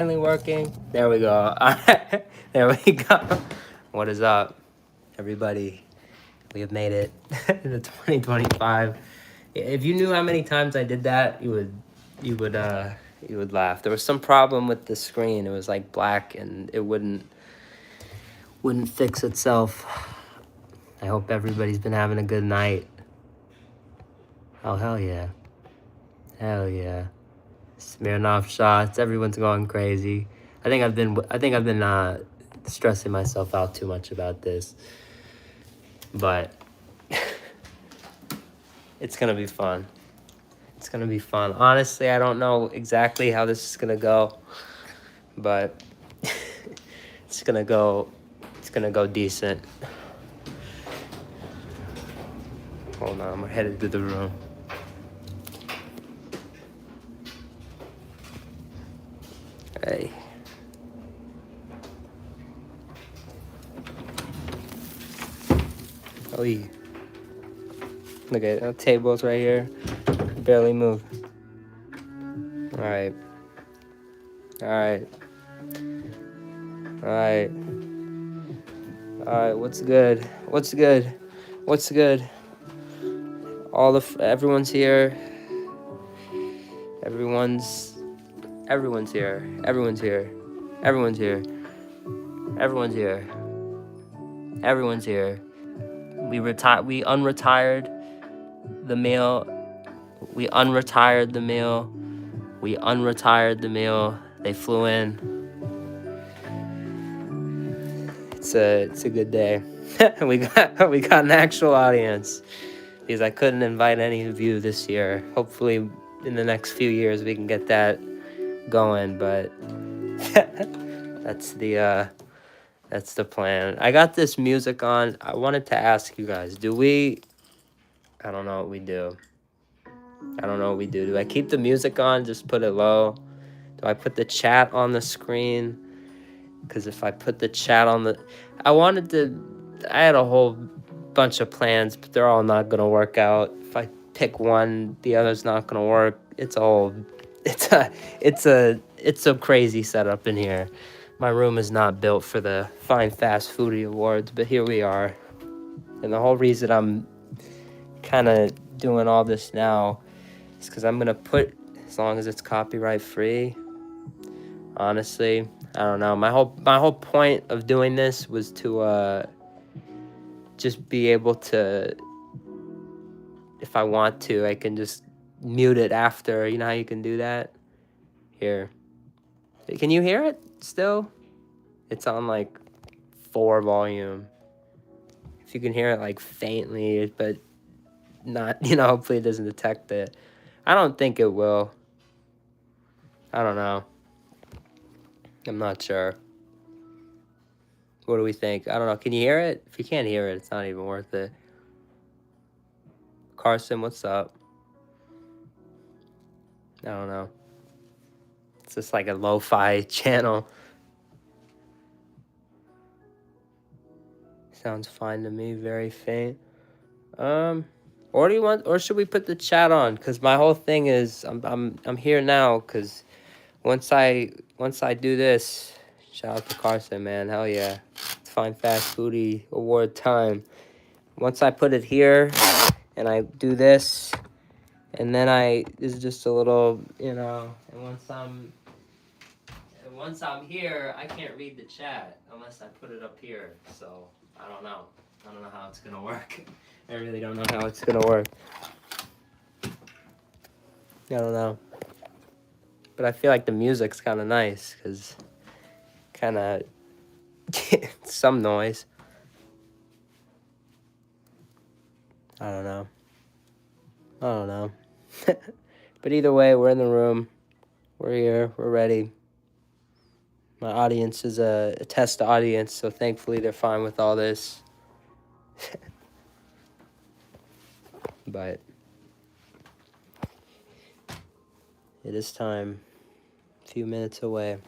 Finally working. There we go. There we go. What is up, everybody? We have made it to 2025. If you knew how many times I did that, you would laugh. There was some problem with the screen. It was like black and it wouldn't fix itself. I hope everybody's been having a good night. Oh hell yeah. Hell yeah. Smirnoff shots. Everyone's going crazy. I think I've been stressing myself out too much about this, but it's gonna be fun. It's gonna be fun. Honestly, I don't know exactly how this is gonna go, but it's gonna go. It's gonna go decent. Hold on, we're headed to the room. Hey. Oh, yeah. Look at the tables right here. Barely move. All right. All right. All right. All right. What's good? What's good? What's good? Everyone's here. Everyone's here. Everyone's here. Everyone's here. Everyone's here. Everyone's here. We unretired the meal. We unretired the meal. We unretired the meal. They flew in. It's a good day. we got an actual audience because I couldn't invite any of you this year. Hopefully in the next few years we can get that going, but that's the plan. I got this music on. I wanted to ask you guys, I don't know what we do. I don't know what we do. Do I keep the music on, just put it low? Do I put the chat on the screen? Because if I put the chat on I had a whole bunch of plans, but they're all not going to work out. If I pick one, the other's not going to work. It's a crazy setup in here. My room is not built for the Fine Fast Foodie Awards, but here we are. And the whole reason I'm kind of doing all this now is because I'm going to put, as long as it's copyright free, honestly, I don't know. My whole point of doing this was to just be able to, if I want to, I can just mute it after. You know how you can do that? Here. Can you hear it still? It's on like 4 volume. If you can hear it like faintly, but not, hopefully it doesn't detect it. I don't think it will. I don't know. I'm not sure. What do we think? I don't know. Can you hear it? If you can't hear it, it's not even worth it. Carson, what's up? I don't know. It's just like a lo-fi channel. Sounds fine to me. Very faint. Or should we put the chat on? Cause my whole thing is I'm here now. Cause once I do this, shout out to Carson, man. Hell yeah, it's Fine Fast Foodie Award time. Once I put it here, and I do this, and then this is just a little, and once I'm here, I can't read the chat unless I put it up here. So I don't know. I don't know how it's gonna work. I really don't know how it's gonna work. I don't know. But I feel like the music's kind of nice because kind of some noise. I don't know. But either way, we're in the room. We're here. We're ready. My audience is a test audience, so thankfully they're fine with all this. But it is time. A few minutes away.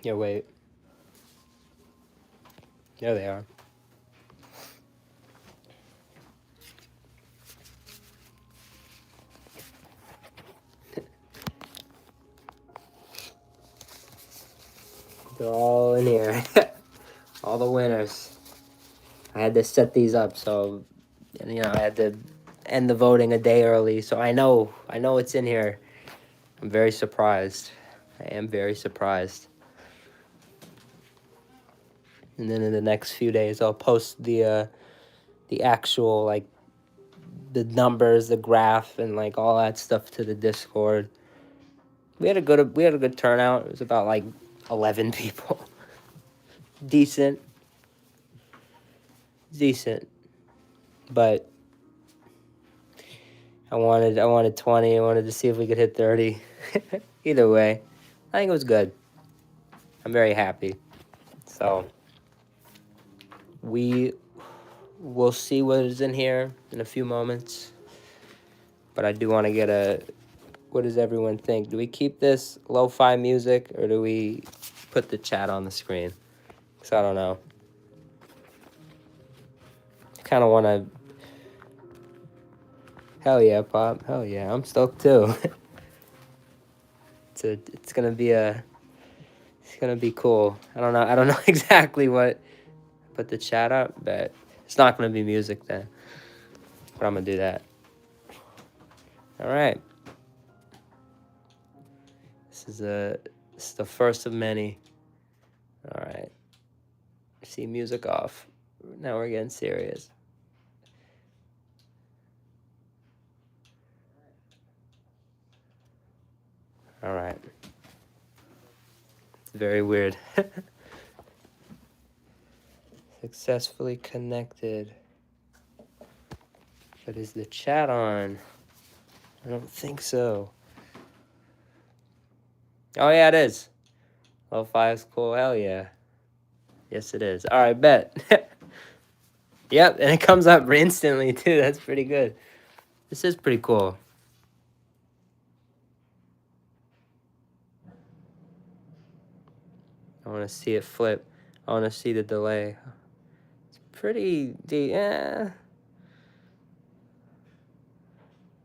Yeah, wait. There they are. They're all in here. All the winners. I had to set these up, so I had to end the voting a day early, so I know it's in here. I'm very surprised. I am very surprised. And then in the next few days, I'll post the actual, like, the numbers, the graph, and like all that stuff to the Discord. We had a good turnout. It was about like 11 people. Decent, but I wanted 20. I wanted to see if we could hit 30. Either way, I think it was good. I'm very happy. So we will see what is in here in a few moments. But I do want to get what does everyone think? Do we keep this lo-fi music or do we put the chat on the screen? Because I don't know. Kind of want to. Hell yeah, Pop. Hell yeah, I'm stoked too. It's gonna be cool. I don't know exactly what. Put the chat up, but it's not gonna be music then. But I'm gonna do that. All right. This is the first of many. All right. See, music off. Now we're getting serious. All right. It's very weird. Successfully connected. But is the chat on? I don't think so. Oh yeah, it is. Lo-fi is cool. Hell yeah. Yes, it is. All right, bet. Yep, and it comes up instantly too. That's pretty good. This is pretty cool. I want to see it flip. I want to see the delay. It's pretty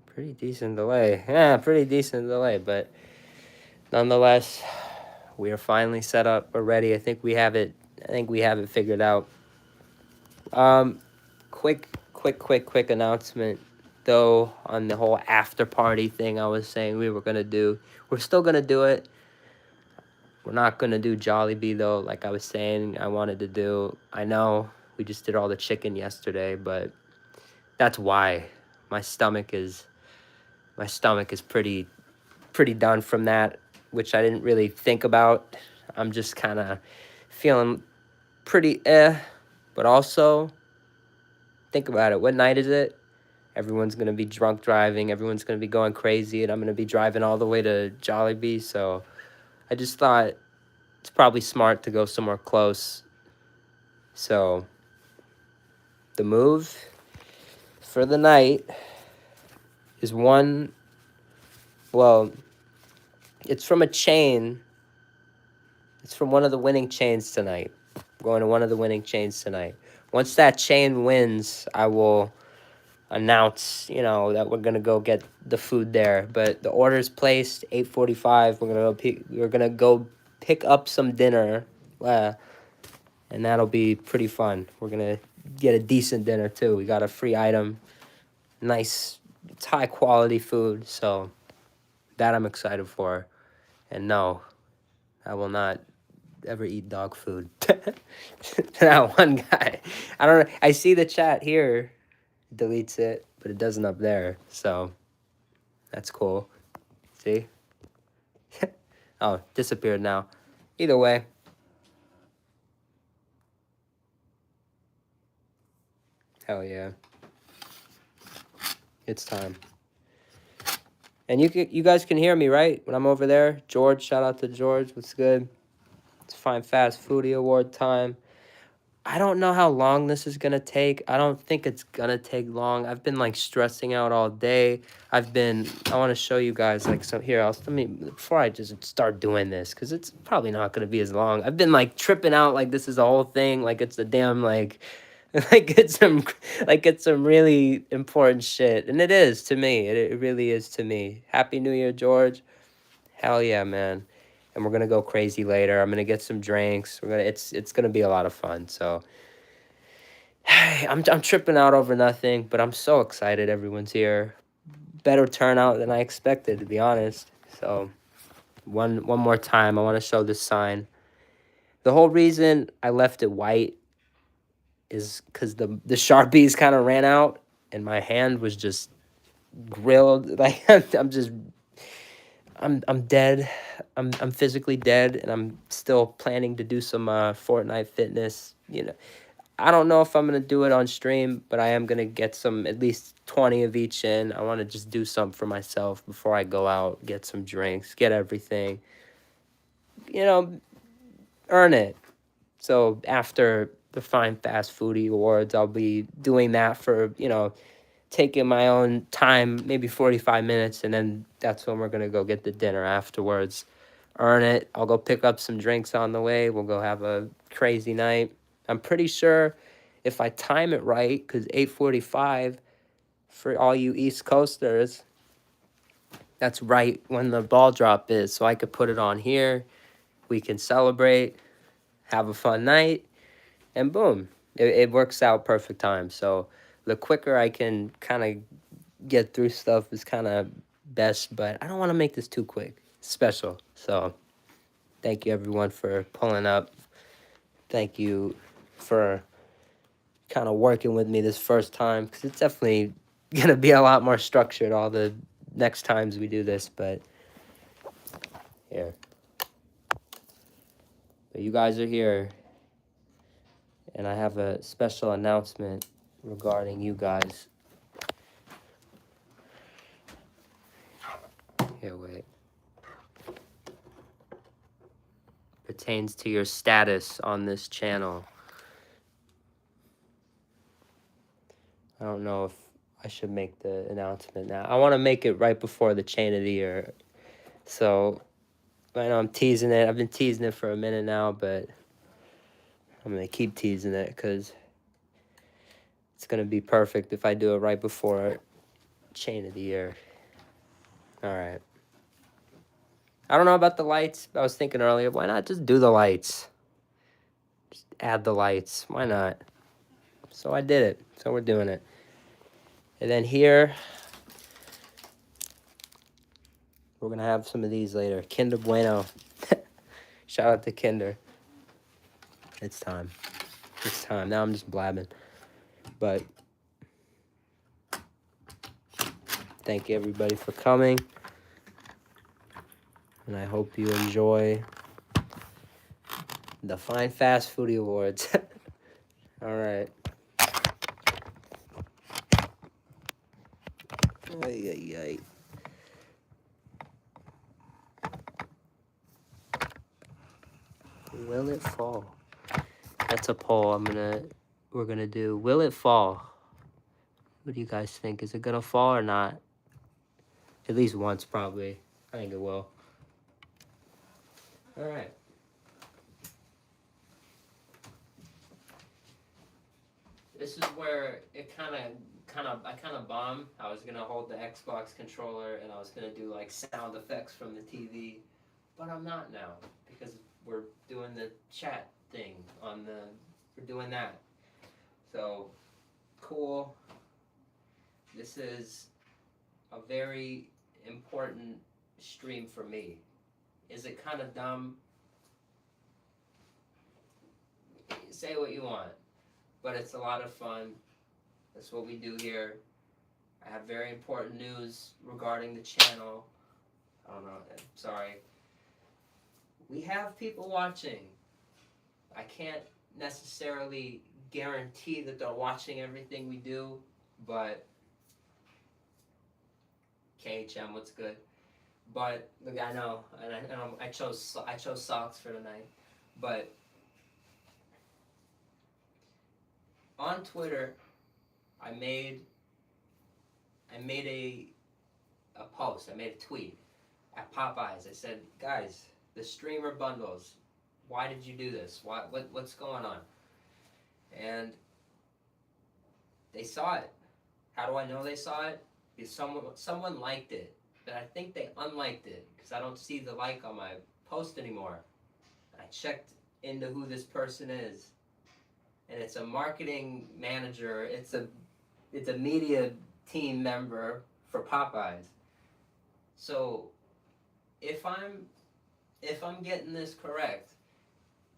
pretty decent delay. Yeah, pretty decent delay, but nonetheless, we are finally set up. We're ready. I think we have it figured out. Quick announcement though on the whole after party thing I was saying we were gonna do. We're still gonna do it. We're not gonna do Jollibee though, like I was saying I wanted to do. I know we just did all the chicken yesterday, but that's why my stomach is pretty done from that, which I didn't really think about. I'm just kind of feeling pretty but also think about it. What night is it? Everyone's gonna be drunk driving. Everyone's gonna be going crazy, and I'm gonna be driving all the way to Jollibee. So I just thought it's probably smart to go somewhere close. So the move for the night is it's from a chain. It's from one of the winning chains tonight. We're going to one of the winning chains tonight. Once that chain wins, I will announce, that we're gonna go get the food there. But the order's placed 8:45. We're gonna go pick up some dinner, and that'll be pretty fun. We're gonna get a decent dinner too. We got a free item, nice, it's high quality food. So that I'm excited for. And no, I will not ever eat dog food. That one guy, I don't know. I see the chat here deletes it, but it doesn't up there. So that's cool. See? Oh, disappeared now. Either way. Hell yeah. It's time. And you guys can hear me, right? When I'm over there. George, shout out to George. What's good? It's Fine Fast Foodie Award time. I don't know how long this is going to take. I don't think it's going to take long. I've been, like, stressing out all day. I want to show you guys, like, before I just start doing this, because it's probably not going to be as long. I've been, like, tripping out like this is a whole thing, like it's a damn, like it's some really important shit. And it is to me. It really is to me. Happy New Year, George. Hell yeah, man. and we're gonna go crazy later. I'm gonna get some drinks. It's gonna be a lot of fun. So I'm tripping out over nothing, but I'm so excited everyone's here. Better turnout than I expected, to be honest. So one more time, I want to show this sign. The whole reason I left it white is because the Sharpies kind of ran out, and my hand was just grilled. Like I'm dead. I'm physically dead, and I'm still planning to do some Fortnite fitness. You know, I don't know if I'm gonna do it on stream, but I am gonna get some, at least 20 of each in. I want to just do something for myself before I go out, get some drinks, get everything. You know, earn it. So after the Fine Fast Foodie Awards, I'll be doing that for, taking my own time, maybe 45 minutes, and then that's when we're going to go get the dinner afterwards. Earn it. I'll go pick up some drinks on the way. We'll go have a crazy night. I'm pretty sure if I time it right, because 8:45 for all you East Coasters, that's right when the ball drop is. So I could put it on here. We can celebrate, have a fun night, and boom, it works out perfect time. So the quicker I can kind of get through stuff is kind of best, but I don't want to make this too quick. It's special. So thank you everyone for pulling up. Thank you for kind of working with me this first time, because it's definitely going to be a lot more structured all the next times we do this, but here. But you guys are here, and I have a special announcement regarding you guys. Here, wait. Pertains to your status on this channel. I don't know if I should make the announcement now. I want to make it right before the chain of the year. So, I know I'm teasing it. I've been teasing it for a minute now, but I'm going to keep teasing it because it's going to be perfect if I do it right before chain of the year. All right. I don't know about the lights. I was thinking earlier, why not just do the lights? Just add the lights. Why not? So I did it. So we're doing it. And then here, we're going to have some of these later. Kinder Bueno. Shout out to Kinder. It's time. It's time. Now I'm just blabbing. But thank you everybody for coming. And I hope you enjoy the Fine Fast Foodie Awards. All right. Ay, ay, ay. Will it fall? That's a poll we're gonna do. Will it fall? What do you guys think? Is it gonna fall or not? At least once, probably. I think it will. All right. This is where it I kind of bombed. I was gonna hold the Xbox controller and I was gonna do like sound effects from the TV, but I'm not now because we're doing the chat thing we're doing that. So cool. This is a very important stream for me. Is it kind of dumb? Say what you want, but it's a lot of fun. That's what we do here. I have very important news regarding the channel. I don't know, sorry. We have people watching. I can't necessarily guarantee that they're watching everything we do, but KHM, what's good? But look, I know, and I chose socks for tonight, but on Twitter, I made a post. I made a tweet at Popeyes. I said, guys, the streamer bundles. Why did you do this? What's going on? And they saw it. How do I know they saw it? Because someone liked it, but I think they unliked it because I don't see the like on my post anymore. I checked into who this person is, and it's a marketing manager. It's a media team member for Popeyes. So if I'm getting this correct,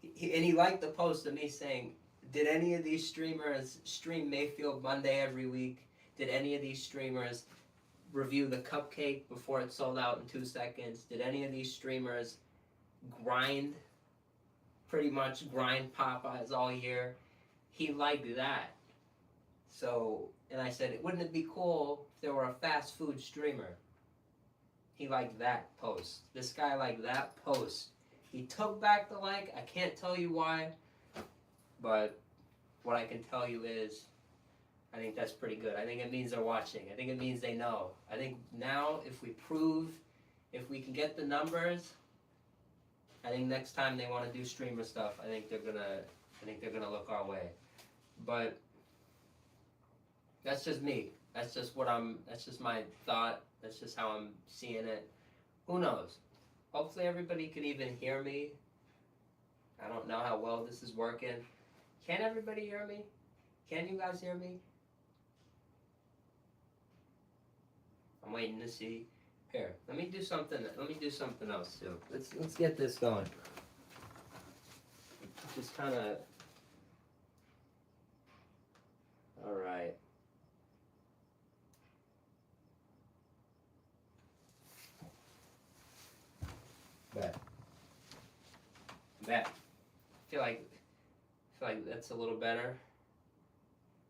and he liked the post of me saying, did any of these streamers stream Mayfield Monday every week? Did any of these streamers review the cupcake before it sold out in 2 seconds? Did any of these streamers pretty much grind Popeyes all year? He liked that. So, and I said, wouldn't it be cool if there were a fast food streamer? He liked that post. This guy liked that post. He took back the like. I can't tell you why, but what I can tell you is I think that's pretty good. I think it means they're watching. I think it means they know. I think now if we can get the numbers, I think next time they want to do streamer stuff, I think they're gonna look our way. But that's just me. That's just my thought. That's just how I'm seeing it. Who knows? Hopefully everybody can even hear me. I don't know how well this is working. Can everybody hear me? Can you guys hear me? I'm waiting to see. Here, let me do something else too. Let's get this going. Just kind of. All right. Bet. I feel like that's a little better.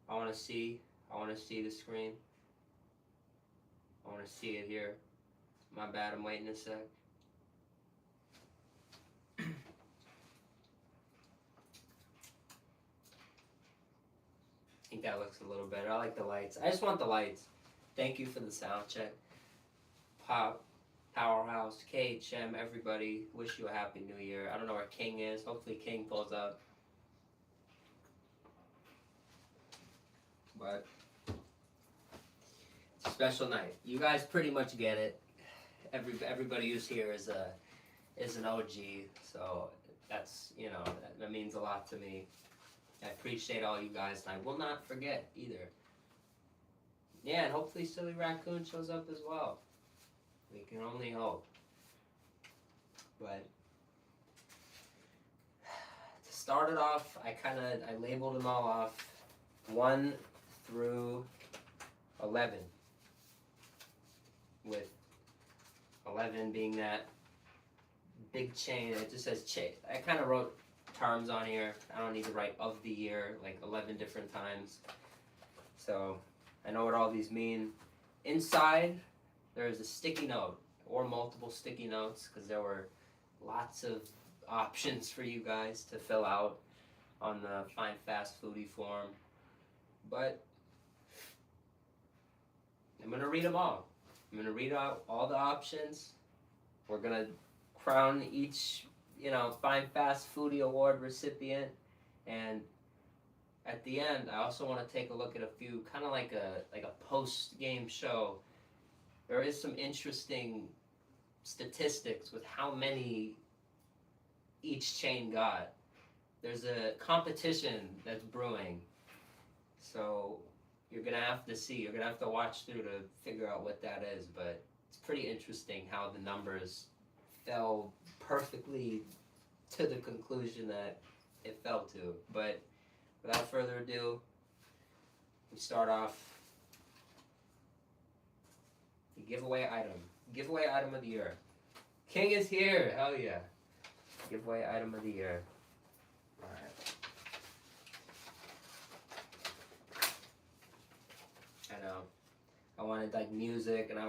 I want to see the screen. I want to see it here. My bad, I'm waiting a sec. I think that looks a little better. I like the lights. I just want the lights. Thank you for the sound check. Powerhouse, KHM, everybody, wish you a happy new year. I don't know where King is. Hopefully King pulls up. But it's a special night. You guys pretty much get it. Everybody who's here is an OG, so that's, that means a lot to me. I appreciate all you guys, and I will not forget either. Yeah, and hopefully Silly Raccoon shows up as well. We can only hope. But to start it off, I labeled them all off 1 through 11, with 11 being that big chain. It just says chain. I kind of wrote terms on here. I don't need to write of the year like 11 different times. So I know what all these mean. Inside, there is a sticky note or multiple sticky notes because there were lots of options for you guys to fill out on the Find Fast Foodie form. But I'm going to read them all. I'm going to read out all the options. We're going to crown each, Find Fast Foodie Award recipient. And at the end, I also want to take a look at a few, kind of like a post-game show. There is some interesting statistics with how many each chain got. There's a competition that's brewing. So you're going to have to see. You're going to have to watch through to figure out what that is. But it's pretty interesting how the numbers fell perfectly to the conclusion that it fell to. But without further ado, we start off the giveaway item. Giveaway item of the year. King is here. Hell yeah. Giveaway item of the year. All right. I know. I wanted like music, and I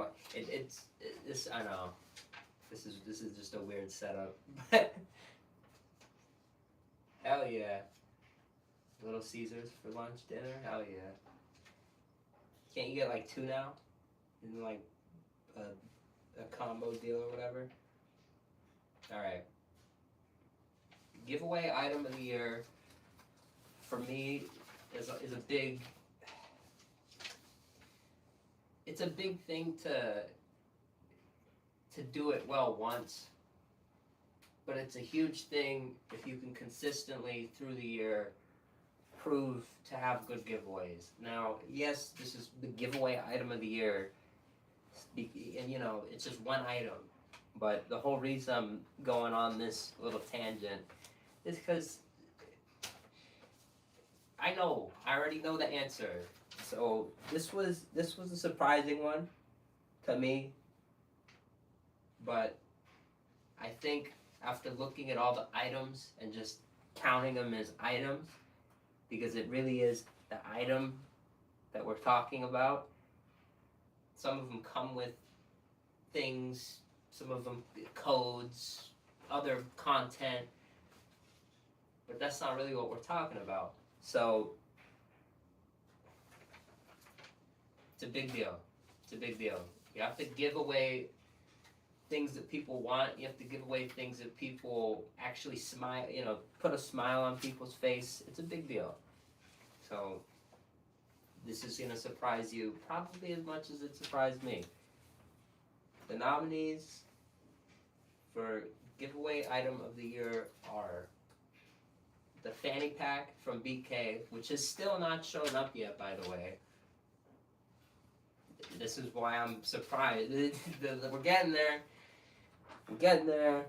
know. This is just a weird setup, but hell yeah. Little Caesars for lunch, dinner. Hell yeah. Can't you get like 2 now? In like a combo deal or whatever. All right. Giveaway item of the year for me is a big. It's a big thing to do it well once, but it's a huge thing if you can consistently through the year prove to have good giveaways. Now, yes, this is the giveaway item of the year, and you know, it's just one item. But the whole reason I'm going on this little tangent is because I already know the answer. So this was a surprising one to me, but I think after looking at all the items and just counting them as items, because it really is the item that we're talking about. Some of them come with things, some of them codes, other content, but that's not really what we're talking about. So it's a big deal. It's a big deal. You have to give away things that people want. You have to give away things that people actually smile, you know, put a smile on people's face. It's a big deal. So this is going to surprise you probably as much as it surprised me. The nominees for giveaway item of the year are the fanny pack from BK, which is still not shown up yet, by the way. This is why I'm surprised. We're getting there. We're getting there.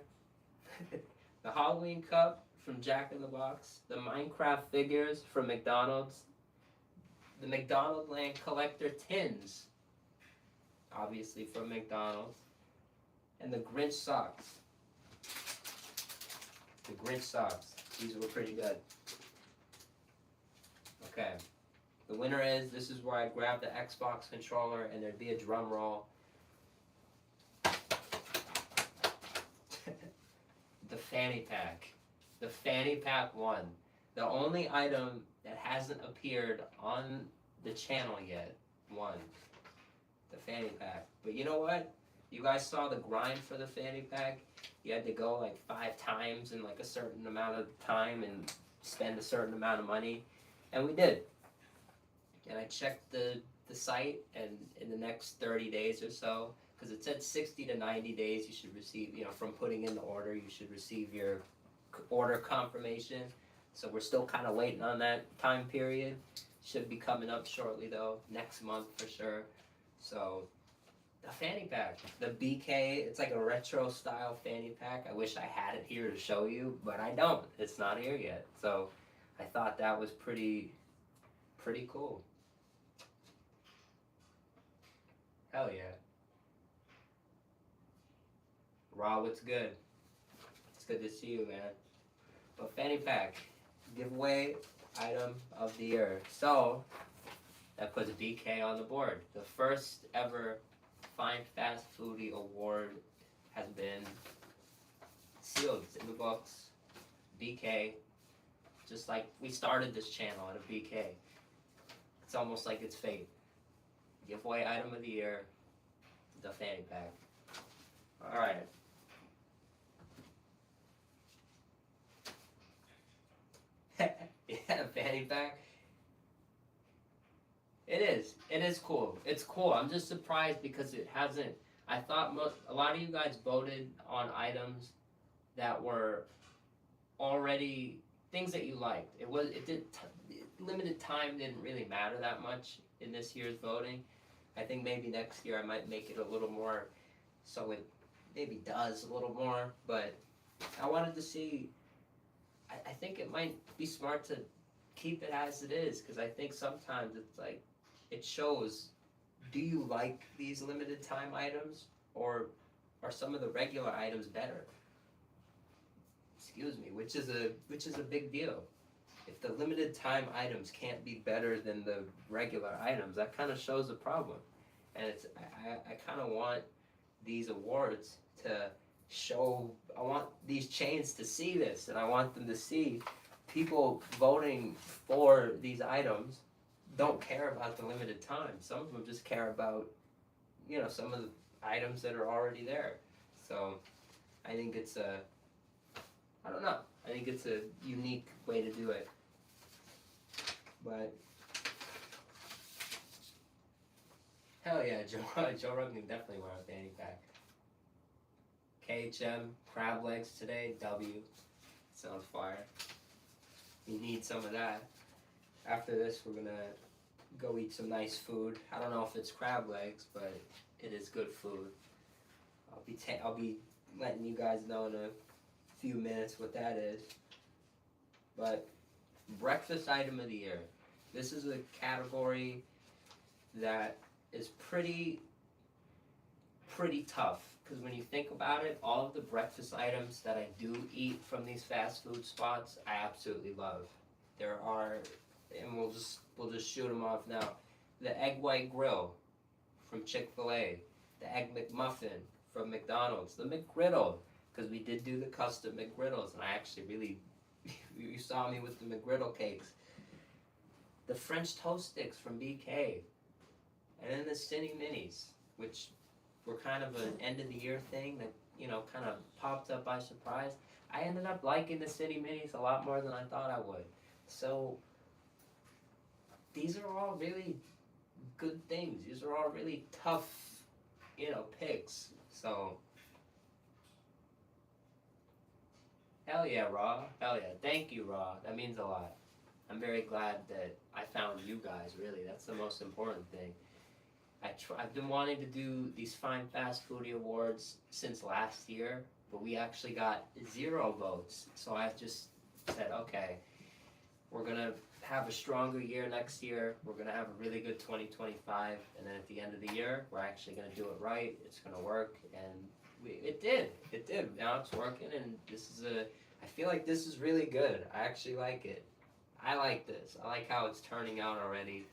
The Halloween cup from Jack in the Box. The Minecraft figures from McDonald's. The McDonald Land Collector tins, obviously from McDonald's. And the Grinch socks. The Grinch socks. These were pretty good. Okay. The winner is, this is where I grab the Xbox controller and there'd be a drum roll. The fanny pack. The fanny pack won. The only item that hasn't appeared on the channel yet won. The fanny pack. But you know what? You guys saw the grind for the fanny pack. You had to go like 5 times in like a certain amount of time and spend a certain amount of money. And we did. And I checked the site, and in the next 30 days or so, because it said 60 to 90 days you should receive, you know, from putting in the order, you should receive your order confirmation. So we're still kind of waiting on that time period. Should be coming up shortly though, next month for sure. So the fanny pack, the BK, it's like a retro style fanny pack. I wish I had it here to show you, but I don't. It's not here yet. So I thought that was pretty cool. Hell yeah. Raw, what's good? It's good to see you, man. But fanny pack, giveaway item of the year. So that puts BK on the board. The first ever Fine Fast Foodie Award has been sealed. It's in the books. BK, just like we started this channel at a BK. It's almost like it's fate. Giveaway item of the year, the fanny pack. All right. Yeah, fanny pack. It is cool. It's cool. I'm just surprised because it hasn't. I thought a lot of you guys voted on items that were already things that you liked. Limited time didn't really matter that much in this year's voting. I think maybe next year I might make it a little more, so it maybe does a little more. But I wanted to see. I think it might be smart to keep it as it is, because I think sometimes it's like it shows. Do you like these limited time items, or are some of the regular items better? Excuse me, which is a big deal. If the limited time items can't be better than the regular items, that kind of shows a problem. And I kind of want these awards to show, I want these chains to see this, and I want them to see people voting for these items don't care about the limited time. Some of them just care about, you know, some of the items that are already there. So I think it's I don't know. I think it's a unique way to do it. But hell yeah, Joe Rogan can definitely wear a fanny pack. KHM crab legs today. W. Sounds fire. You need some of that. After this, we're gonna go eat some nice food. I don't know if it's crab legs, but it is good food. I'll be letting you guys know in a few minutes what that is. But breakfast item of the year. This is a category that is pretty tough, because when you think about it, all of the breakfast items that I do eat from these fast food spots, I absolutely love. There are, and we'll just shoot them off now. The egg white grill from Chick-fil-A, the egg McMuffin from McDonald's, the McGriddle, because we did do the custom McGriddles, and I actually really, you saw me with the McGriddle cakes. The French toast sticks from BK, and then the Cine Minis, which were kind of an end of the year thing that, you know, kind of popped up by surprise. I ended up liking the Cine Minis a lot more than I thought I would. So these are all really good things. These are all really tough, you know, picks. So hell yeah, Raw. Hell yeah. Thank you, Raw. That means a lot. I'm very glad that I found you guys, really. That's the most important thing. I've been wanting to do these Fine Fast Foodie Awards since last year, but we actually got 0 votes. So I just said, okay, we're going to have a stronger year next year. We're going to have a really good 2025. And then at the end of the year, we're actually going to do it right. It's going to work. And it did. It did. Now it's working. And I feel like this is really good. I actually like it. I like this. I like how it's turning out already.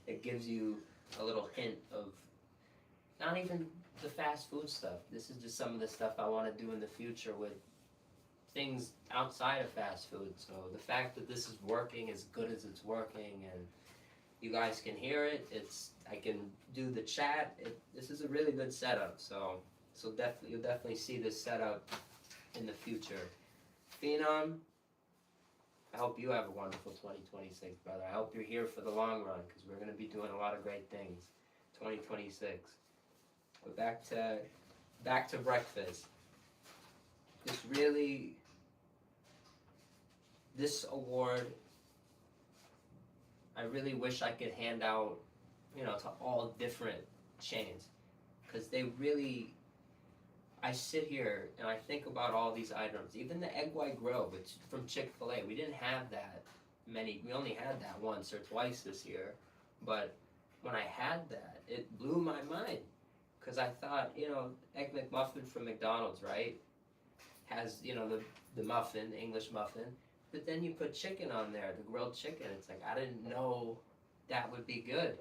It gives you a little hint of not even the fast food stuff. This is just some of the stuff I want to do in the future with things outside of fast food. So the fact that this is working as good as it's working, and you guys can hear it, I can do the chat. This is a really good setup. So definitely, you'll definitely see this setup in the future. Phenom, I hope you have a wonderful 2026, brother. I hope you're here for the long run, because we're going to be doing a lot of great things 2026. But back to breakfast. This award, I really wish I could hand out, you know, to all different chains, because they really, I sit here and I think about all these items, even the egg white grill, which from Chick-fil-A. We didn't have that many. We only had that once or twice this year. But when I had that, it blew my mind, because I thought, you know, egg McMuffin from McDonald's, right, has, you know, the muffin, the English muffin, but then you put chicken on there, the grilled chicken. It's like, I didn't know that would be good.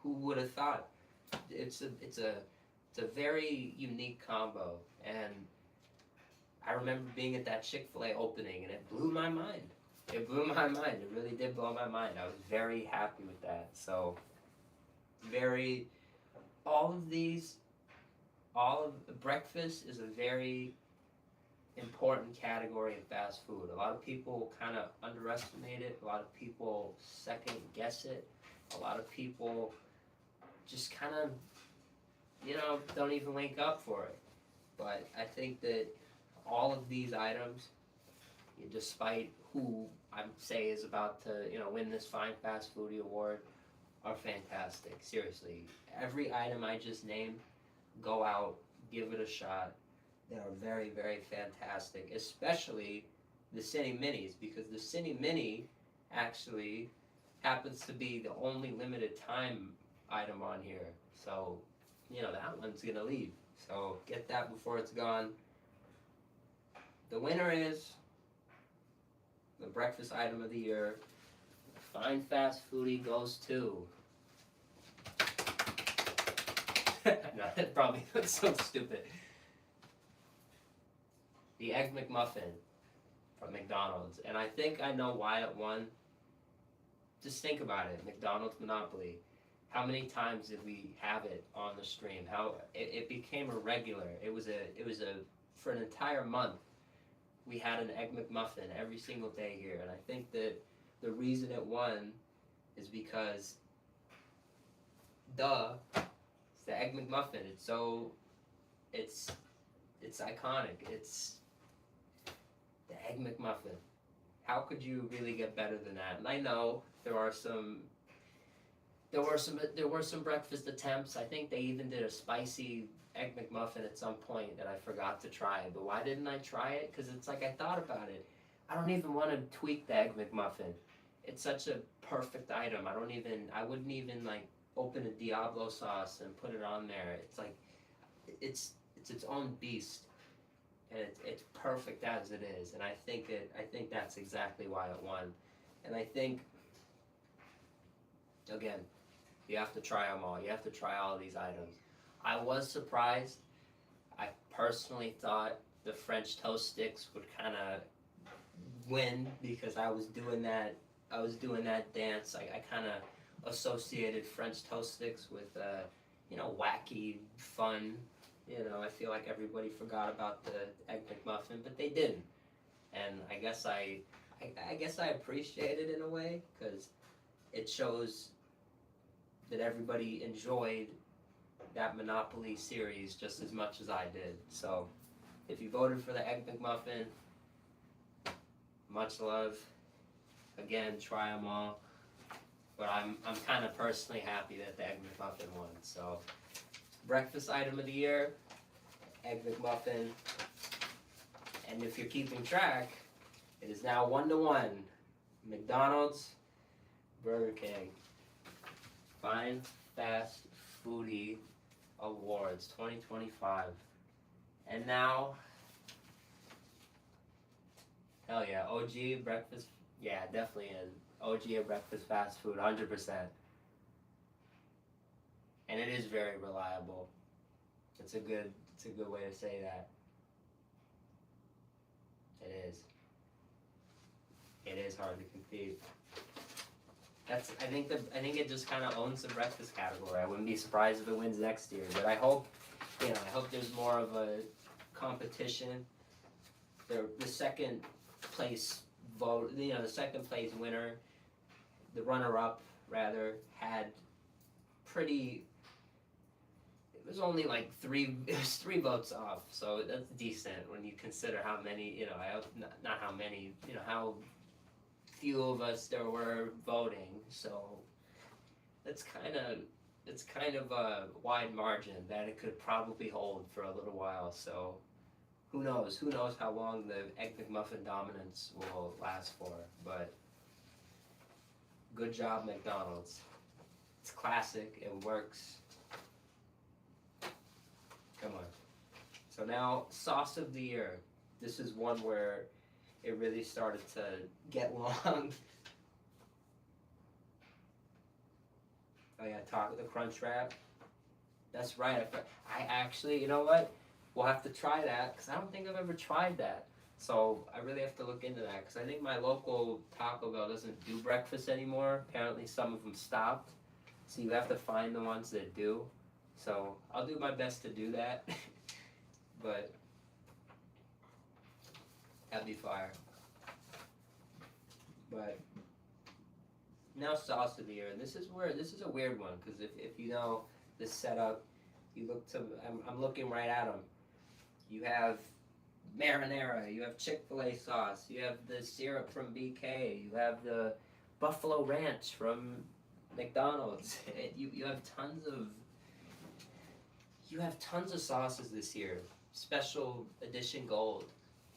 Who would have thought? It's a very unique combo, and I remember being at that Chick-fil-A opening, and it blew my mind. It blew my mind. It really did blow my mind. I was very happy with that. So, all of breakfast is a very important category in fast food. A lot of people kind of underestimate it. A lot of people second guess it. A lot of people just kind of, you know, don't even wake up for it. But I think that all of these items, despite who I say is about to, you know, win this Fine Fast Foodie Award, are fantastic. Seriously, every item I just named, go out, give it a shot. They are very, very fantastic, especially the Cine Minis, because the Cine Mini actually happens to be the only limited time item on here. So, you know, that one's gonna leave. So get that before it's gone. The winner is the breakfast item of the year. Fine Fast Foodie goes to. No, that probably looks so stupid. The Egg McMuffin from McDonald's. And I think I know why it won. Just think about it. McDonald's Monopoly. How many times did we have it on the stream? How it became a regular. It was for an entire month, we had an Egg McMuffin every single day here. And I think that the reason it won is because it's the Egg McMuffin. It's it's iconic. It's the Egg McMuffin. How could you really get better than that? And I know there were some breakfast attempts. I think they even did a spicy Egg McMuffin at some point that I forgot to try. But why didn't I try it? Because it's like I thought about it. I don't even want to tweak the Egg McMuffin. It's such a perfect item. I wouldn't even like open a Diablo sauce and put it on there. It's like, it's its own beast, and it's perfect as it is. And I think that's exactly why it won. And I think, again, you have to try them all. You have to try all these items. I was surprised. I personally thought the French toast sticks would kind of win because I was doing that dance. I kind of associated French toast sticks with wacky fun. I feel like everybody forgot about the Egg McMuffin, but they didn't. And I guess I appreciate it in a way because it shows that everybody enjoyed that Monopoly series just as much as I did. So if you voted for the Egg McMuffin, much love. Again, try them all. But I'm kind of personally happy that the Egg McMuffin won. So breakfast item of the year, Egg McMuffin. And if you're keeping track, it is now 1-1. McDonald's, Burger King. Fine Fast Foodie Awards 2025. And now, hell yeah, OG breakfast, yeah, definitely in. OG of breakfast fast food, 100%. And it is very reliable. It's a good way to say that. It is. It is hard to compete. I think it just kind of owns the breakfast category. I wouldn't be surprised if it wins next year, but I hope there's more of a competition. The second place vote, the second place winner, the runner-up rather, had pretty. It was only like three votes off, so that's decent when you consider how many. Not how many. How few of us there were voting. So it's kind of a wide margin that it could probably hold for a little while. So who knows? Who knows how long the Egg McMuffin dominance will last for? But good job, McDonald's. It's classic. It works. Come on. So now, sauce of the year. This is one where it really started to get long. Oh yeah, the Crunch Wrap. That's right. I actually, you know what? We'll have to try that because I don't think I've ever tried that. So I really have to look into that because I think my local Taco Bell doesn't do breakfast anymore. Apparently some of them stopped. So you have to find the ones that do. So I'll do my best to do that. But that'd be fire. But now sauce of the year. This is a weird one because if you know the setup, you look to. I'm looking right at them. You have marinara. You have Chick-fil-A sauce. You have the syrup from BK. You have the Buffalo Ranch from McDonald's. You have tons of. You have tons of sauces this year. Special edition gold.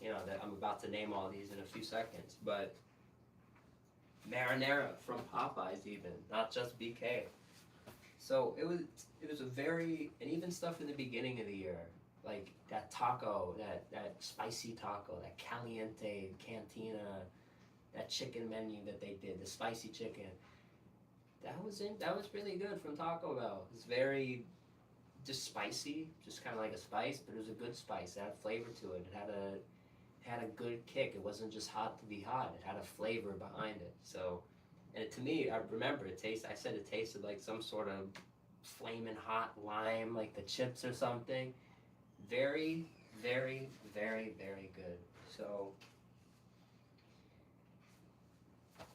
That I'm about to name all these in a few seconds, but marinara from Popeyes even, not just BK. So it was a very, and even stuff in the beginning of the year, like that taco, that spicy taco, that caliente cantina, that chicken menu that they did, the spicy chicken. That was really good from Taco Bell. It's very just spicy, just kind of like a spice, but it was a good spice. It had flavor to it. It had a good kick. It wasn't just hot to be hot. It had a flavor behind it. So, and to me, I remember it tasted like some sort of flaming hot lime, like the chips or something. Very, very, very, very good. So,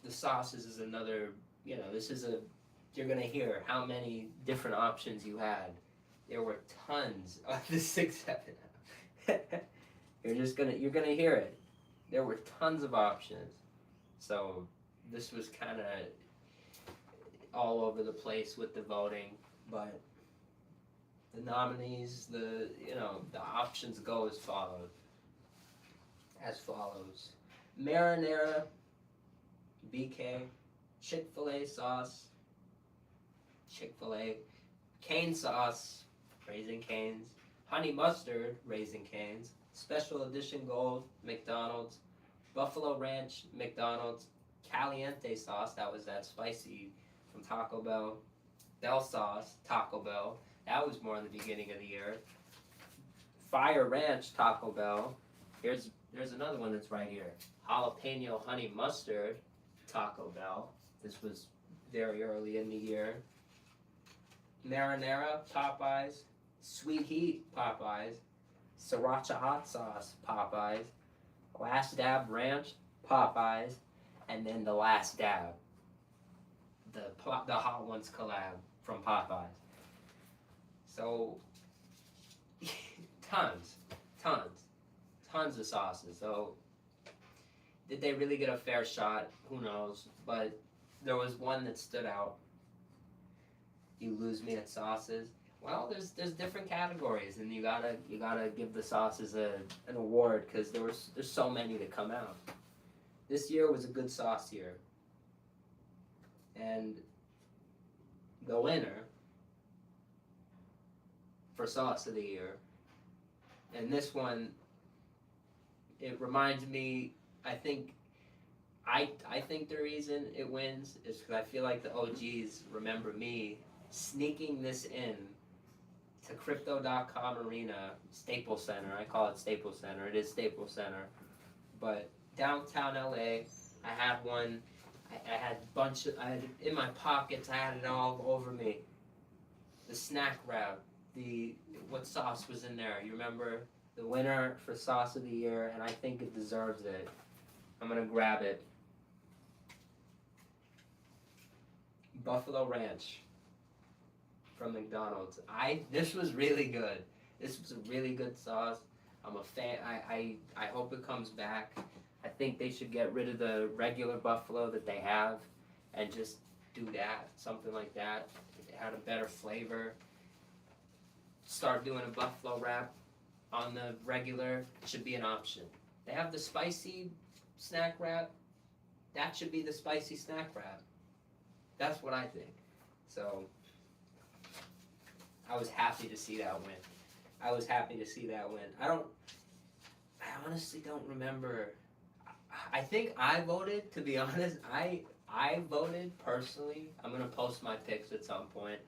the sauces is another, you're gonna hear how many different options you had. There were tons of the 6-7. you're gonna hear it. There were tons of options. So this was kind of all over the place with the voting, but the nominees, the options go as follows. Marinara, BK, Chick-fil-A sauce, Chick-fil-A, cane sauce, Raising Cane's, honey mustard, Raising Cane's, special edition gold, McDonald's, buffalo ranch, McDonald's, caliente sauce, that was that spicy from Taco Bell, Bell sauce, Taco Bell, that was more in the beginning of the year, fire ranch, Taco Bell, there's another one that's right here, jalapeno honey mustard, Taco Bell, this was very early in the year, marinara, Popeyes, sweet heat, Popeyes, sriracha hot sauce, Popeyes, last dab ranch, Popeyes, and then the last dab, the Hot Ones collab from Popeyes. So tons of sauces. So did they really get a fair shot? Who knows? But there was one that stood out. You lose me at sauces. Well, there's different categories, and you gotta give the sauces an award because there's so many to come out. This year was a good sauce year, and the winner for sauce of the year, and this one, it reminds me. I think the reason it wins is because I feel like the OGs remember me sneaking this in to Crypto.com Arena, Staples Center. I call it Staples Center. It is Staples Center. But downtown LA, I had one. I had in my pockets, I had it all over me. The snack wrap, what sauce was in there? You remember? The winner for sauce of the year, and I think it deserves it. I'm gonna grab it. Buffalo Ranch from McDonald's. This was really good. This was a really good sauce. I'm a fan. I hope it comes back. I think they should get rid of the regular buffalo that they have and just do that, something like that. It had a better flavor. Start doing a buffalo wrap on the regular. It should be an option. They have the spicy snack wrap. That should be the spicy snack wrap. That's what I think. So I was happy to see that win. I honestly don't remember. I think I voted, to be honest. I voted personally. I'm going to post my picks at some point.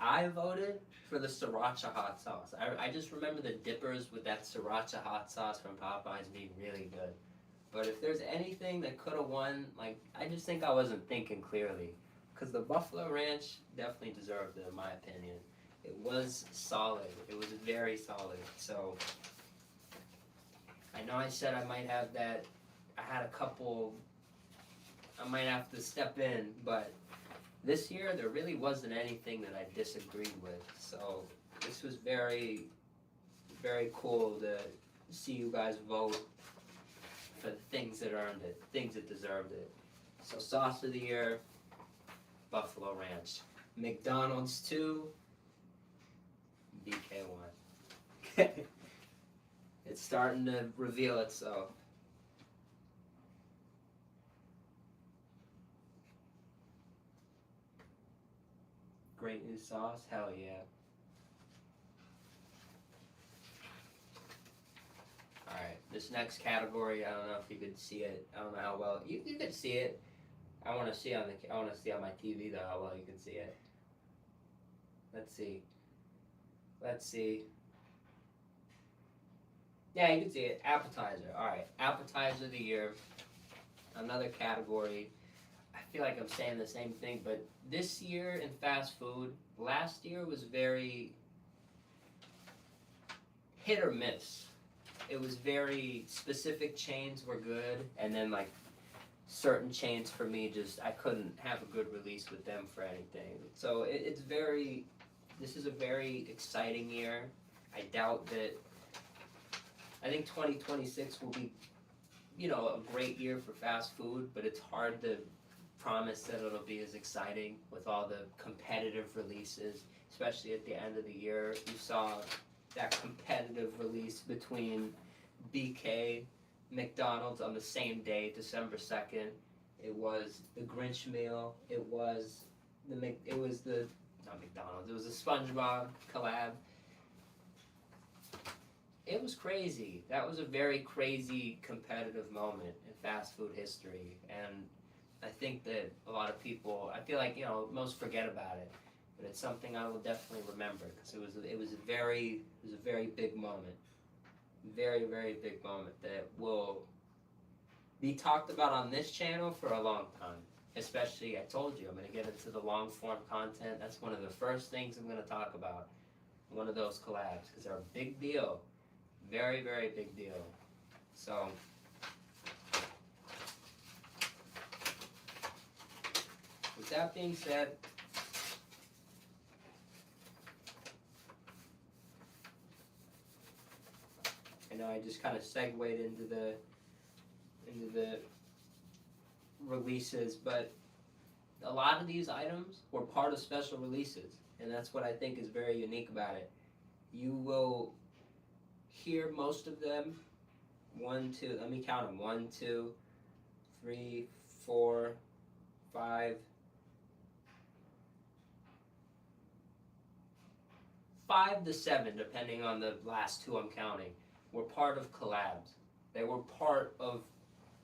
I voted for the sriracha hot sauce. I just remember the dippers with that sriracha hot sauce from Popeyes being really good. But if there's anything that could have won, I just think I wasn't thinking clearly. Because the Buffalo Ranch definitely deserved it, in my opinion. It was solid. It was very solid. So I know I said I might have that. I had a couple. I might have to step in, but this year there really wasn't anything that I disagreed with. So this was very, very cool to see you guys vote for the things that earned it, things that deserved it. So sauce of the year, Buffalo Ranch. McDonald's 2, BK 1. It's starting to reveal itself. Great new sauce? Hell yeah. Alright, this next category, I don't know if you could see it. I don't know how well you could see it. I want to see on my TV though how well you can see it. Let's see. Yeah, you can see it. Appetizer. Alright, appetizer of the year. Another category. I feel like I'm saying the same thing, but this year in fast food, last year was very hit or miss. It was very specific chains were good, and then certain chains for me I couldn't have a good release with them for anything. So this is a very exciting year. I doubt that I think 2026 will be, you know, a great year for fast food, but it's hard to promise that it'll be as exciting with all the competitive releases, especially at the end of the year. You saw that competitive release between BK, McDonald's on the same day, December 2nd. It was the Grinch meal. It was not McDonald's. It was a SpongeBob collab. It was crazy. That was a very crazy competitive moment in fast food history, and I think that a lot of people, I feel like, you know, most forget about it, but it's something I will definitely remember because it was a very big moment, very big moment that will be talked about on this channel for a long time. Especially, I told you, I'm going to get into the long form content. That's one of the first things I'm going to talk about. One of those collabs because they're a big deal. Very big deal. So, with that being said, I know I just kind of segued into the releases, but a lot of these items were part of special releases, and that's what I think is very unique about it. You will hear most of them, 1, 2, let me count them, 1, 2, 3, 4, 5, 5 to 7, depending on the last 2 I'm counting, were part of collabs. They were part of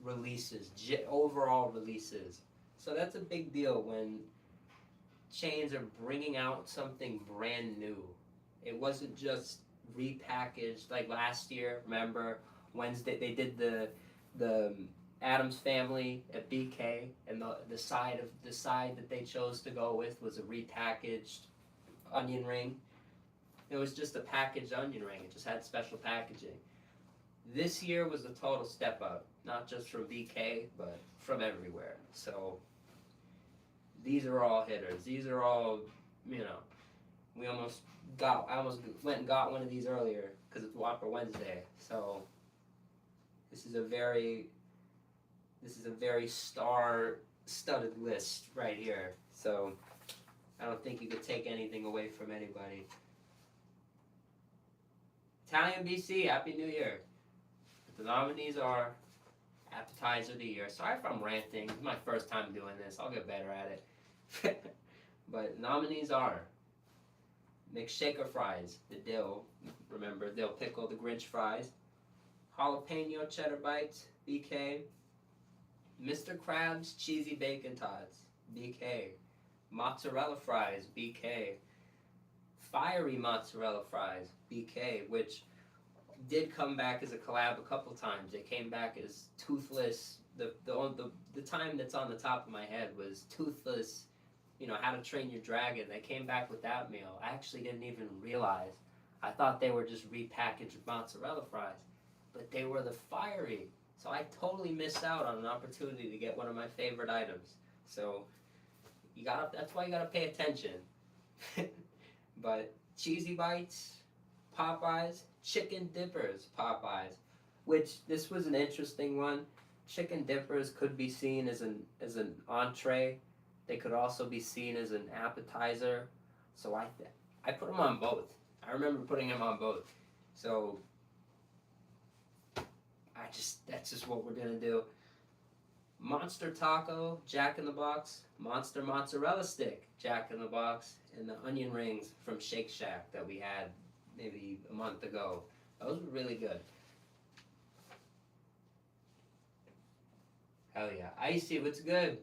releases, overall releases. So that's a big deal when chains are bringing out something brand new. It wasn't just repackaged like last year. Remember Wednesday they did the Addams Family at BK, and the side that they chose to go with was a repackaged onion ring. It was just a packaged onion ring. It just had special packaging. This year was a total step up, not just from BK, but from everywhere. So these are all hitters. These are all, you know, I almost went and got one of these earlier because it's Whopper Wednesday. So this is a very star-studded list right here. So I don't think you could take anything away from anybody. Italian BC, Happy New Year. The nominees are Appetizer of the Year. Sorry if I'm ranting. This is my first time doing this. I'll get better at it. But nominees are McShaker fries, the dill. Remember, dill pickle, the Grinch fries. Jalapeno cheddar bites, BK. Mr. Krabs cheesy bacon tots, BK. Mozzarella fries, BK. Fiery mozzarella fries, BK, which did come back as a collab a couple times. They came back as toothless. The time that's on the top of my head was toothless, you know, How to Train Your Dragon. They came back with that meal. I actually didn't even realize. I thought they were just repackaged mozzarella fries, but they were the fiery. So I totally missed out on an opportunity to get one of my favorite items. So that's why you gotta pay attention. But cheesy bites, Popeyes, chicken dippers, Popeyes, which this was an interesting one. Chicken dippers could be seen as an entree. They could also be seen as an appetizer. So I put them on both. I remember putting them on both. So that's just what we're gonna do. Monster Taco, Jack in the Box, Monster Mozzarella Stick, Jack in the Box, and the onion rings from Shake Shack that we had maybe a month ago. Those were really good. Hell yeah. Icy, what's good?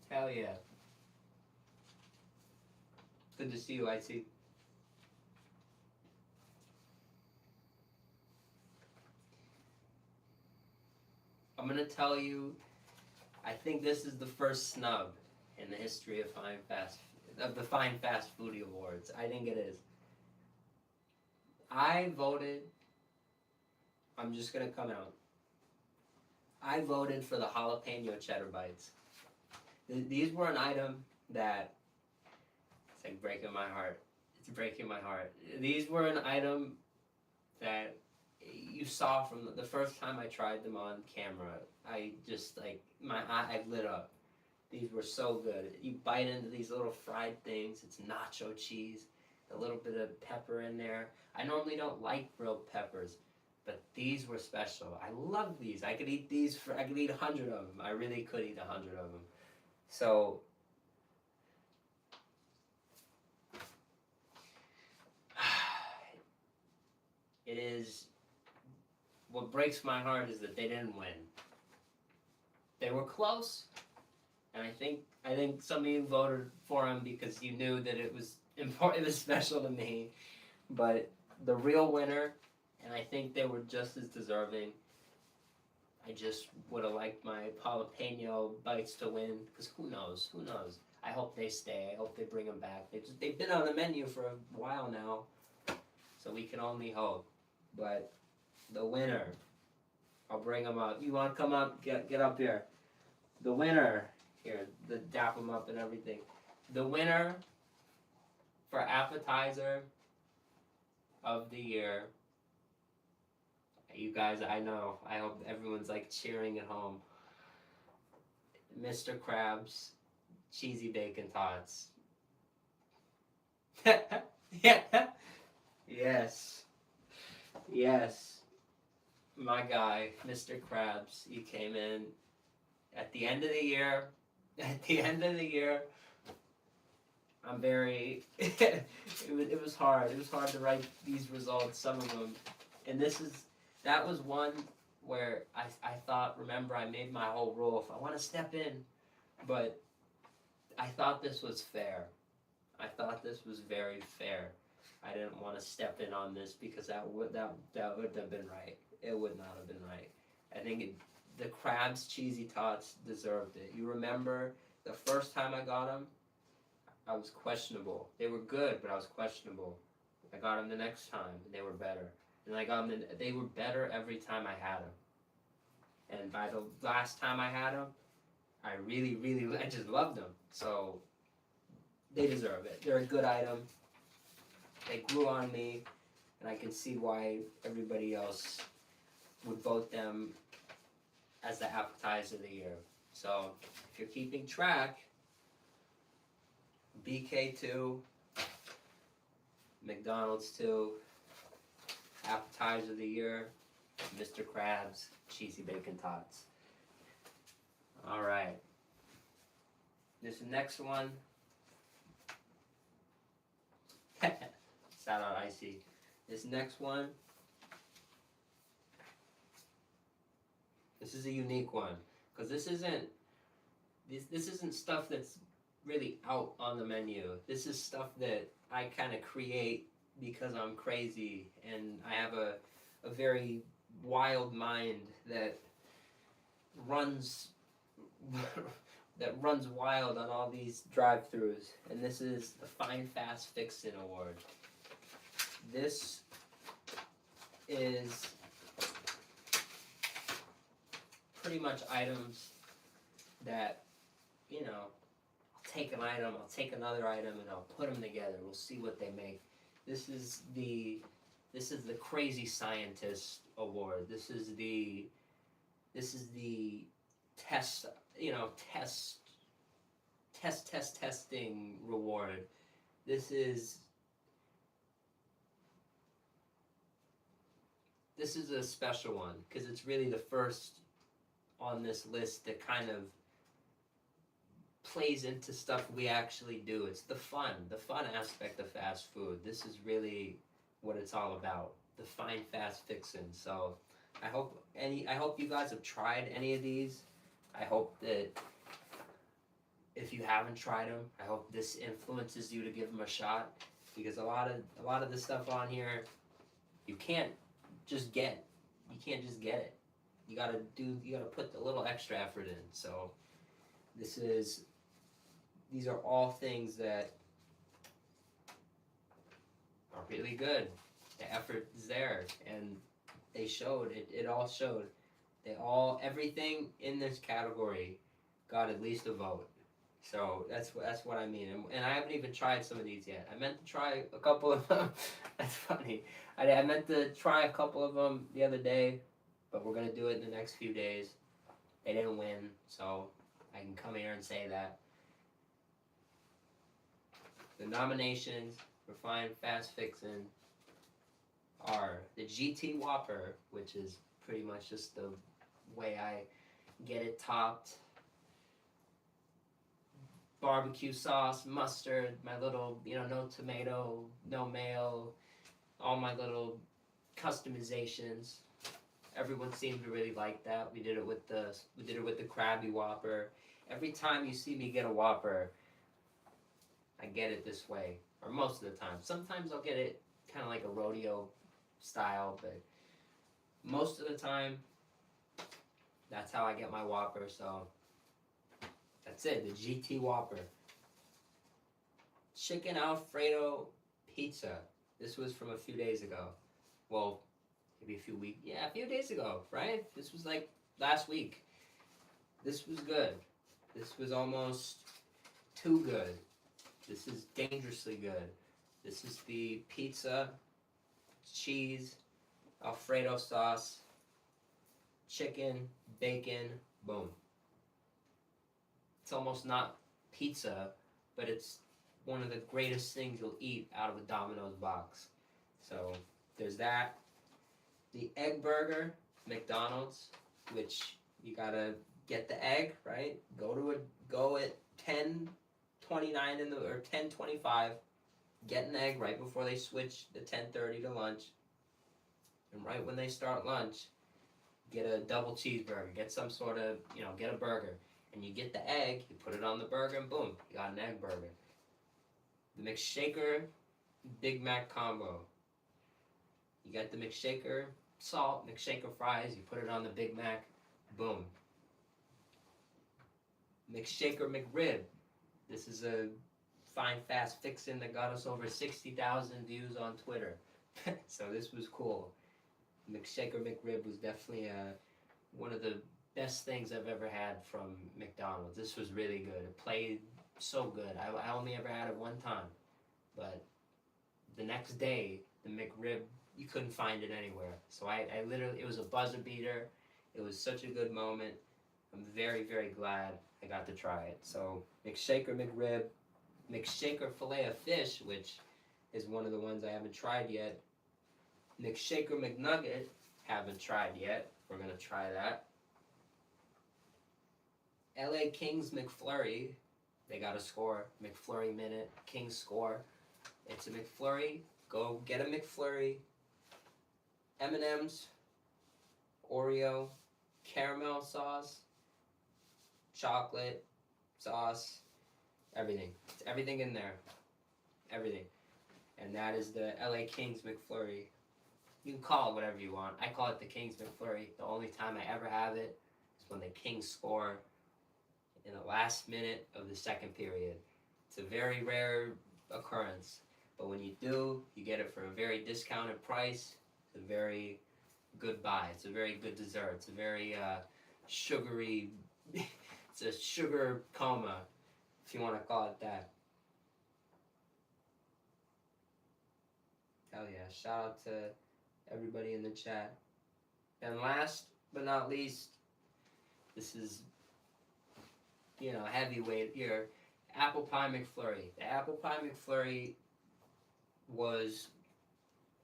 Hell yeah. Good to see you, Icy. I'm gonna tell you, I think this is the first snub in the history of the Fine Fast Foodie Awards. I think it is. I'm just gonna come out. I voted for the jalapeno cheddar bites. These were an item that, it's like breaking my heart. It's breaking my heart. These were an item that you saw from the first time I tried them on camera. I just like my eye lit up. These were so good. You bite into these little fried things. It's nacho cheese, a little bit of pepper in there. I normally don't like grilled peppers, but these were special. I love these. I could eat these I could eat 100 of them. I really could eat 100 of them. So it is, what breaks my heart is that they didn't win. They were close, and I think some of you voted for them because you knew that it was important, it was special to me. But the real winner, and I think they were just as deserving. I just would have liked my jalapeno bites to win, because who knows? Who knows? I hope they stay. I hope they bring them back. They've been on the menu for a while now, so we can only hope. But the winner, I'll bring them up. You want to come up? Get up here. The winner, here, dap them up and everything. The winner for appetizer of the year. You guys, I know. I hope everyone's like cheering at home. Mr. Krabs cheesy bacon tots. Yeah. Yes. Yes. My guy, Mr. Krabs, he came in at the end of the year. At the end of the year, I'm very. it was hard. It was hard to write these results. Some of them, and that was one where I thought. Remember, I made my whole rule. If I want to step in, but I thought this was fair. I thought this was very fair. I didn't want to step in on this because that would have been right. It would not have been right. I think the Krabs cheesy tots deserved it. You remember the first time I got them, I was questionable. They were good, but I was questionable. I got them the next time, and they were better. And I got them. They were better every time I had them. And by the last time I had them, I I just loved them. So they deserve it. They're a good item. They grew on me, and I can see why everybody else would vote them as the appetizer of the year. So if you're keeping track, BK2, McDonald's 2, appetizer of the year, Mr. Krabs cheesy bacon tots. All right. This next one. Shout out Icy. This next one. This is a unique one because this isn't stuff that's really out on the menu. This is stuff that I kind of create because I'm crazy and I have a very wild mind that runs wild on all these drive-thrus. And this is the Fine Fast Fixin' Award. This is pretty much items that, I'll take an item, I'll take another item, and I'll put them together. We'll see what they make. This is the Crazy Scientist Award. This is the test, testing reward. This is a special one because it's really the first on this list that kind of plays into stuff we actually do. It's the fun aspect of fast food. This is really what it's all about. The fine fast fixin'. So I hope you guys have tried any of these. I hope that if you haven't tried them, I hope this influences you to give them a shot, because a lot of the stuff on here you can't just get. You can't just get it. You gotta put a little extra effort in. So these are all things that are really good. The effort is there, and they showed it. It all showed. Everything in this category got at least a vote. So that's what I mean, and I haven't even tried some of these yet. I meant to try a couple of them. That's funny. I meant to try a couple of them the other day, but we're gonna do it in the next few days. They didn't win, so I can come here and say that. The nominations for Fine Fast Fixin' are the GT Whopper, which is pretty much just the way I get it topped. Barbecue sauce, mustard, my little, no tomato, no mayo, all my little customizations. Everyone seemed to really like that. We did it with the Krabby Whopper. Every time you see me get a Whopper, I get it this way, or most of the time. Sometimes I'll get it kind of like a rodeo style, but most of the time, that's how I get my Whopper. So that's it, the GT Whopper. Chicken Alfredo pizza. This was from a few days ago. Well, maybe a few days ago, right? This was like last week. This was good. This was almost too good. This is dangerously good. This is the pizza, cheese, Alfredo sauce, chicken, bacon, boom. It's almost not pizza, but it's one of the greatest things you'll eat out of a Domino's box. So there's that. The egg burger, McDonald's, which you gotta get the egg, right? Go at 10:29 or 10:25. Get an egg right before they switch the 10:30 to lunch. And right when they start lunch, get a double cheeseburger. Get some sort of, get a burger. And you get the egg, you put it on the burger, and boom, you got an egg burger. The McShaker Big Mac combo. You got the McShaker salt, McShaker fries, you put it on the Big Mac, boom. McShaker McRib. This is a Fine Fast Fixin' that got us over 60,000 views on Twitter. So this was cool. McShaker McRib was definitely one of the best things I've ever had from McDonald's. This was really good. It played so good. I only ever had it one time, but the next day, the McRib, you couldn't find it anywhere. So I literally, it was a buzzer beater. It was such a good moment. I'm very, very glad I got to try it. So McShaker McRib, McShaker Filet of Fish, which is one of the ones I haven't tried yet. McShaker McNugget, haven't tried yet. We're gonna try that. LA Kings McFlurry, they got a score. McFlurry minute, Kings score. It's a McFlurry. Go get a McFlurry. M&M's, Oreo, caramel sauce, chocolate sauce, everything. It's everything in there. Everything. And that is the LA Kings McFlurry. You can call it whatever you want. I call it the Kings McFlurry. The only time I ever have it is when the Kings score in the last minute of the second period. It's a very rare occurrence, but when you do, you get it for a very discounted price. It's a very good buy. It's a very good dessert. It's a very sugary, it's a sugar coma, if you want to call it that. Hell yeah, shout out to everybody in the chat. And last but not least, this is, heavyweight here. Apple Pie McFlurry. The Apple Pie McFlurry was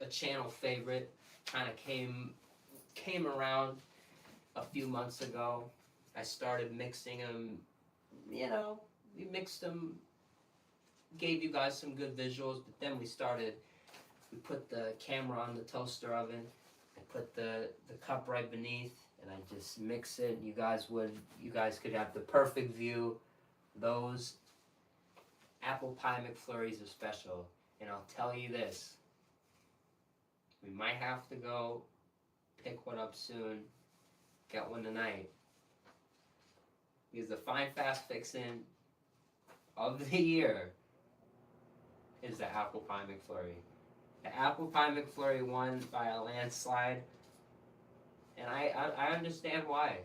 a channel favorite. Kind of came around a few months ago. I started mixing them. We mixed them, gave you guys some good visuals, but then we put the camera on the toaster oven. I put the cup right beneath, and I just mix it. You guys could have the perfect view. Those Apple Pie McFlurries are special, and I'll tell you this: we might have to go pick one up soon, get one tonight, because the Fine Fast Fixin' of the year is the Apple Pie McFlurry. The Apple Pie McFlurry won by a landslide, and I understand why.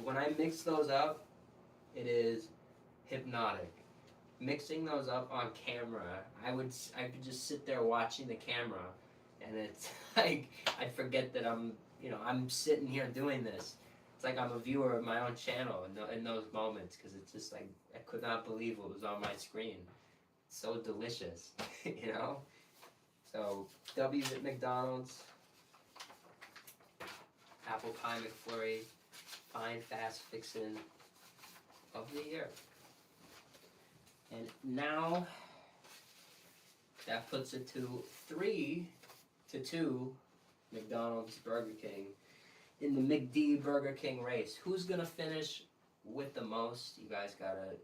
When I mix those up, it is hypnotic. Mixing those up on camera, I would just sit there watching the camera, and it's like I'd forget that I'm sitting here doing this. It's like I'm a viewer of my own channel in those moments, because it's just like I could not believe what was on my screen. It's so delicious, you know. So W's at McDonald's, apple pie McFlurry, fine fast fixin' of the year. And now that puts it to 3-2, McDonald's, Burger King, in the McD Burger King race. Who's gonna finish with the most? You guys gotta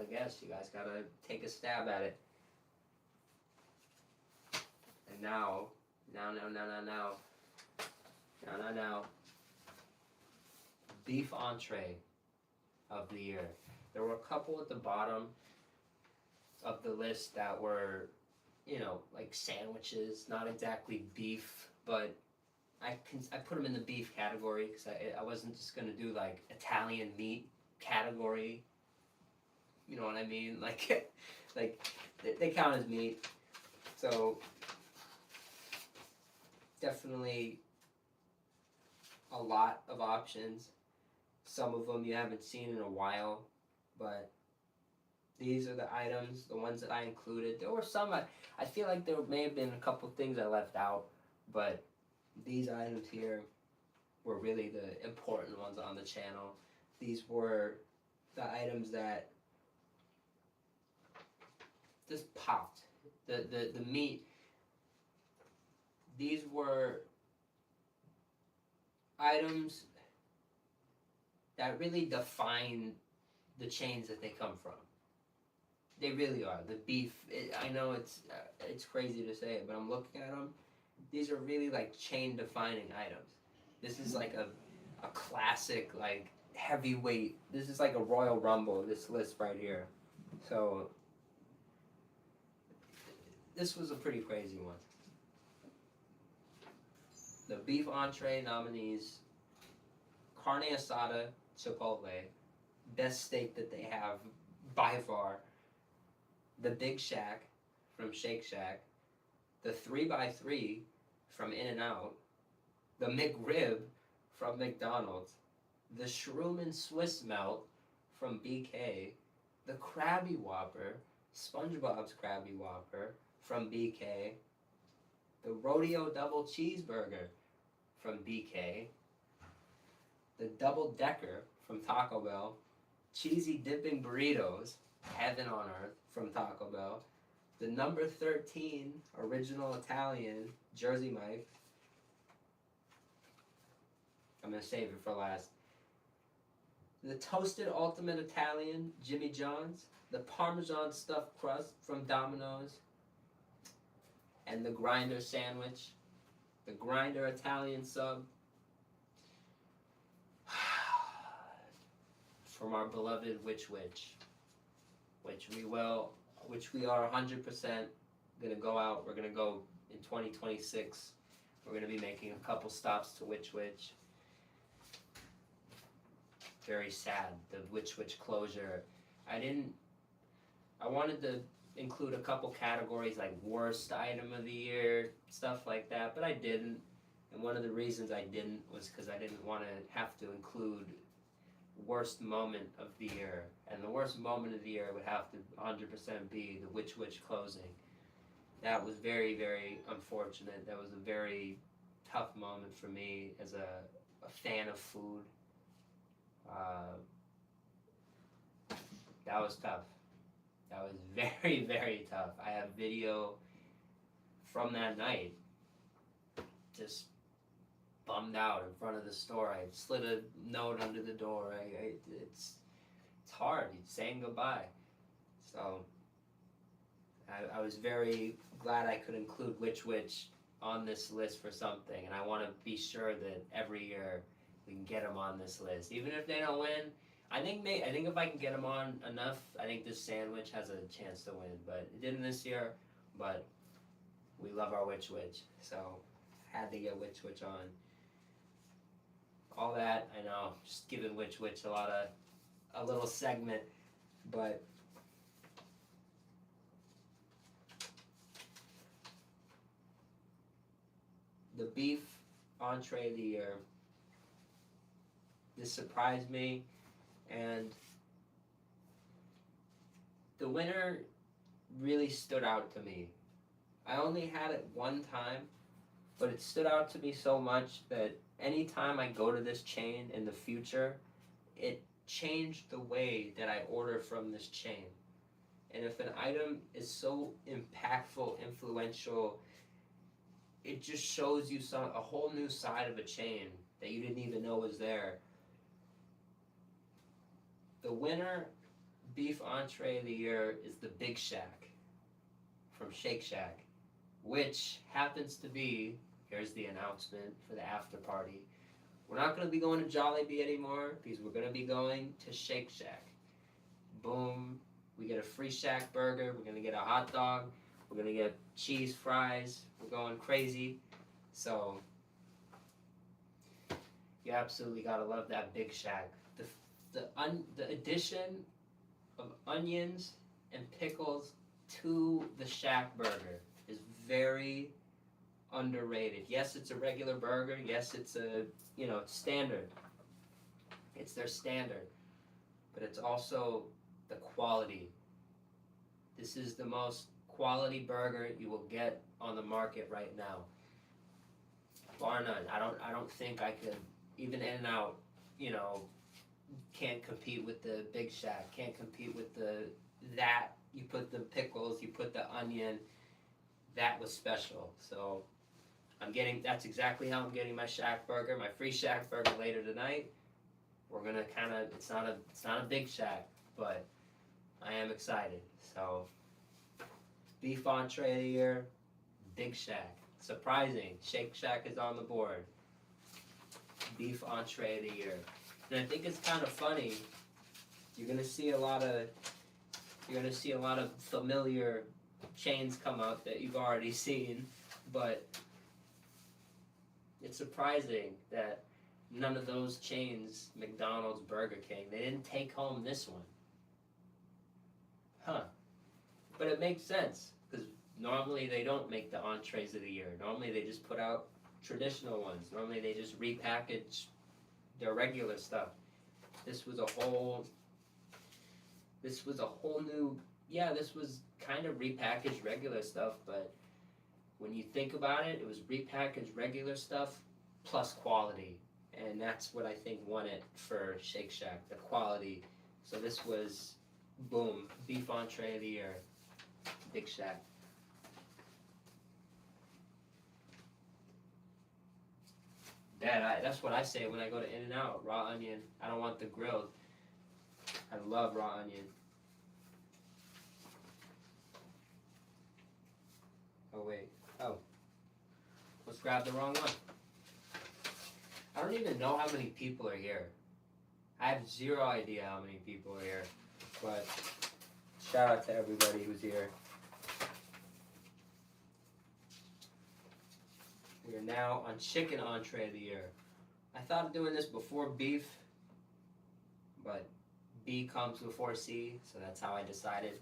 guess. You guys gotta take a stab at it. And now, beef entree of the year. There were a couple at the bottom of the list that were, like sandwiches, not exactly beef, but I put them in the beef category, because I wasn't just gonna do like Italian meat category. You know what I mean? Like they count as meat. So definitely a lot of options. Some of them you haven't seen in a while, but these are the items, the ones that I included. There were some, I feel like there may have been a couple things I left out, but these items here were really the important ones on the channel. These were the items that just popped. The meat, these were items that really define the chains that they come from. They really are. The beef, I know it's crazy to say it, but I'm looking at them. These are really like chain defining items. This is like a classic, like heavyweight. This is like a Royal Rumble, this list right here. So this was a pretty crazy one. The beef entree nominees: carne asada, Chipotle, best steak that they have by far. The Big Shack from Shake Shack, the 3x3 from In-N-Out, the McRib from McDonald's, the Shroom and Swiss Melt from BK, the Krabby Whopper, SpongeBob's Krabby Whopper from BK, the Rodeo Double Cheeseburger from BK, the Double Decker from Taco Bell, Cheesy Dipping Burritos, heaven on earth, from Taco Bell, the number 13 Original Italian Jersey Mike. I'm gonna save it for last. The Toasted Ultimate Italian Jimmy John's, the Parmesan Stuffed Crust from Domino's, and the Grinder Sandwich, the Grinder Italian Sub from our beloved which we are 100% gonna go out. We're gonna go in 2026. We're gonna be making a couple stops to Which. Very sad, the Which closure. I wanted to include a couple categories like worst item of the year, stuff like that, but I didn't. And one of the reasons I didn't was because I didn't want to have to include worst moment of the year. And the worst moment of the year would have to 100% be the Which closing. That was very, very unfortunate. That was a very tough moment for me as a fan of food. That was tough. That was very, very tough. I have video from that night. Just bummed out in front of the store. I slid a note under the door. It's hard. It's saying goodbye. So I was very glad I could include Which on this list for something, and I want to be sure that every year we can get them on this list, even if they don't win. I think if I can get them on enough, I think this sandwich has a chance to win. But it didn't this year. But we love our Which, so had to get Which on. All that, I know, just giving Which a little segment. but the beef entree of the year, this surprised me, and the winner really stood out to me. I only had it one time, but it stood out to me so much that anytime I go to this chain in the future, it changed the way that I order from this chain. And if an item is so impactful, influential, it just shows you a whole new side of a chain that you didn't even know was there. The winner beef entree of the year is the Big Shack from Shake Shack, which happens to be, here's the announcement for the after party, we're not going to be going to Jollibee anymore because we're going to be going to Shake Shack. Boom, we get a free Shack burger, we're going to get a hot dog, we're going to get cheese fries, we're going crazy. So you absolutely got to love that Big Shack. The addition of onions and pickles to the Shack burger is very underrated. Yes, it's a regular burger. Yes, it's a, standard. It's their standard. But it's also the quality. This is the most quality burger you will get on the market right now. Bar none. I don't think I could, even In-N-Out, can't compete with the Big Shack, can't compete with that. You put the pickles, you put the onion, that was special. So that's exactly how I'm getting my Shack burger, my free Shack burger later tonight. We're gonna it's not a Big Shack, but I am excited. So beef entree of the year, Big Shack. Surprising, Shake Shack is on the board. Beef entree of the year. And I think it's kind of funny. You're gonna see a lot of familiar chains come up that you've already seen, but it's surprising that none of those chains, McDonald's, Burger King, they didn't take home this one. Huh. But it makes sense, because normally they don't make the entrees of the year. Normally they just put out traditional ones. Normally they just repackage their regular stuff. This was a whole new, this was kind of repackaged regular stuff, but when you think about it, it was repackaged regular stuff plus quality. And that's what I think won it for Shake Shack, the quality. So this was, boom, beef entree of the year, Big Shack. That's what I say when I go to In-N-Out, raw onion. I don't want the grilled. I love raw onion. Oh wait, let's grab the wrong one. I don't even know how many people are here. I have zero idea how many people are here, but shout out to everybody who's here. We are now on chicken entree of the year. I thought of doing this before beef, but B comes before C, so that's how I decided.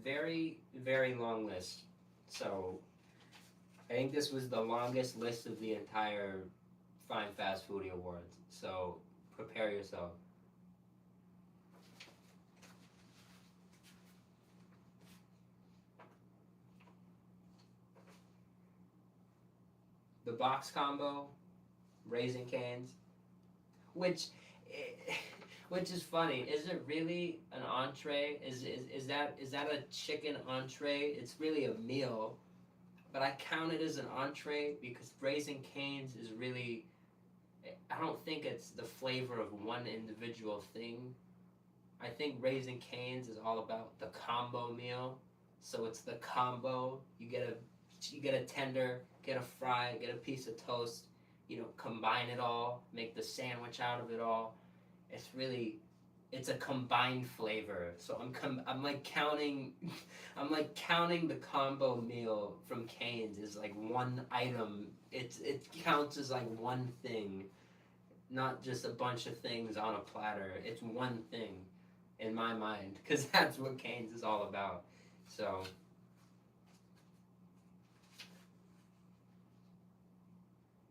Very, very long list. So I think this was the longest list of the entire Fine Fast Foodie Awards. So prepare yourself. The box combo, Raising Cane's, which is funny. Is it really an entree? Is that a chicken entree? It's really a meal, but I count it as an entree because Raising Cane's is really, I don't think it's the flavor of one individual thing. I think Raising Cane's is all about the combo meal. So it's the combo. You get a tender, get a fry, get a piece of toast, combine it all, make the sandwich out of it all. It's a combined flavor. So I'm like counting the combo meal from Cane's is like one item. It counts as like one thing. not just a bunch of things on a platter. It's one thing in my mind, because that's what Cane's is all about. So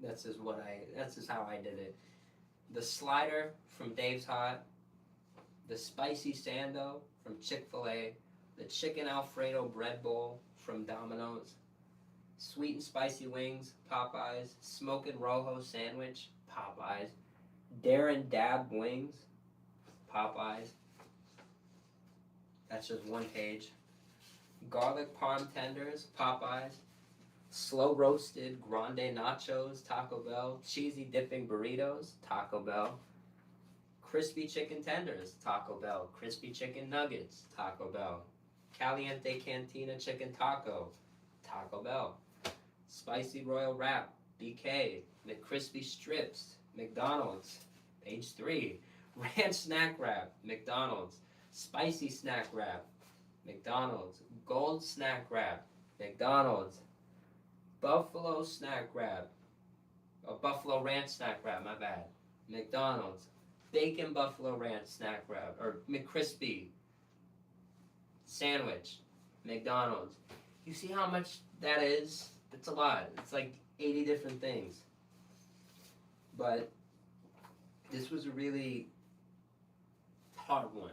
that's just how I did it. The slider from Dave's Hot, the spicy sando from Chick-fil-A, the chicken Alfredo bread bowl from Domino's, sweet and spicy wings, Popeyes, smoke and rojo sandwich, Popeyes, dare and dab wings, Popeyes. That's just one page. Garlic parm tenders, Popeyes. Slow roasted grande nachos, Taco Bell. Cheesy dipping burritos, Taco Bell. Crispy chicken tenders, Taco Bell. Crispy chicken nuggets, Taco Bell. Caliente Cantina chicken taco, Taco Bell. Spicy royal wrap, BK. McCrispy strips, McDonald's. Page 3. Ranch snack wrap, McDonald's. Spicy snack wrap, McDonald's. Gold snack wrap, McDonald's. Buffalo snack wrap, Buffalo ranch snack wrap, my bad, McDonald's. Bacon buffalo ranch snack wrap, or McCrispy sandwich, McDonald's. You see how much that is? It's a lot. It's like 80 different things. But this was a really hard one,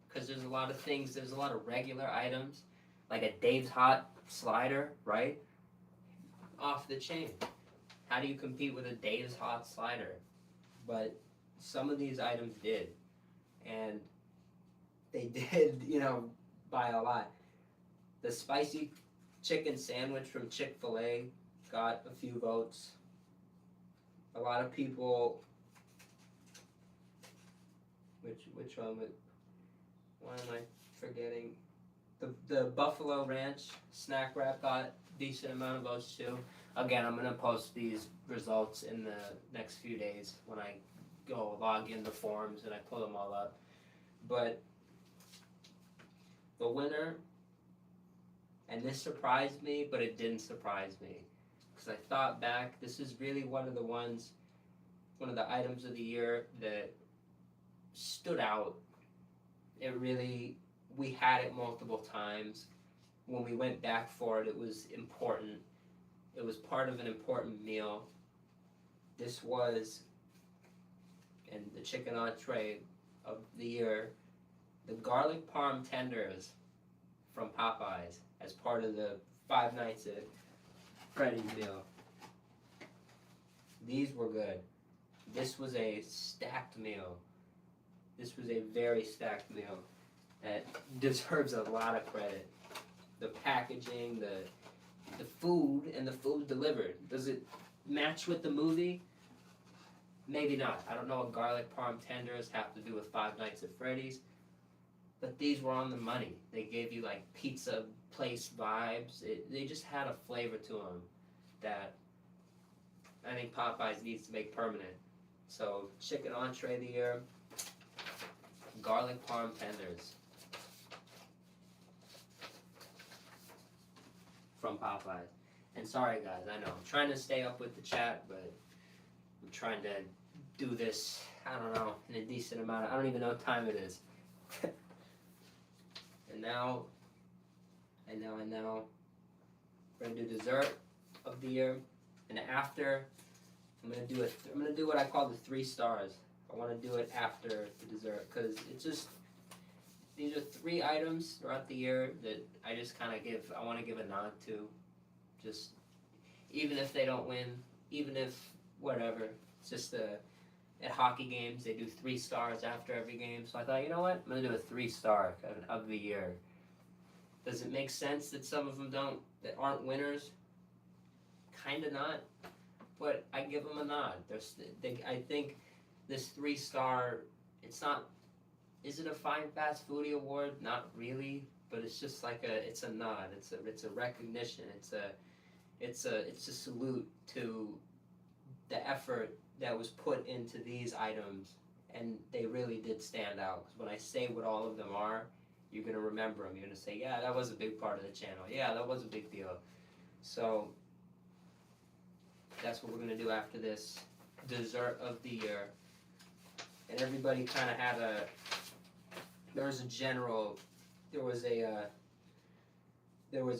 because there's a lot of things, there's a lot of regular items, like a Dave's Hot slider, right? Off the chain. How do you compete with a Dave's Hot slider? But some of these items did. And they did, by a lot. The spicy chicken sandwich from Chick-fil-A got a few votes. A lot of people, which one? Why am I forgetting? The Buffalo Ranch snack wrap got a decent amount of votes too. Again, I'm gonna post these results in the next few days when I go log in the forums and I pull them all up. But the winner, and this surprised me, but it didn't surprise me, because I thought back, this is really one of the items of the year that stood out. We had it multiple times. When we went back for it, it was important. It was part of an important meal. This was, and the chicken entree of the year, the garlic parm tenders from Popeyes as part of the 5 Nights at Freddy's meal. These were good. This was a stacked meal. This was a very stacked meal that deserves a lot of credit. The packaging, the food, and the food delivered. Does it match with the movie? Maybe not. I don't know what garlic parm tenders have to do with 5 Nights at Freddy's, but these were on the money. They gave you like pizza place vibes. They just had a flavor to them that I think Popeyes needs to make permanent. So chicken entree of the year, garlic parm tenders from Popeyes. And sorry guys, I know I'm trying to stay up with the chat, but I'm trying to do this, I don't know, in a decent amount. I don't even know what time it is. And now, we're gonna do dessert of the year, and after, I'm gonna do what I call the 3 stars. I want to do it after the dessert, because it's just, these are 3 items throughout the year that I just kind of I want to give a nod to. Just, even if they don't win, even if whatever, it's just at hockey games, they do 3 stars after every game. So I thought, you know what? I'm going to do a 3-star of the year. Does it make sense that some of them that aren't winners? Kind of not. But I give them a nod. I think this 3-star, it's not, is it a Fine Fast Foodie award? Not really, but it's just like it's a nod. It's a recognition. It's a salute to the effort that was put into these items, and they really did stand out. Because when I say what all of them are, you're gonna remember them. You're gonna say, yeah, that was a big part of the channel. Yeah, that was a big deal. So that's what we're gonna do after this dessert of the year. and everybody kind of had a, there was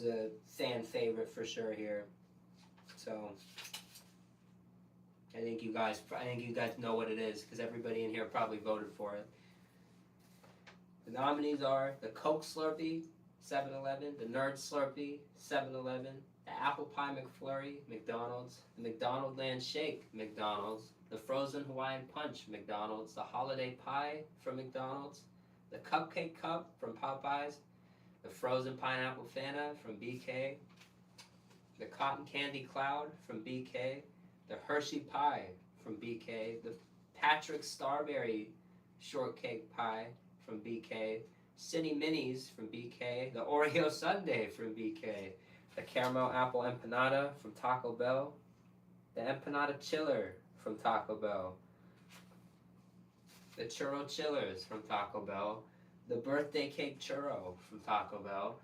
a fan favorite for sure here. So I think you guys know what it is because everybody in here probably voted for it. The nominees are the Coke Slurpee, 7-Eleven, the Nerd Slurpee, 7-Eleven, the Apple Pie McFlurry, McDonald's, the McDonaldland Shake, McDonald's, the Frozen Hawaiian Punch, McDonald's, the Holiday Pie from McDonald's, the Cupcake Cup from Popeyes, the Frozen Pineapple Fanta from BK, the Cotton Candy Cloud from BK, the Hershey Pie from BK, the Patrick Starberry Shortcake Pie from BK, Cine Minis from BK, the Oreo Sundae from BK, the Caramel Apple Empanada from Taco Bell, the Empanada Chiller from Taco Bell, the Churro Chillers from Taco Bell, the Birthday Cake Churro from Taco Bell,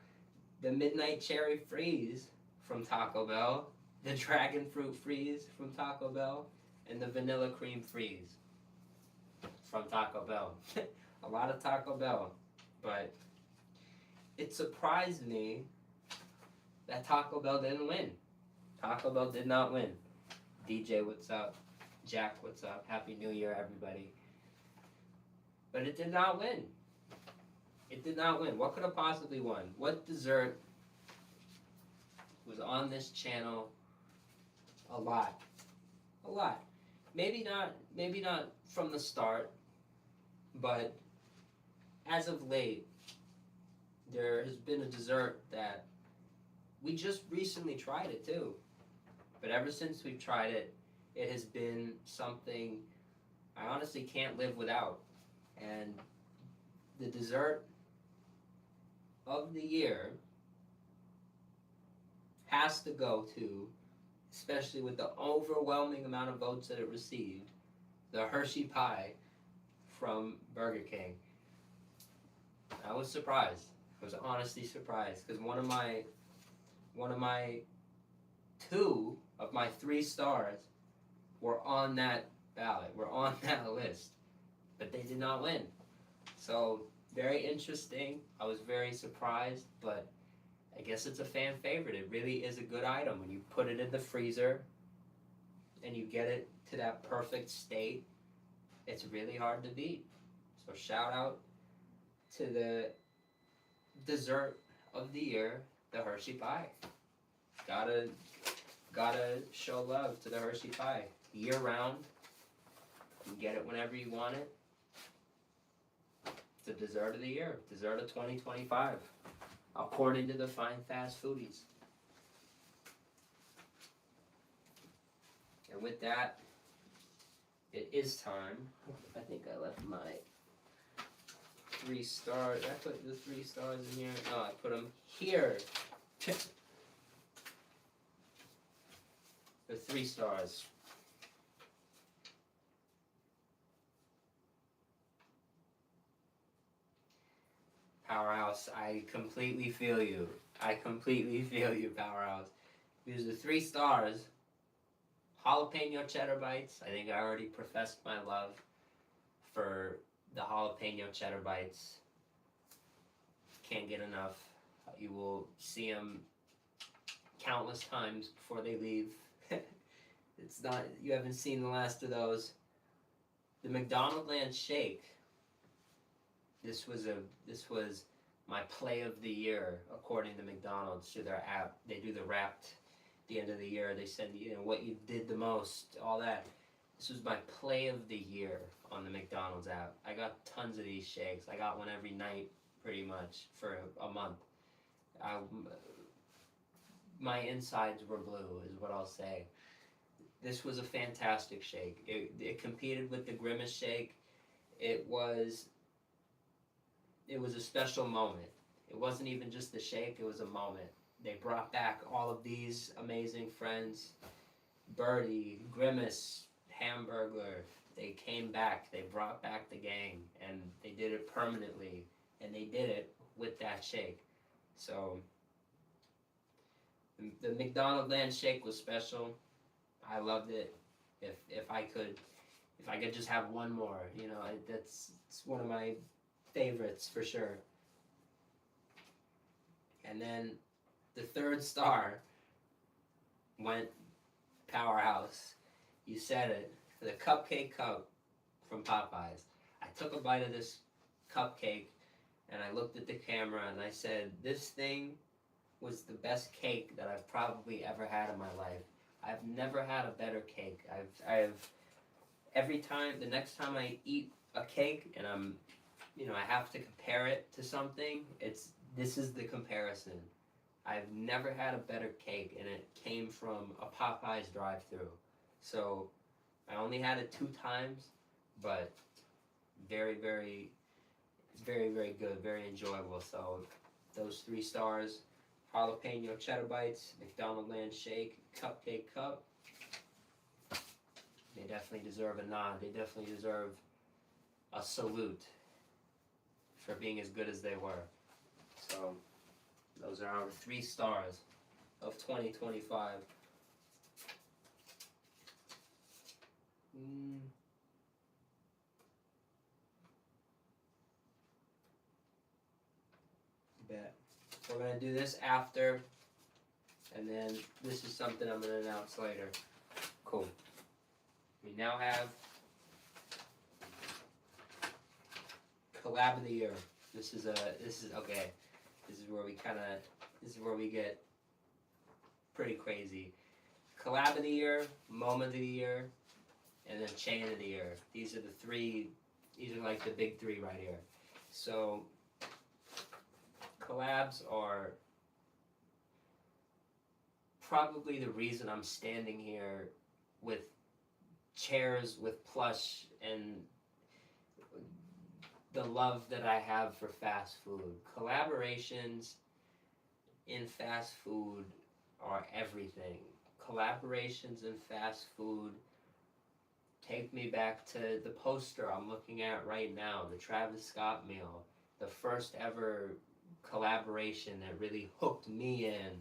the Midnight Cherry Freeze from Taco Bell, the Dragon Fruit Freeze from Taco Bell, and the Vanilla Cream Freeze from Taco Bell. A lot of Taco Bell, but it surprised me that Taco Bell didn't win. Taco Bell did not win. DJ, what's up? Jack, what's up? Happy New Year, everybody. But it did not win. It did not win. What could have possibly won? What dessert was on this channel a lot? A lot. Maybe not from the start, but as of late, there has been a dessert that we just recently tried it too. But ever since we've tried it, it has been something I honestly can't live without. And the dessert of the year has to go to, especially with the overwhelming amount of votes that it received, the Hershey Pie from Burger King. I was surprised. I was honestly surprised because one of my 2 of my 3 stars were on that ballot, were on that list, but they did not win. So very interesting. I was very surprised, but I guess it's a fan favorite. It really is a good item when you put it in the freezer and you get it to that perfect state. It's really hard to beat. So shout out to the dessert of the year, the Hershey Pie. Gotta show love to the Hershey Pie. Year round. You can get it whenever you want it. It's a dessert of the year. Dessert of 2025. According to the Fine Fast Foodies. And with that, it is time. I think I left my 3 stars. I put the 3 stars in here. No, I put them here. The 3 stars. Powerhouse, I completely feel you. Powerhouse. Because the 3 stars, jalapeno cheddar bites. I think I already professed my love for the jalapeno cheddar bites. Can't get enough. You will see them countless times before they leave. It's not, you haven't seen the last of those. The McDonaldland Shake. This was my play of the year according to McDonald's through their app. They do the Wrapped at the end of the year. They send what you did the most, all that. This was my play of the year on the McDonald's app. I got tons of these shakes. I got one every night pretty much for a month. My insides were blue is what I'll say. This was a fantastic shake. It competed with the Grimace shake. It was a special moment. It wasn't even just the shake, it was a moment. They brought back all of these amazing friends. Birdie, Grimace, Hamburglar. They came back. They brought back the gang. And they did it permanently. And they did it with that shake. So, the McDonaldland shake was special. I loved it. If I could if I could just have one more, you know, it's one of my favorites for sure. And then the third star went Powerhouse. You said it. The cupcake cup from Popeyes. I took a bite of this cupcake and I looked at the camera and I said, this thing was the best cake that I've probably ever had in my life. I've never had a better cake. I've every time, the next time I eat a cake and I have to compare it to something, this is the comparison. I've never had a better cake, and it came from a Popeyes drive-thru. So I only had it 2 times, but very, very, very, very good, very enjoyable. So those 3 stars: jalapeno cheddar bites, McDonald Land shake, cupcake cup. They definitely deserve a nod. They definitely deserve a salute for being as good as they were. So those are our 3 stars of 2025. Bet. We're going to do this after, and then this is something I'm going to announce later. Cool. We now have collab of the year. This is okay. This is where we get pretty crazy. Collab of the year, moment of the year, and then chain of the year. These are like the big 3 right here. So collabs are probably the reason I'm standing here with chairs with plush and the love that I have for fast food. Collaborations in fast food are everything. Collaborations in fast food take me back to the poster I'm looking at right now, the Travis Scott meal, the first ever collaboration that really hooked me in.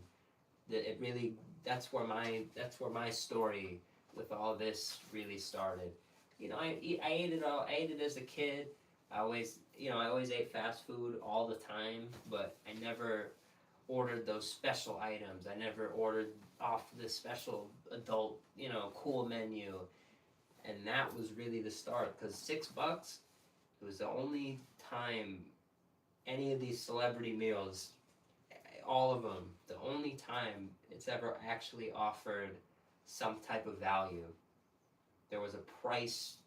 That's where my story with all this really started. You know, I ate it all. I ate it as a kid. I always ate fast food all the time, but I never ordered those special items. I never ordered off the special adult, cool menu. And that was really the start, because $6, it was the only time any of these celebrity meals, all of them, the only time it's ever actually offered some type of value. There was a price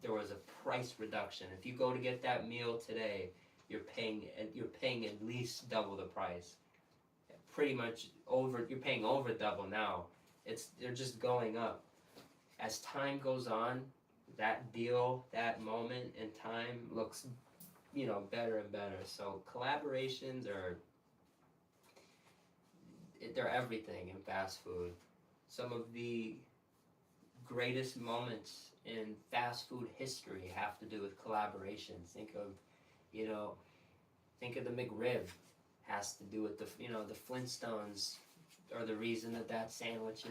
reduction. If you go to get that meal today, you're paying at least double the price. Pretty much you're paying over double now. They're just going up. As time goes on, that deal, that moment in time looks, better and better. So collaborations they're everything in fast food. Some of the greatest moments in fast food history have to do with collaborations. Think of the McRib. Has to do with the Flintstones are the reason that sandwich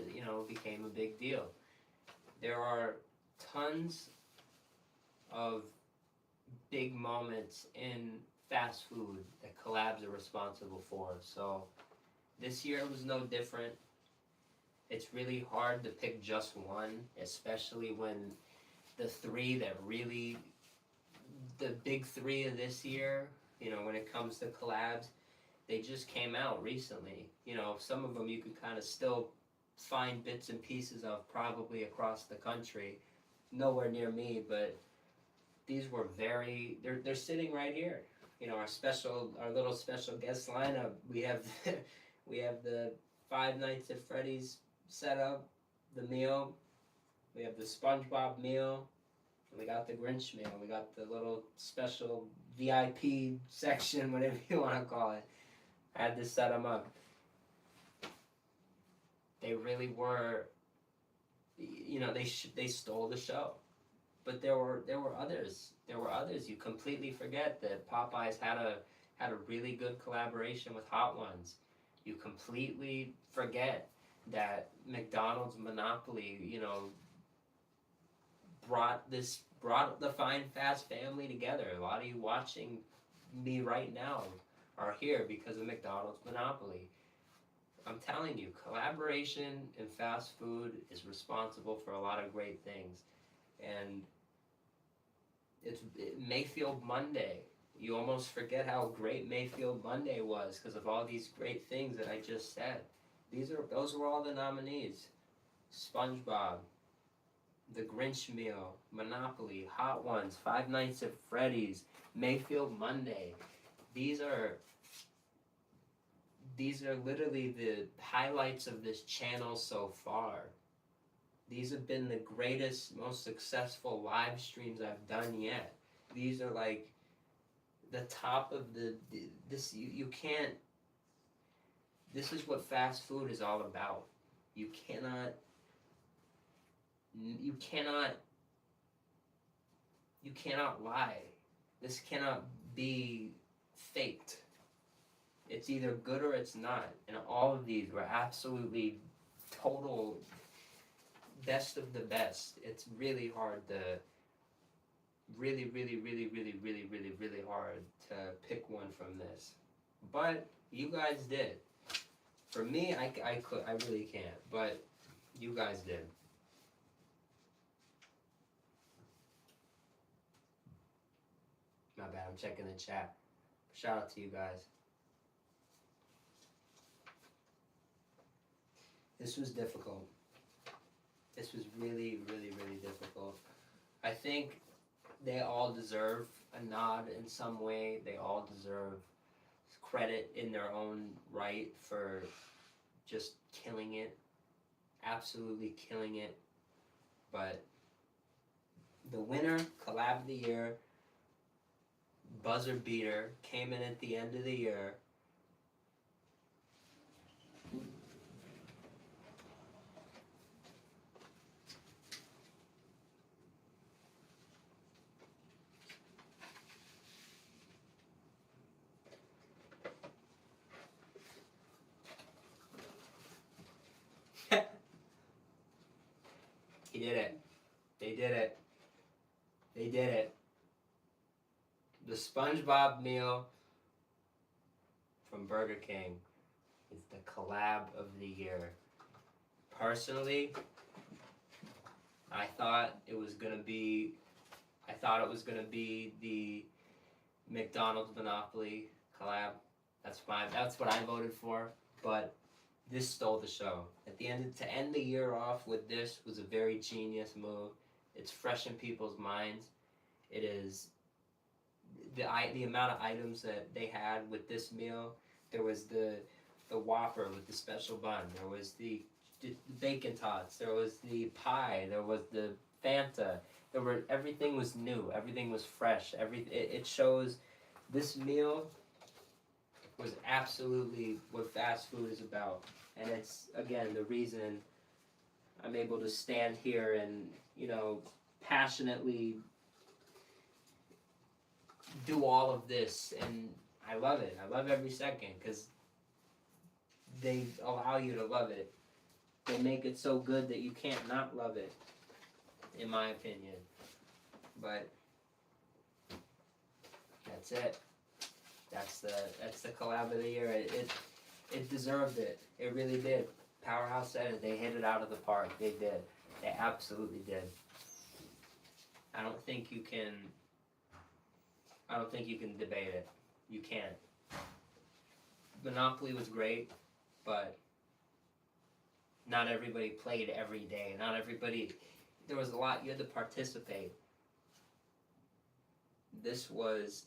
became a big deal. There are tons of big moments in fast food that collabs are responsible for. So this year was no different. It's really hard to pick just one, especially when the big 3 of this year, when it comes to collabs, they just came out recently. Some of them you can kind of still find bits and pieces of probably across the country. Nowhere near me, but these were they're sitting right here. Our little special guest lineup. We have the Five Nights at Freddy's setup, the meal. We have the SpongeBob meal. We got the Grinch meal. We got the little special VIP section, whatever you want to call it. I had to set them up. They really were, they stole the show. But there were others. There were others. You completely forget that Popeyes had a really good collaboration with Hot Ones. You completely forget that McDonald's monopoly, brought the Fine Fast family together. A lot of you watching me right now are here because of McDonald's monopoly. I'm telling you, collaboration in fast food is responsible for a lot of great things. And Mayfield Monday. You almost forget how great Mayfield Monday was because of all these great things that I just said. Those were all the nominees. SpongeBob, The Grinch Meal, Monopoly, Hot Ones, Five Nights at Freddy's, Mayfield Monday. These are literally the highlights of this channel so far. These have been the greatest, most successful live streams I've done yet. These are like the top of you can't, this is what fast food is all about. You cannot lie. This cannot be faked. It's either good or it's not. And all of these were absolutely total best of the best. It's really hard to really hard to pick one from this. But you guys did. For me, I really can't, but you guys did. My bad, I'm checking the chat. Shout out to you guys. This was difficult. This was really difficult. I think they all deserve a nod in some way. They all deserve credit in their own right for just killing it. Absolutely killing it. But the winner, collab of the year, buzzer beater, came in at the end of the year. He did it. They did it. They did it. The SpongeBob meal from Burger King is the collab of the year. Personally, I thought it was gonna be the McDonald's Monopoly collab. That's fine. That's what I voted for. But this stole the show. To end the year off with this was a very genius move. It's fresh in people's minds. It is the amount of items that they had with this meal. There was the Whopper with the special bun. There was the bacon tots. There was the pie. There was the Fanta. Everything was new. Everything was fresh. It shows this meal was absolutely what fast food is about. And it's, again, the reason I'm able to stand here and, passionately do all of this. And I love it. I love every second because they allow you to love it. They make it so good that you can't not love it, in my opinion. But that's it. That's the collab of the year. It deserved it. It really did. Powerhouse said it. They hit it out of the park. They did. They absolutely did. I don't think you can debate it. You can't. Monopoly was great, but not everybody played every day. There was a lot. You had to participate. This was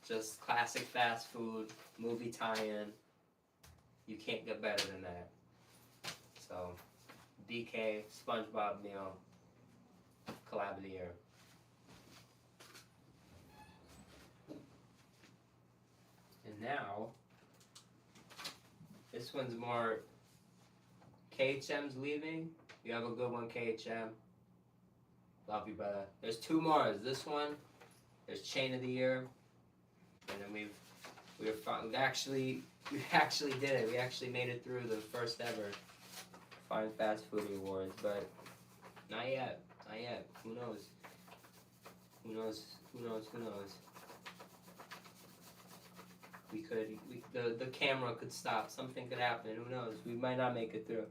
just classic fast food, movie tie-in. You can't get better than that. So, BK, SpongeBob meal, collab of the year. And now, this one's more, KHM's leaving. You have a good one, KHM. Love you, brother. There's two more. There's this one. There's Chain of the Year. And then we actually did it. We actually made it through the first ever Fine Fast Foodie Awards, but not yet. Not yet. Who knows? Who knows? Who knows? Who knows? The camera could stop. Something could happen. Who knows? We might not make it through.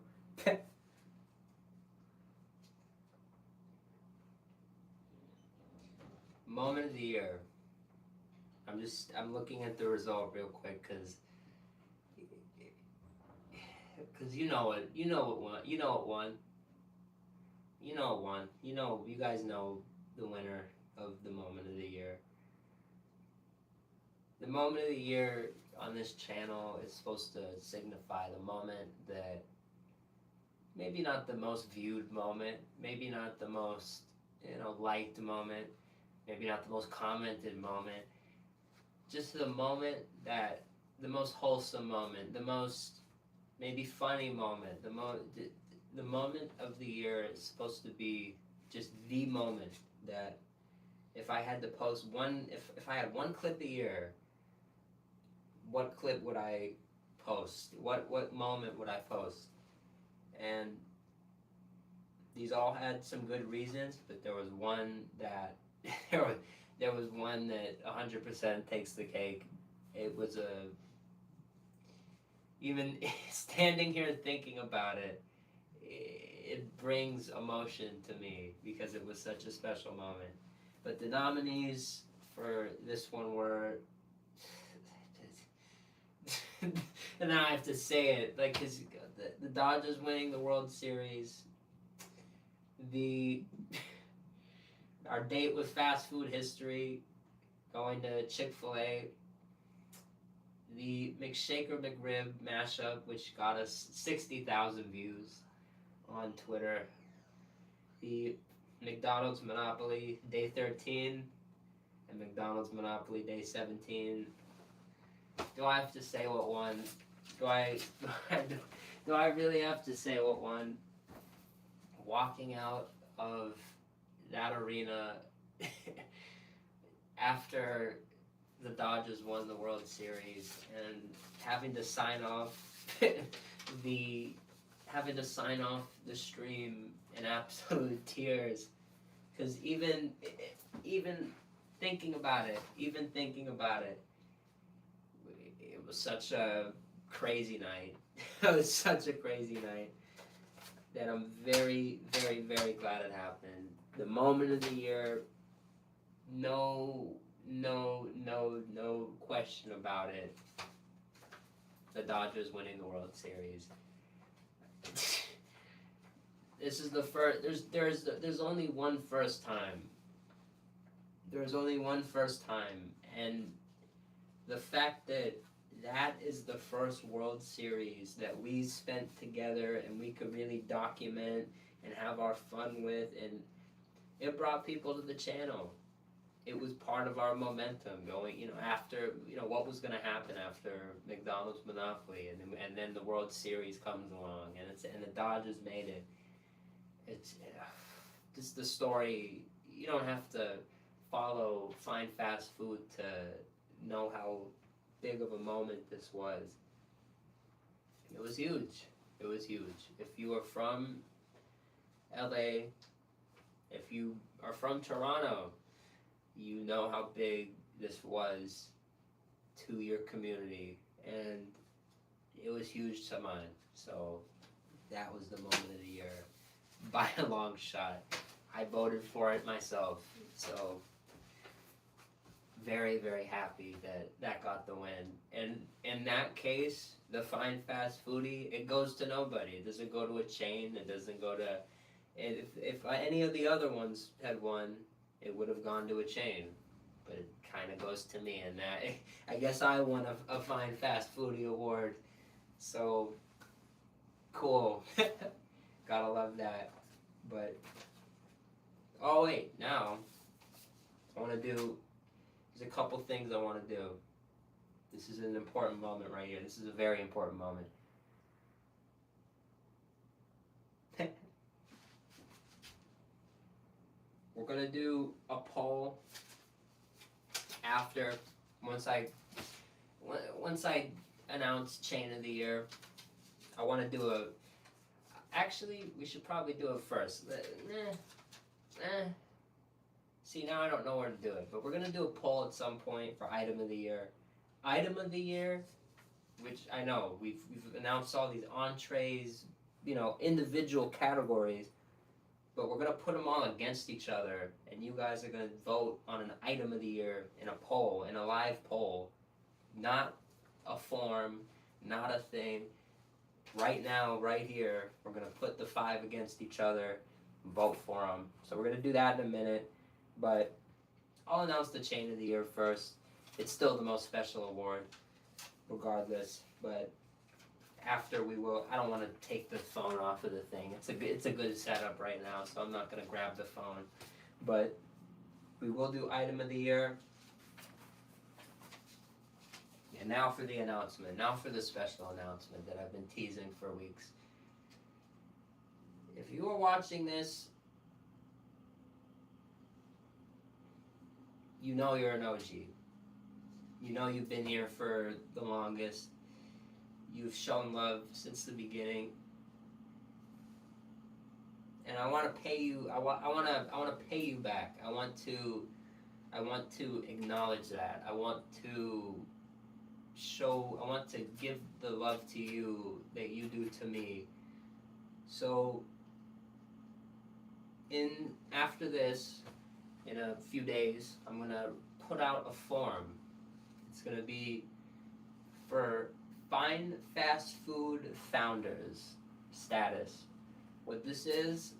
Moment of the year. I'm looking at the result real quick because you know what won. You know what won. You know what won. You guys know the winner of the moment of the year. The moment of the year on this channel is supposed to signify the moment that maybe not the most viewed moment, maybe not the most liked moment, maybe not the most commented moment, just the moment that the most wholesome moment, the most maybe funny moment, the moment of the year is supposed to be just the moment that if I had to post one, if I had one clip a year, what clip would I post? What moment would I post? And these all had some good reasons, but there was one that there was one that 100% takes the cake. It was even standing here and thinking about it, it brings emotion to me because it was such a special moment. But the nominees for this one were, and now I have to say it, like, cause the Dodgers winning the World Series, our date with fast food history, going to Chick-fil-A, the McShaker McRib mashup, which got us 60,000 views on Twitter, the McDonald's Monopoly Day 13, and McDonald's Monopoly Day 17. Do I have to say what won? Do I really have to say what won? Walking out of that arena after the Dodgers won the World Series and having to sign off the stream in absolute tears, because even thinking about it, it was such a crazy night. It was such a crazy night that I'm very, very, very glad it happened. The moment of the year, no question about it. The Dodgers winning the World Series. This is the first. There's only one first time. There's only one first time, and the fact that is the first World Series that we spent together and we could really document and have our fun with, and it brought people to the channel. It was part of our momentum going, after, what was going to happen after McDonald's Monopoly, and then the World Series comes along, and the Dodgers made it. It's just the story. You don't have to follow Fine Fast Food to know how big of a moment this was. It was huge. It was huge. If you are from LA, if you are from Toronto, you know how big this was to your community, and it was huge to mine. So that was the moment of the year by a long shot. I voted for it myself, so very, very happy that got the win. And in that case, the Fine Fast Foodie, it goes to nobody. It doesn't go to a chain. It doesn't go to... If any of the other ones had won, it would have gone to a chain. But it kind of goes to me, and that I guess I won a Fine Fast Foodie award. So, cool. Gotta love that. But, oh wait, now, I want to do... There's a couple things I want to do. This is an important moment right here. This is a very important moment. We're going to do a poll after, once I announce Chain of the Year. I want to do actually, we should probably do it first. See, now I don't know where to do it, but we're gonna do a poll at some point for item of the year. Item of the year, which I know we've announced all these entrees, individual categories, but we're gonna put them all against each other, and you guys are gonna vote on an item of the year in a poll, in a live poll, not a form, not a thing. Right now, right here, we're gonna put the 5 against each other, vote for them. So we're gonna do that in a minute, but I'll announce the chain of the year first. It's still the most special award, regardless. But after we will, I don't want to take the phone off of the thing. It's a good setup right now, so I'm not gonna grab the phone. But we will do item of the year. And now for the announcement. Now for the special announcement that I've been teasing for weeks. If you are watching this, you know you're an OG. You know you've been here for the longest. You've shown love since the beginning. And I want to pay you. I want to pay you back. I want to acknowledge that. I want to give the love to you that you do to me. So after this, in a few days, I'm gonna put out a form. It's gonna be for Fine Fast Food Founders status. What this is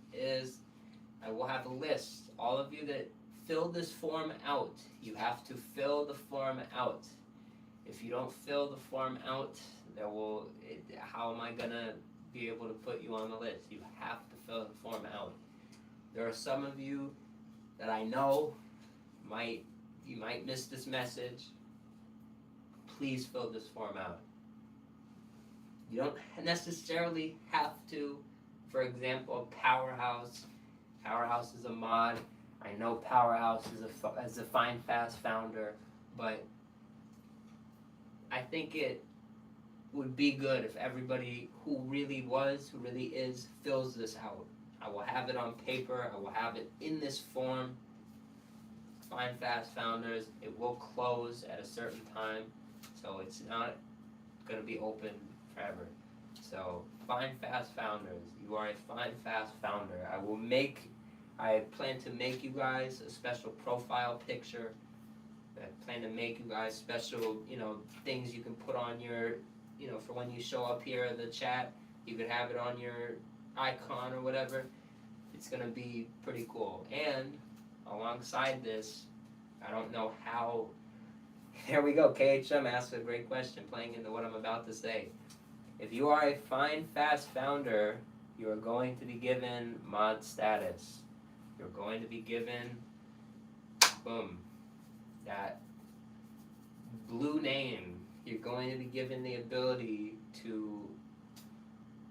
I will have a list. All of you that fill this form out, you have to fill the form out. If you don't fill the form out, how am I gonna be able to put you on the list? You have to fill the form out. There are some of you that I know you might miss this message. Please fill this form out. You don't necessarily have to. For example, Powerhouse is a mod. I know Powerhouse is a Fine Fast founder, but I think it would be good if everybody who really is, fills this out. I will have it on paper. I will have it in this form. Fine Fast Founders. It will close at a certain time, so it's not going to be open forever. So, Fine Fast Founders. You are a Fine Fast founder. I plan to make you guys a special profile picture. I plan to make you guys special, things you can put on your, for when you show up here in the chat, you could have it on your icon or whatever. It's gonna be pretty cool. And alongside this, I don't know how. There we go. KHM asked a great question, playing into what I'm about to say. If you are a Fine Fast founder, you are going to be given mod status. You're going to be given, boom, that blue name. You're going to be given the ability to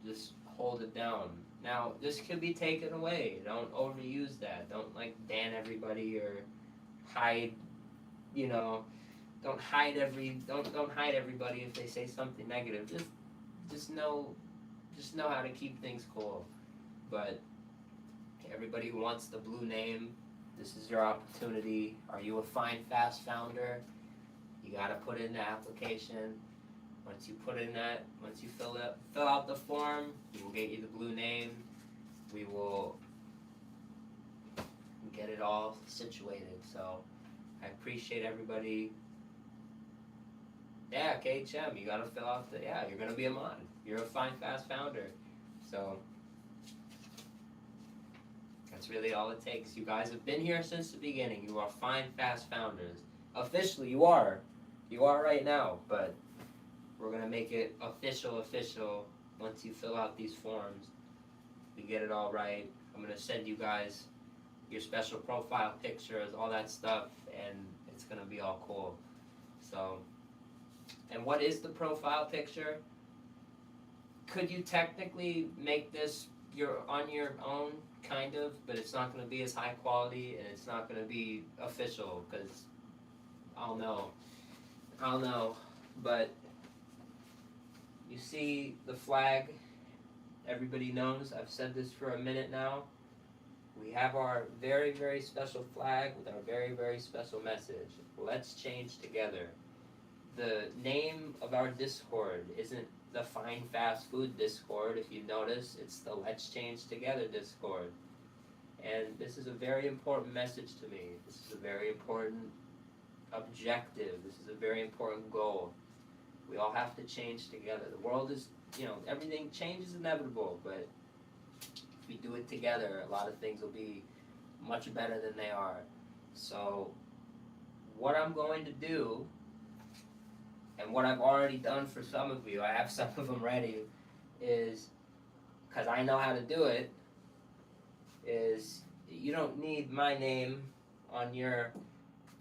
just hold it down. Now, this could be taken away. Don't overuse that. Don't ban everybody or hide, don't hide everybody if they say something negative. Just know how to keep things cool. But everybody who wants the blue name, this is your opportunity. Are you a Fine Fast founder? You gotta put in the application. Once you fill out the form, we will get you the blue name. We will get it all situated. So I appreciate everybody. Yeah, KHM, you gotta fill out you're gonna be a mod. You're a Fine Fast founder. So that's really all it takes. You guys have been here since the beginning. You are Fine Fast founders. Officially, you are. You are right now, but we're going to make it official once you fill out these forms. We get it all right. I'm going to send you guys your special profile pictures, all that stuff, and it's going to be all cool. So, and what is the profile picture? Could you technically make this on your own, kind of, but it's not going to be as high quality, and it's not going to be official, because I'll know, but you see the flag. Everybody knows, I've said this for a minute now, We have our very, very special flag with our very, very special message. Let's change together. The name of our Discord isn't the Fine Fast Food Discord. If you notice, it's the Let's Change Together Discord. And this is a very important message to me. This is a very important objective. This is a very important goal. We all have to change together. The world is, everything, change is inevitable, but if we do it together, a lot of things will be much better than they are. So, what I'm going to do, and what I've already done for some of you, I have some of them ready, is, because I know how to do it, is you don't need my name on your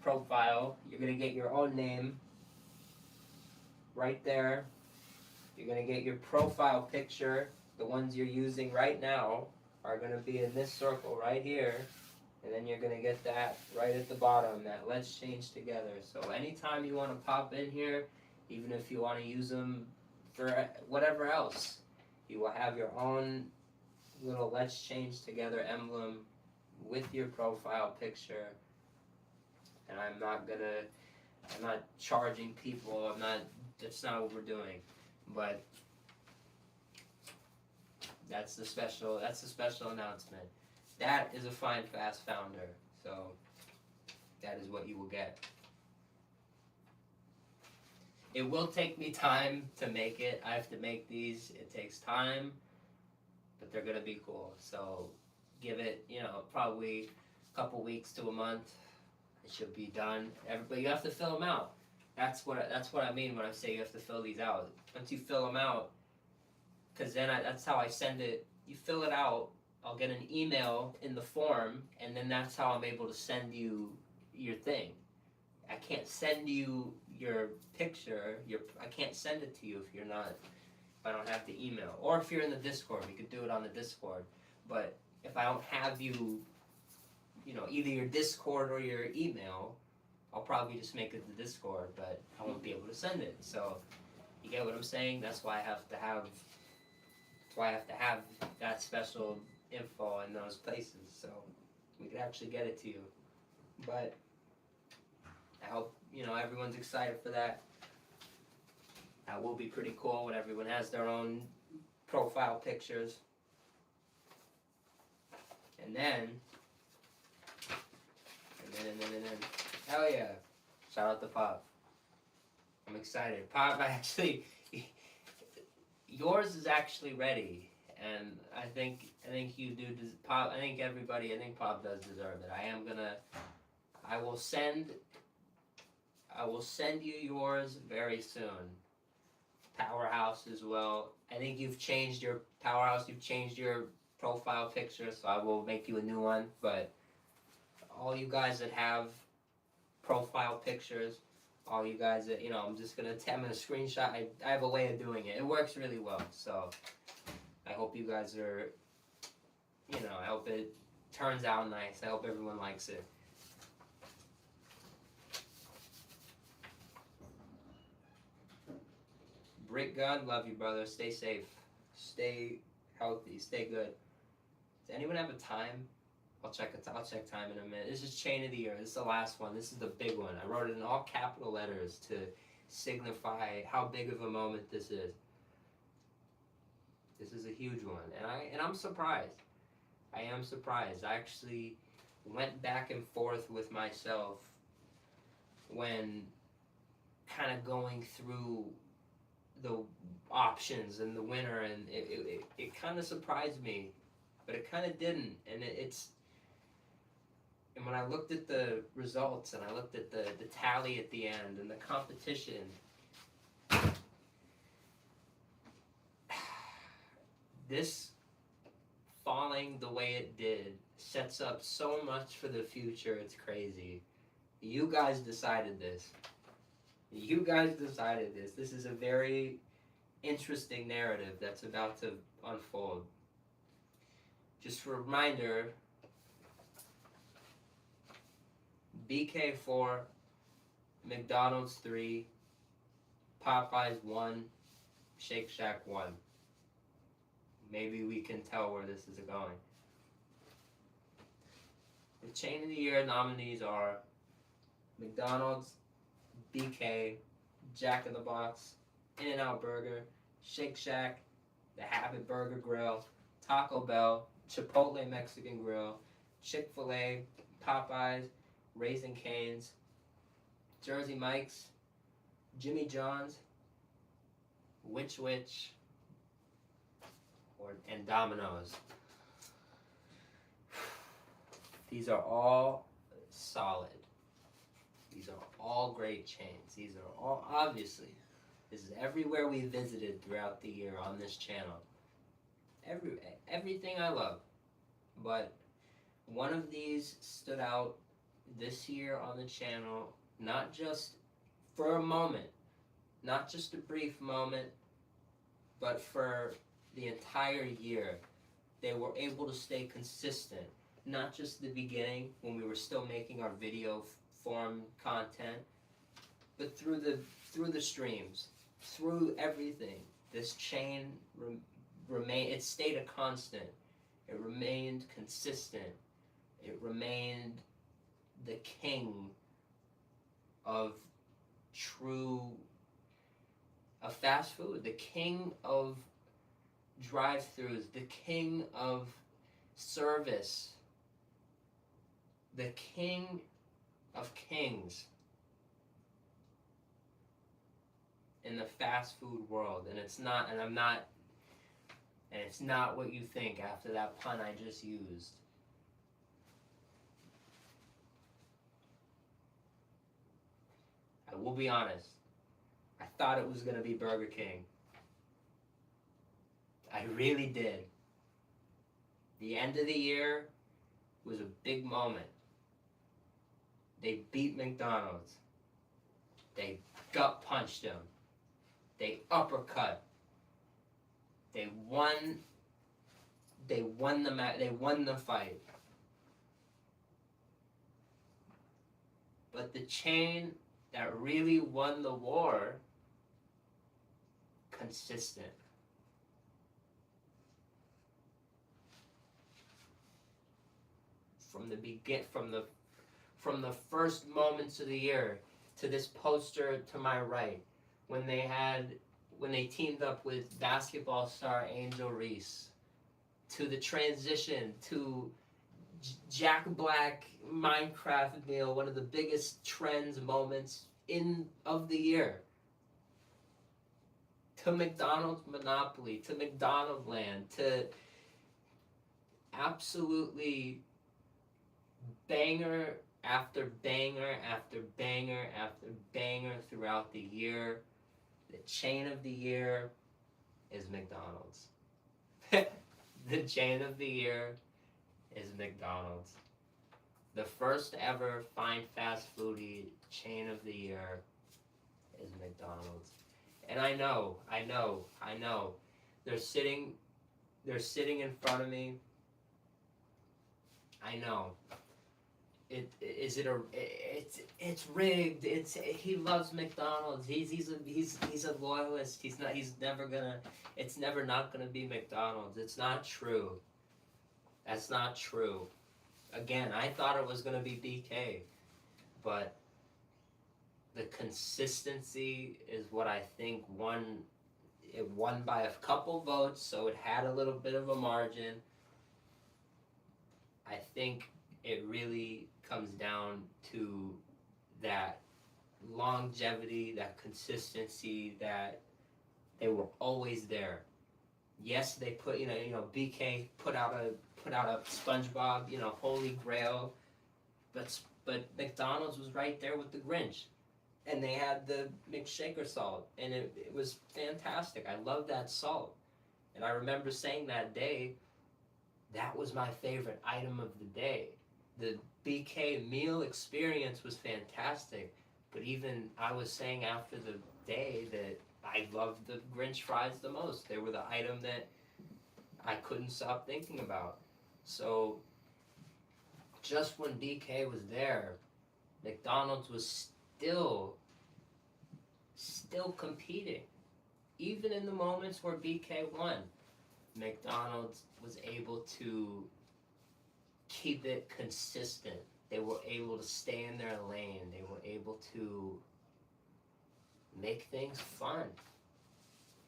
profile. You're going to get your own name right there. You're going to get your profile picture. The ones you're using right now are going to be in this circle right here. And then you're going to get that right at the bottom, that Let's Change Together. So anytime you want to pop in here, even if you want to use them for whatever else, you will have your own little Let's Change Together emblem with your profile picture. And I'm not charging people, that's not what we're doing. But that's the special announcement. That is a Fine Fast founder. So that is what you will get. It will take me time to make it. I have to make these. It takes time, but they're gonna be cool. So give it, probably a couple weeks to a month. It should be done. But you have to fill them out. That's what I mean when I say you have to fill these out. Once you fill them out, because then that's how I send it. You fill it out, I'll get an email in the form, and then that's how I'm able to send you your thing. I can't send you your picture. I can't send it to you if I don't have the email. Or if you're in the Discord, we could do it on the Discord. But if I don't have you, either your Discord or your email, I'll probably just make it the Discord, but I won't be able to send it. So you get what I'm saying? That's why I have to have that special info in those places, so we could actually get it to you. But I hope everyone's excited for that. That will be pretty cool when everyone has their own profile pictures. And then, hell yeah! Shout out to Pop. I'm excited. Pop, yours is actually ready, and I think you do. Pop, I think Pop does deserve it. I will send you yours very soon. Powerhouse as well. I think you've changed your Powerhouse. You've changed your profile picture, so I will make you a new one. But all you guys that have profile pictures, all you guys that I'm gonna screenshot. I have a way of doing it. It works really well. So I hope you guys are. I hope it turns out nice. I hope everyone likes it. Brick Gun, love you, brother. Stay safe. Stay healthy. Stay good. Does anyone have a time? I'll check time in a minute. This is Chain of the Year. This is the last one. This is the big one. I wrote it in all capital letters to signify how big of a moment this is. This is a huge one, and I'm surprised. I am surprised. I actually went back and forth with myself when kind of going through the options and the winner, and it kind of surprised me, but it kind of didn't. And and when I looked at the results and I looked at the tally at the end and the competition, this falling the way it did sets up so much for the future. It's crazy. You guys decided this. This is a very interesting narrative that's about to unfold. Just a reminder, BK 4, McDonald's 3, Popeyes 1, Shake Shack 1. Maybe we can tell where this is going. The Chain of the Year nominees are McDonald's, BK, Jack in the Box, In-N-Out Burger, Shake Shack, the Habit Burger Grill, Taco Bell, Chipotle Mexican Grill, Chick-fil-A, Popeyes, Raising Cane's, Jersey Mike's, Jimmy John's, Which Wich, and Domino's. These are all solid. These are all great chains. These are all, obviously, this is everywhere we visited throughout the year on this channel. Everything I love. But one of these stood out this year on the channel, not just for a moment, not just a brief moment, but for the entire year. They were able to stay consistent, not just the beginning when we were still making our video form content, but through the streams, through everything. This chain remained, it stayed a constant. It remained consistent. It remained the king of fast food, the king of drive-thrus, the king of service, the king of kings in the fast food world. And it's not what you think after that pun I just used. I will be honest, I thought it was going to be Burger King. I really did. The end of the year was a big moment. They beat McDonald's. They gut punched them. They uppercut. They won the match. They won the fight. But the chain that really won the war, consistent. From the first moments of the year to this poster to my right, when they teamed up with basketball star Angel Reese, to the transition to Jack Black Minecraft meal, one of the biggest trends moments of the year, to McDonald's Monopoly, to McDonald Land, to absolutely banger after banger after banger after banger throughout the year. The chain of the year is McDonald's. The chain of the year is McDonald's. The first ever Fine Fast Foodie chain of the year is McDonald's. And I know. They're sitting in front of me. I know. It's rigged. He loves McDonald's. He's a loyalist. It's never not gonna be McDonald's. It's not true. That's not true. Again, I thought it was gonna be BK, but the consistency is what I think won. It won by a couple votes, so it had a little bit of a margin. I think it really comes down to that longevity, that consistency, that they were always there. Yes, they put, BK put out a SpongeBob, Holy Grail, but McDonald's was right there with the Grinch, and they had the McShaker salt, and it was fantastic. I love that salt, and I remember saying that day, that was my favorite item of the day. The BK meal experience was fantastic, but even I was saying after the day that I loved the Grinch fries the most. They were the item that I couldn't stop thinking about. So just when BK was there, McDonald's was still competing. Even in the moments where BK won, McDonald's was able to keep it consistent. They were able to stay in their lane. They were able to make things fun.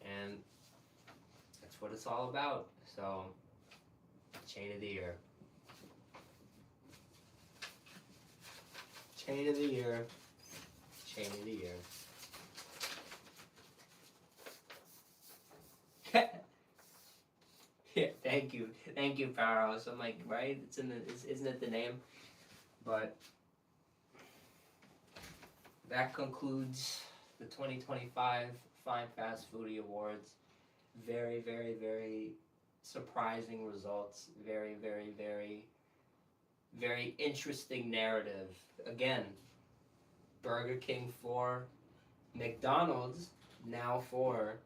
And that's what it's all about. So, chain of the year. Chain of the year. Chain of the year. Yeah, thank you, Powerhouse. I'm like, right? Isn't it the name? But that concludes the 2025 Fine Fast Foodie Awards. Very, very, very surprising results. Very, very, very, very interesting narrative. Again, Burger King 4, McDonald's now 4,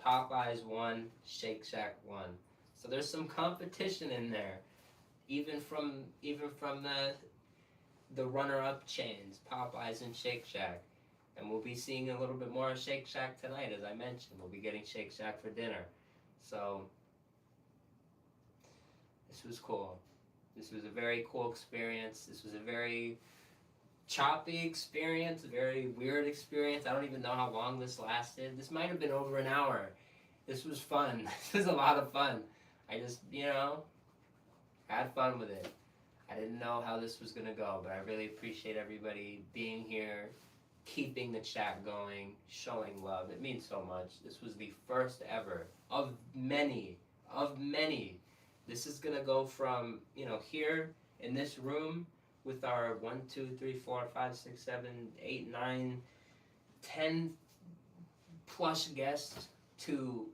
Popeyes 1, Shake Shack 1. So there's some competition in there, even from the runner-up chains, Popeyes and Shake Shack. And we'll be seeing a little bit more of Shake Shack tonight, as I mentioned. We'll be getting Shake Shack for dinner. So this was cool. This was a very cool experience. This was a very choppy experience, a very weird experience. I don't even know how long this lasted. This might have been over an hour. This was fun. This was a lot of fun. I just, had fun with it. I didn't know how this was going to go, but I really appreciate everybody being here, keeping the chat going, showing love. It means so much. This was the first ever of many. This is going to go from, here in this room with our 1, 2, 3, 4, 5, 6, 7, 8, 9, 10 plus guests to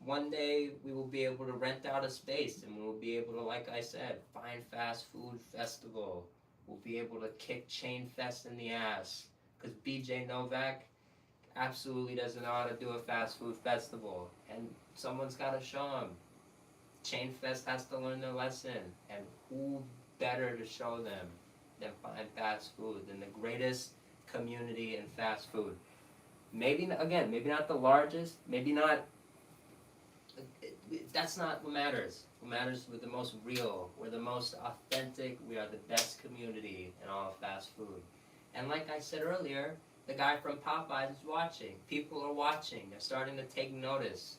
one day we will be able to rent out a space and we'll be able to, like I said, Fine Fast Food Festival. We'll be able to kick Chain Fest in the ass. Because BJ Novak absolutely doesn't know how to do a fast food festival. And someone's got to show him. Chain Fest has to learn their lesson. And who better to show them than Fine Fast Food, than the greatest community in fast food. Maybe not the largest, maybe not. That's not what matters. What matters, we're the most real, we're the most authentic, we are the best community in all of fast food. And like I said earlier, the guy from Popeyes is watching. People are watching. They're starting to take notice.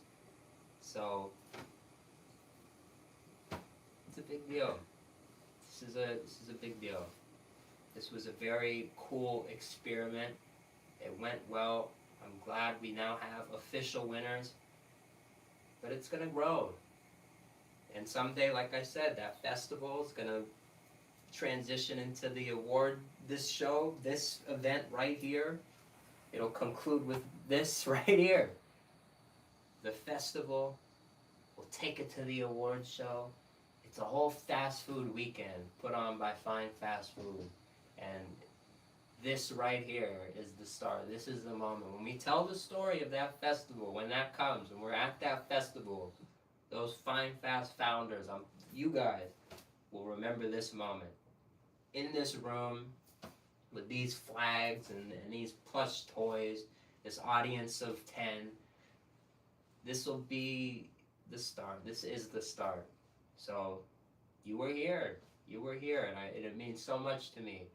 So it's a big deal. This is a big deal. This was a very cool experiment. It went well. I'm glad we now have official winners. But it's going to grow. And someday, like I said, that festival is going to transition into the award, this event right here. It'll conclude with this right here. The festival will take it to the award show. It's a whole fast food weekend put on by Fine Fast Food. And this right here is the start. This is the moment. When we tell the story of that festival, when that comes, and we're at that festival, those Fine Fast founders, you guys will remember this moment. In this room, with these flags and these plush toys, this audience of 10, this will be the start. This is the start. So, you were here, and it means so much to me.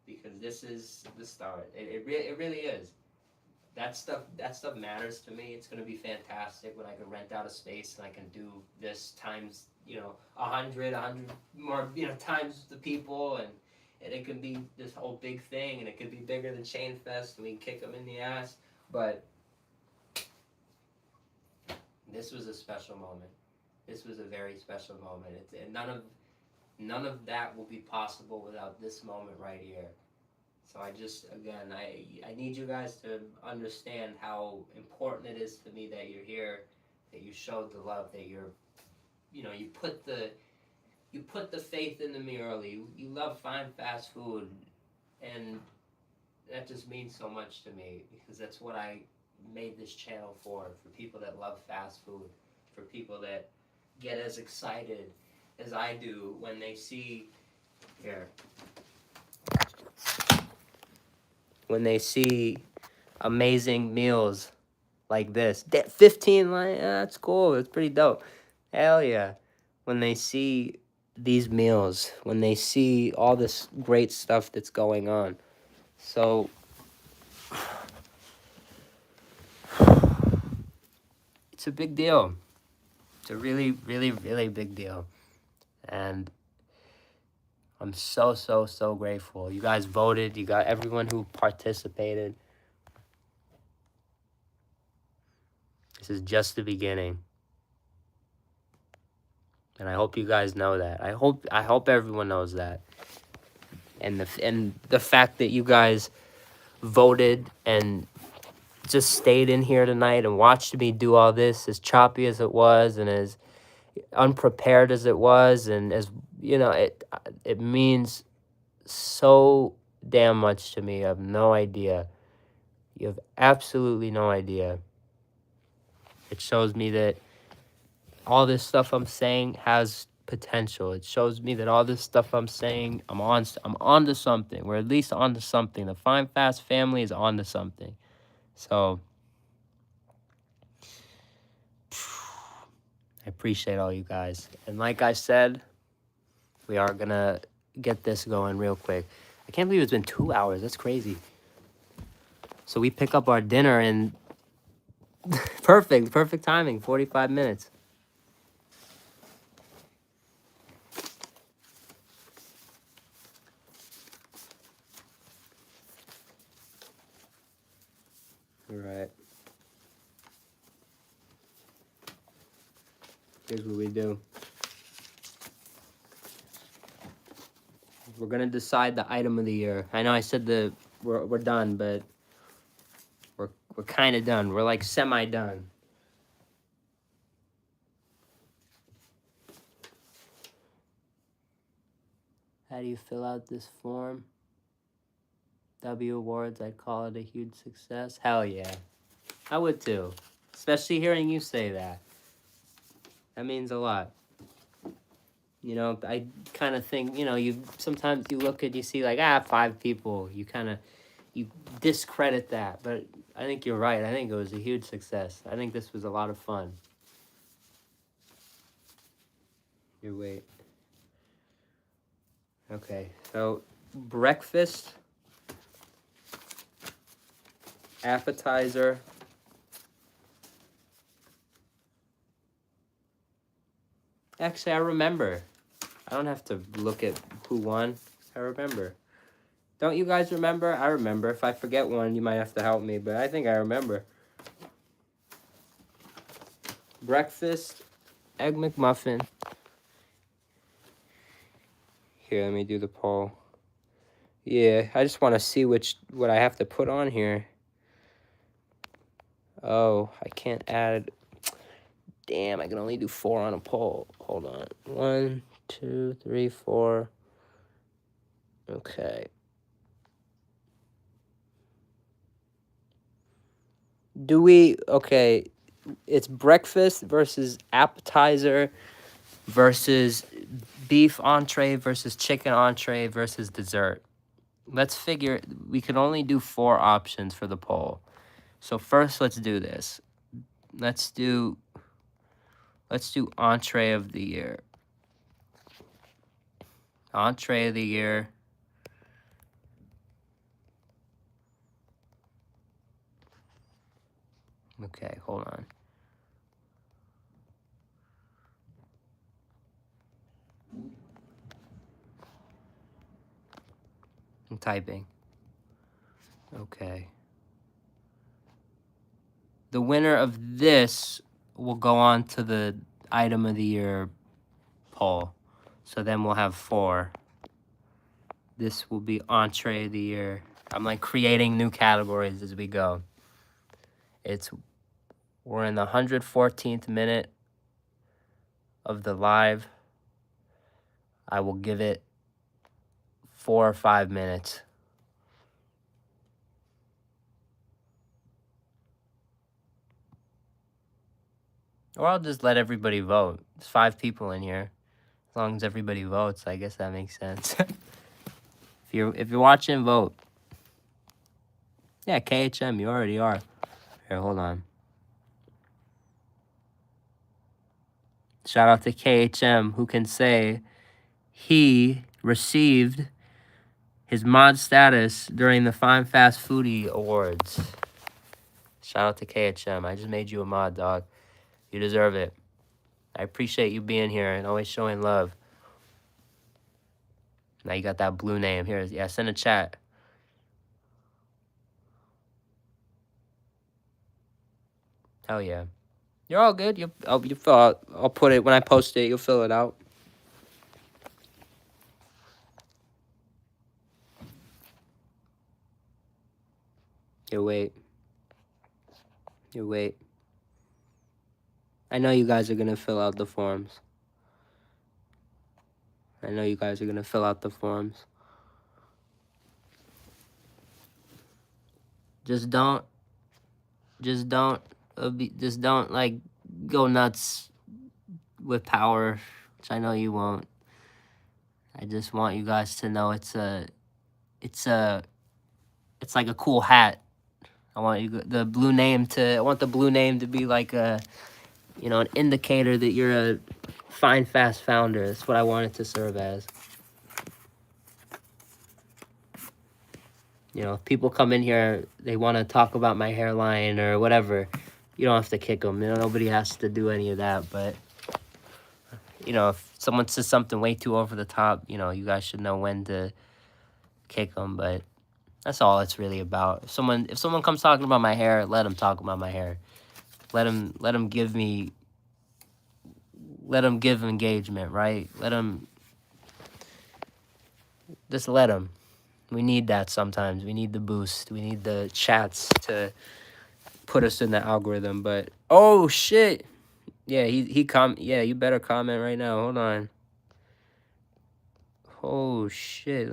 Because this is the start. It really is. That stuff matters to me. It's going to be fantastic when I can rent out a space and I can do this times 100 more times the people, and it can be this whole big thing, and it could be bigger than Chain Fest, and we can kick them in the ass. But this was a special moment. This was a very special moment. And none of that will be possible without this moment right here. So I need you guys to understand how important it is to me that you're here, that you showed the love, that you put the faith into me early. You love Fine Fast Food, and that just means so much to me, because that's what I made this channel for people that love fast food, for people that get as excited as I do when they see amazing meals like this. 15, that's cool. It's pretty dope. Hell yeah. When they see these meals, when they see all this great stuff that's going on. So it's a big deal. It's a really, really, really big deal. And I'm so, so, so grateful. You guys voted. You got everyone who participated. This is just the beginning. And I hope you guys know that. I hope everyone knows that. And the fact that you guys voted and just stayed in here tonight and watched me do all this, as choppy as it was and as unprepared as it was, and as you know, it means so damn much to me. You have no idea. You have absolutely no idea. It shows me that all this stuff I'm saying has potential. It shows me that all this stuff I'm saying, I'm on to something. We're at least on to something. The Fine Fast family is on to something. So I appreciate all you guys. And like I said, we are gonna get this going real quick. I can't believe it's been 2 hours. That's crazy. So we pick up our dinner and perfect timing, 45 minutes. All right. Here's what we do. We're gonna decide the item of the year. I know I said we're done, but we're kind of done. We're like semi-done. How do you fill out this form? W Awards, I'd call it a huge success. Hell yeah. I would too. Especially hearing you say that. That means a lot. You know, I kind of think, you know, sometimes you look at, you see like, 5 people. You discredit that. But I think you're right. I think it was a huge success. I think this was a lot of fun. Your wait. Okay, so breakfast, appetizer, actually I remember. I don't have to look at who won. I remember. Don't you guys remember? I remember. If I forget one, you might have to help me, but I think I remember. Breakfast, Egg McMuffin. Here, let me do the poll. Yeah, I just want to see what I have to put on here. Oh, I can't add. Damn, I can only do 4 on a poll. Hold on. 1, 2, 3, 4. Okay. Okay, it's breakfast versus appetizer versus beef entree versus chicken entree versus dessert. Let's figure, we can only do 4 options for the poll. So first, let's do this. Let's do entree of the year. Entree of the year. Okay, hold on. I'm typing. Okay. The winner of this will go on to the item of the year poll. So then we'll have 4. This will be entree of the year. I'm like creating new categories as we go. We're in the 114th minute of the live. I will give it 4 or 5 minutes. Or I'll just let everybody vote. There's 5 people in here. As long as everybody votes, I guess that makes sense. If you're watching, vote. Yeah, KHM, you already are. Here, hold on. Shout out to KHM, who can say he received his mod status during the Fine Fast Foodie Awards. Shout out to KHM. I just made you a mod, dog. You deserve it. I appreciate you being here and always showing love. Now you got that blue name. Here, yeah, send a chat. Hell yeah. You're all good. You fill out. I'll put it when I post it. You'll fill it out. You wait. You wait. I know you guys are gonna fill out the forms. I know you guys are gonna fill out the forms. Just don't like go nuts with power, which I know you won't. I just want you guys to know it's like a cool hat. I want the blue name to be like a, an indicator that you're a Fine Fast founder. That's what I want it to serve as. If people come in here, they want to talk about my hairline or whatever, you don't have to kick them. Nobody has to do any of that. But, if someone says something way too over the top, you guys should know when to kick them. But that's all it's really about. If someone comes talking about my hair, let them talk about my hair. Let them give engagement, right? Let them. We need that sometimes. We need the boost. We need the chats to put us in the algorithm. But oh shit, yeah, yeah, you better comment right now. Hold on. Oh shit,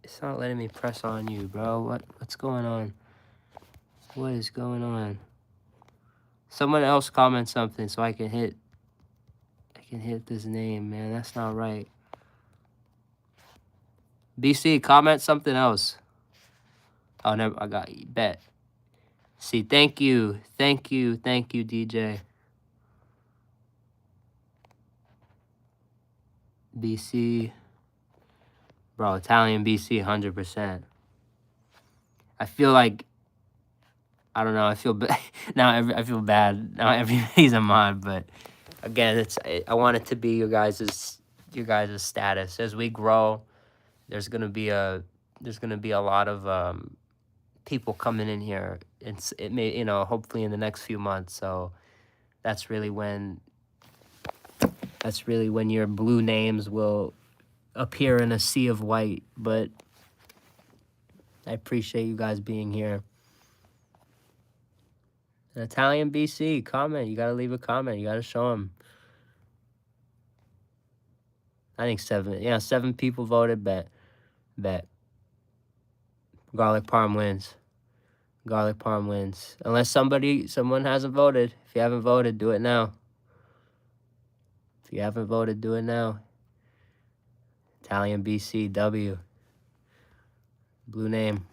it's not letting me press on you, bro. What's going on? What is going on? Someone else comment something so I can hit this name, man. That's not right. BC, comment something else. Oh, never. I got you. Bet. See, thank you, DJ. BC, bro, Italian BC, 100%. I feel like, I don't know. I feel I feel bad now. Everybody's a mod, but again, I want it to be your guys' status as we grow. There's gonna be a lot of people coming in here. It may hopefully in the next few months. So that's really when your blue names will appear in a sea of white. But I appreciate you guys being here. An Italian BC, comment. You gotta leave a comment. You gotta show them. I think 7. Yeah, 7 people voted. Bet. Garlic parm wins. Unless someone hasn't voted. If you haven't voted, do it now. Do it now. Italian BC W. Blue name.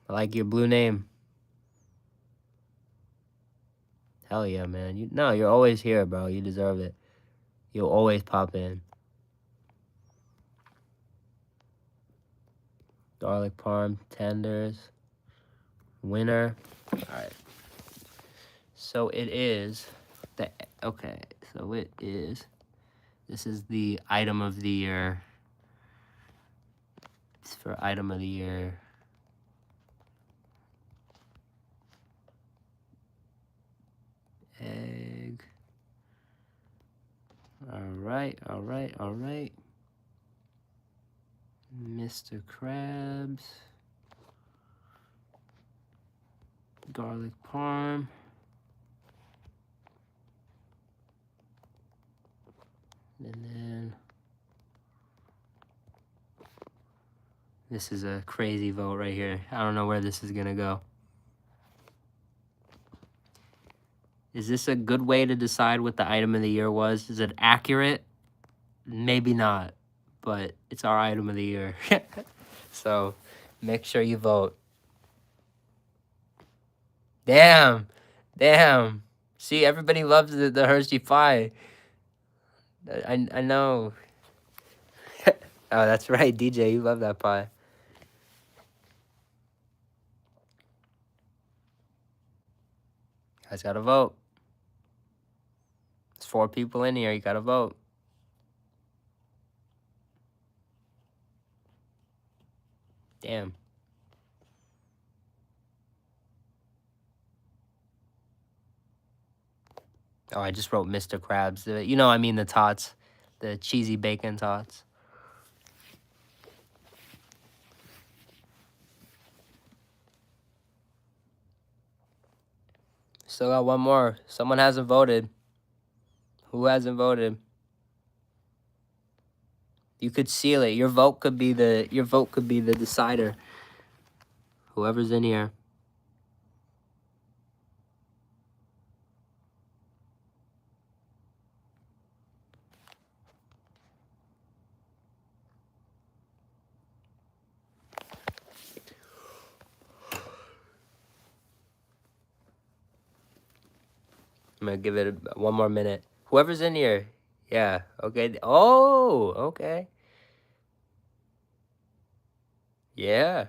I like your blue name. Hell yeah, man. You're always here, bro. You deserve it. You'll always pop in. Garlic parm tenders. Winner. All right. So it is this is the item of the year. It's for item of the year. Egg. All right. Mr. Krabs. Garlic parm. And then this is a crazy vote right here. I don't know where this is gonna go. Is this a good way to decide what the item of the year was? Is it accurate? Maybe not, but it's our item of the year. So make sure you vote. Damn. See, everybody loves the Hershey pie. I know. Oh, that's right, DJ. You love that pie. Guys gotta vote. There's 4 people in here. You gotta vote. Damn. Oh, I just wrote Mr. Krabs. You know, I mean the tots. The cheesy bacon tots. Still got one more. Someone hasn't voted. Who hasn't voted? You could seal it. Your vote could be the decider. Whoever's in here. I'm gonna give it one more minute. Whoever's in here. Yeah. Okay. Oh, okay. Yeah.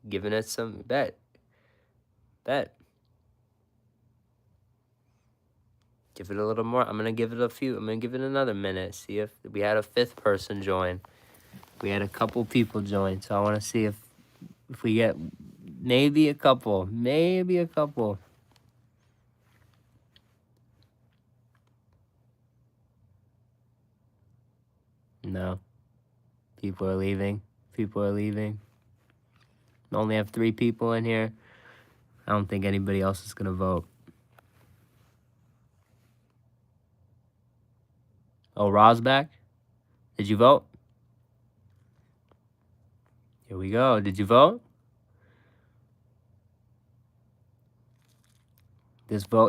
Giving it some bet. Give it a little more. I'm gonna give it a few. I'm gonna give it another minute. See if we had a 5th person join. We had a couple people join, so I want to see if we get maybe a couple. Maybe a couple. No. People are leaving. People are leaving. We only have 3 people in here. I don't think anybody else is gonna vote. Oh, Ra's back? Did you vote? Here we go. Did you vote?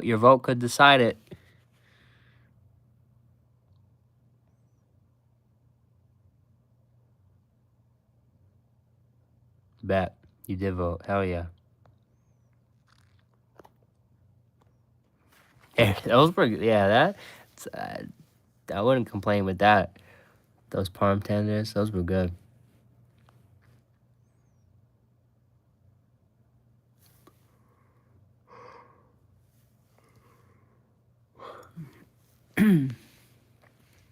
Your vote could decide it. Bet. You did vote. Hell yeah. That was pretty good. Yeah, I wouldn't complain with that. Those parm tenders, those were good. That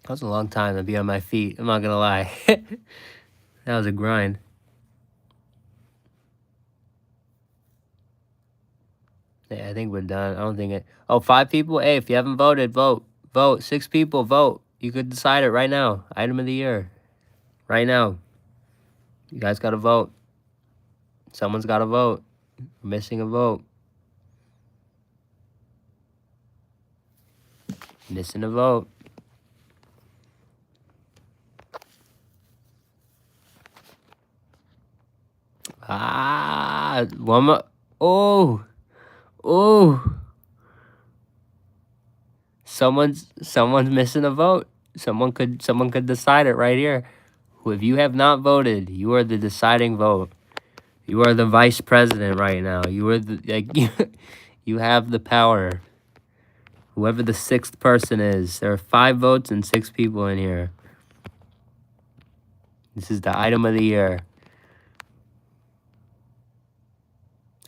was a long time to be on my feet. I'm not gonna lie. That was a grind. Yeah, I think we're done. I don't think it. Oh, 5 people? Hey, if you haven't voted, vote. Vote. 6 people, vote. You could decide it right now. Item of the year. Right now. You guys gotta vote. Someone's gotta vote. We're missing a vote. Missing a vote. Ah, one more. Oh. Oh. Someone's missing a vote. Someone could decide it right here. If you have not voted, you are the deciding vote. You are the vice president right now. You are you have the power. Whoever the 6th person is. There are 5 votes and 6 people in here. This is the item of the year.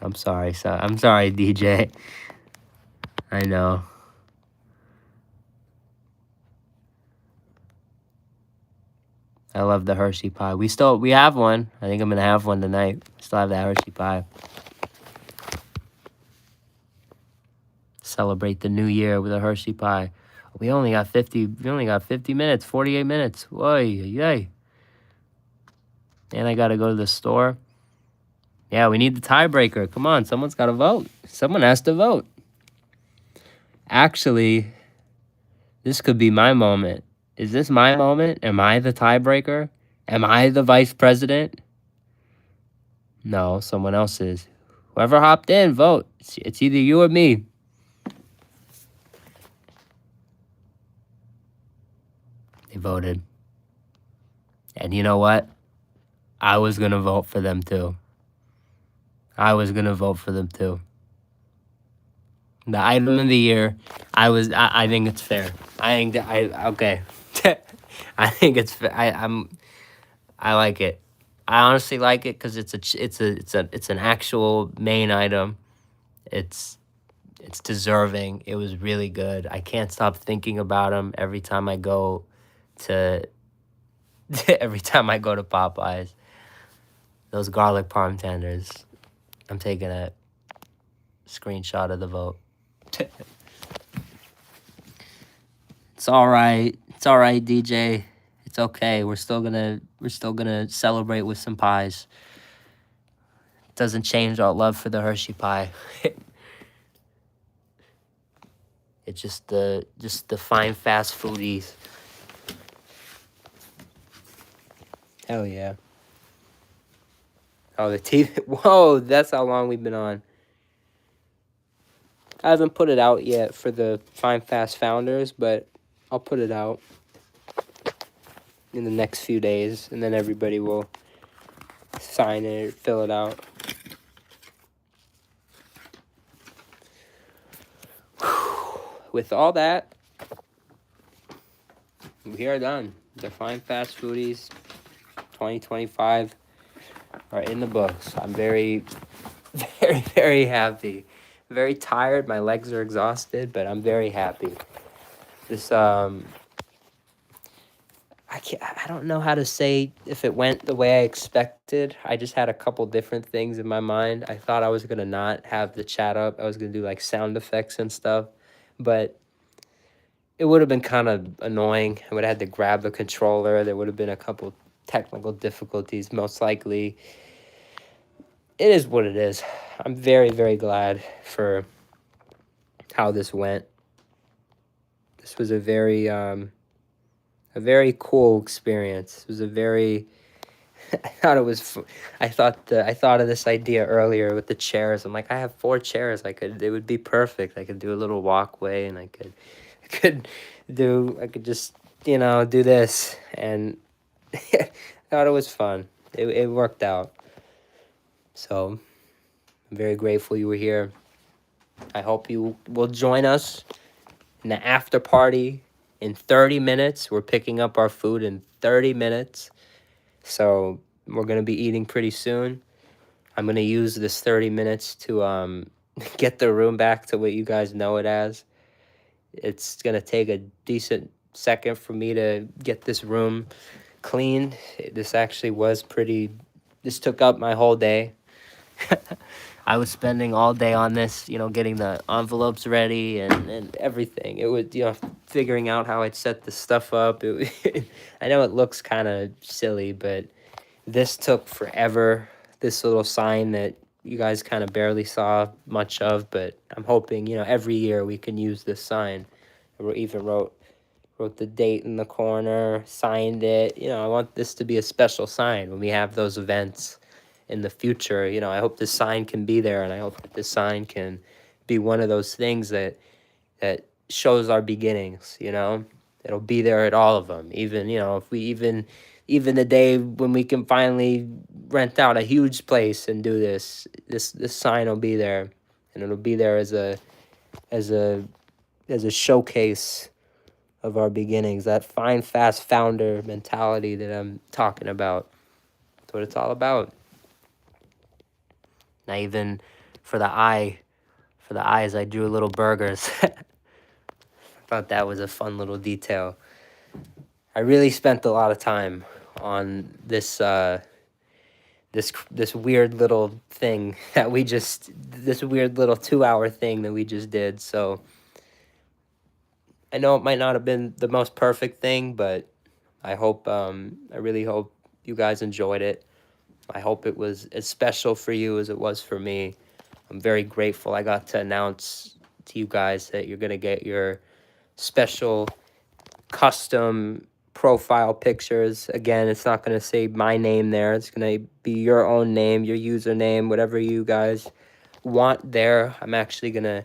I'm sorry, DJ. I know. I love the Hershey pie. We have one. I think I'm gonna have one tonight. Still have that Hershey pie. Celebrate the new year with a Hershey pie. We only got 50 minutes, 48 minutes. Whoa, yay. And I gotta go to the store. Yeah, we need the tiebreaker. Come on, someone's gotta vote. Someone has to vote. Actually, this could be my moment. Is this my moment? Am I the tiebreaker? Am I the vice president? No, someone else is. Whoever hopped in, vote. It's either you or me. They voted. And you know what? I was going to vote for them too. The item of the year, I think it's fair. I think it's fair. I like it. I honestly like it because it's an actual main item. It's it's deserving. It was really good. I can't stop thinking about them every time I go to every time I go to Popeyes. Those garlic parm tenders. I'm taking a screenshot of the vote. It's all right. It's all right, DJ. It's okay. We're still gonna celebrate with some pies. Doesn't change our love for the Hershey pie. It's just the fine fast foodies. Hell yeah. Oh, the TV. Whoa, that's how long we've been on. I haven't put it out yet for the Fine Fast Founders, but I'll put it out in the next few days, and then everybody will sign it, fill it out. With all that, we are done. The Fine Fast Foodies 2025 are in the books. I'm very, very, very happy. Very tired. My legs are exhausted, but I'm very happy. This I don't know how to say if it went the way I expected. I just had a couple different things in my mind. I thought I was gonna not have the chat up. I was gonna do like sound effects and stuff, but it would have been kind of annoying. I would have had to grab the controller. There would have been a couple technical difficulties, most likely. It is what it is. I'm very, very glad for how this went. This was a very cool experience. It was a very I thought it was I thought of this idea earlier with the chairs. I'm like, I have 4 chairs. It would be perfect. I could do a little walkway, and I could just, do this, and I thought it was fun. It worked out. So, I'm very grateful you were here. I hope you will join us in the after party in 30 minutes. We're picking up our food in 30 minutes. So we're going to be eating pretty soon. I'm going to use this 30 minutes to get the room back to what you guys know it as. It's going to take a decent second for me to get this room cleaned. This actually this took up my whole day. I was spending all day on this, getting the envelopes ready and everything. It was, figuring out how I'd set this stuff up. I know it looks kind of silly, but this took forever. This little sign that you guys kind of barely saw much of, but I'm hoping, every year we can use this sign. I even wrote the date in the corner, signed it. I want this to be a special sign when we have those events in the future. I hope this sign can be there, and I hope that this sign can be one of those things that shows our beginnings. It'll be there at all of them. Even, if we even the day when we can finally rent out a huge place and do this sign will be there, and it'll be there as a showcase of our beginnings, that fine fast founder mentality that I'm talking about. That's what it's all about. Now, even for the eyes, I drew little burgers. I thought that was a fun little detail. I really spent a lot of time on this this weird little thing that this weird little 2-hour thing that we just did. So I know it might not have been the most perfect thing, but I really hope you guys enjoyed it. I hope it was as special for you as it was for me. I'm very grateful I got to announce to you guys that you're going to get your special custom profile pictures. Again, it's not going to say my name there. It's going to be your own name, your username, whatever you guys want there. I'm actually going to,